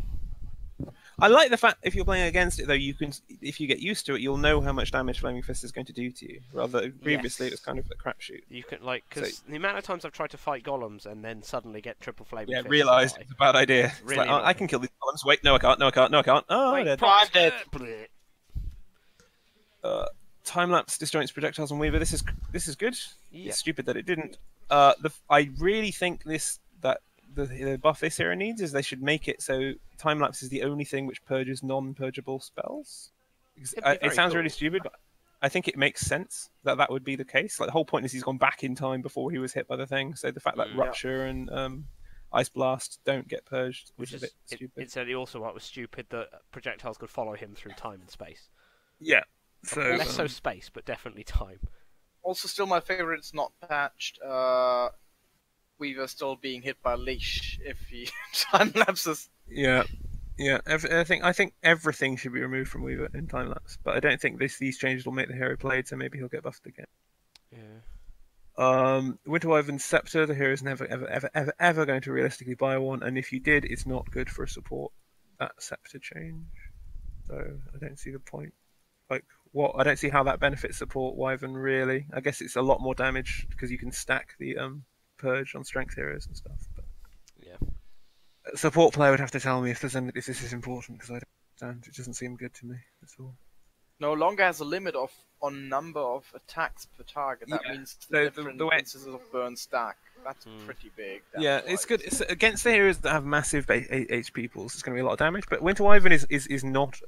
I like the fact if you're playing against it though, you can if you get used to it, you'll know how much damage Flaming Fist is going to do to you. Rather previously, it was kind of a crapshoot.
You can because the amount of times I've tried to fight golems and then suddenly get triple Flaming Fist.
Yeah, realised it's a bad idea. Really like, I can kill these golems. Wait, no, I can't. No, I can't. No, I can't. Oh,
wait,
I'm
dead.
Time-lapse disjoints projectiles on Weaver. This is good.
Yeah.
It's stupid that it didn't. I really think the buff this hero needs is they should make it so time-lapse is the only thing which purges non-purgeable spells. It sounds really stupid, but I think it makes sense that would be the case. Like the whole point is he's gone back in time before he was hit by the thing. So the fact that Rupture and Ice Blast don't get purged is a bit stupid.
It's certainly also what was stupid that projectiles could follow him through time and space.
Yeah. So
less so space, but definitely time.
Also, still my favorite. It's not patched. Weaver still being hit by a leash if he time lapses.
Yeah. I think everything should be removed from Weaver in time lapse, but I don't think these changes will make the hero played. So maybe he'll get buffed again.
Yeah.
Winter Wyvern Scepter. The hero's never ever going to realistically buy one, and if you did, it's not good for a support. That Scepter change. So I don't see the point. Like, I don't see how that benefits support Wyvern really. I guess it's a lot more damage because you can stack the purge on strength heroes and stuff. But
yeah,
a support player would have to tell me if this is important because I don't understand. It doesn't seem good to me at all.
No longer has a limit on number of attacks per target. That means different instances of burn stack. That's pretty big.
It's good. It's against the heroes that have massive HP pools. It's going to be a lot of damage. But Winter Wyvern is not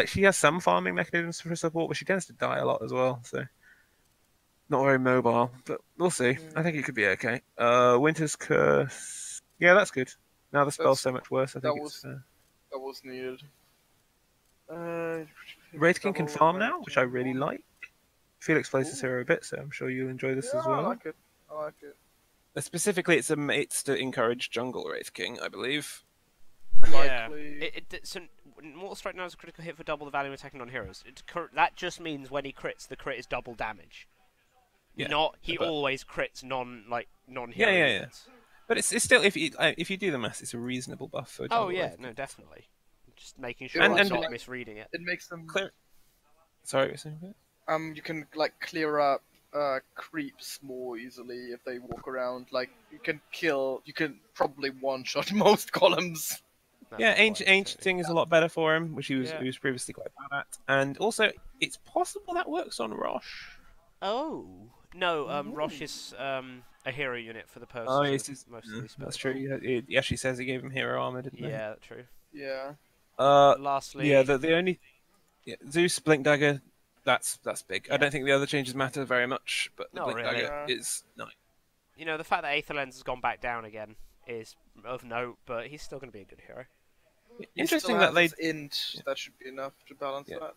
she has some farming mechanisms for support, but she tends to die a lot as well. So not very mobile. But we'll see. I think it could be okay. Winter's Curse. Yeah, that's good. Now the spell's so much worse. I think
that was needed.
Wraith King can farm now, which I really like. Felix plays this hero a bit, so I'm sure you'll enjoy this as well.
I like it.
Specifically, it's to encourage jungle Wraith King, I believe.
Yeah. So Mortal Strike now is a critical hit for double the value of attacking non-heroes. That just means when he crits, the crit is double damage.
Yeah.
Not always crits non-hero.
Yeah. But it's still if you do the math, it's a reasonable buff for.
Oh yeah, no, definitely. Just making sure I'm not misreading it.
It makes them
clear. Sorry, what saying?
You can clear up creeps more easily if they walk around. Like you can probably one-shot most columns.
Ancient thing is a lot better for him, which he was previously quite bad at. And also, it's possible that works on Rosh.
Oh no, Rosh is a hero unit for the purpose
Oh,
of
yes,
most of these spells.
that's true. He actually says he gave him hero armor, didn't they?
Yeah, true.
Yeah.
Lastly,
yeah, the only Zeus Blink Dagger, that's big.
Yeah.
I don't think the other changes matter very much, but the
Not
Blink
really.
Dagger is nice.
You know, the fact that Aether Lens has gone back down again is of note, but he's still going to be a good hero.
Interesting that they
int. That should be enough to balance that.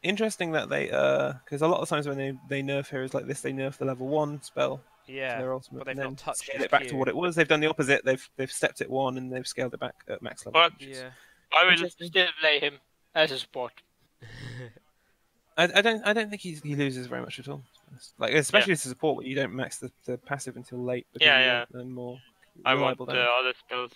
Interesting that they because a lot of times when they nerf heroes like this, they nerf the level 1 spell.
Yeah,
their ultimate,
but they've
and
not
then
touched
scaled
his
it back
Q.
to what it was. They've done the opposite. They've stepped it 1 and they've scaled it back at max level.
But
Yeah.
I will still play him as a support.
I don't think he loses very much at all. Like especially as a support, where you don't max the passive until late. Because
Yeah.
you're more
I want
reliable
other spells.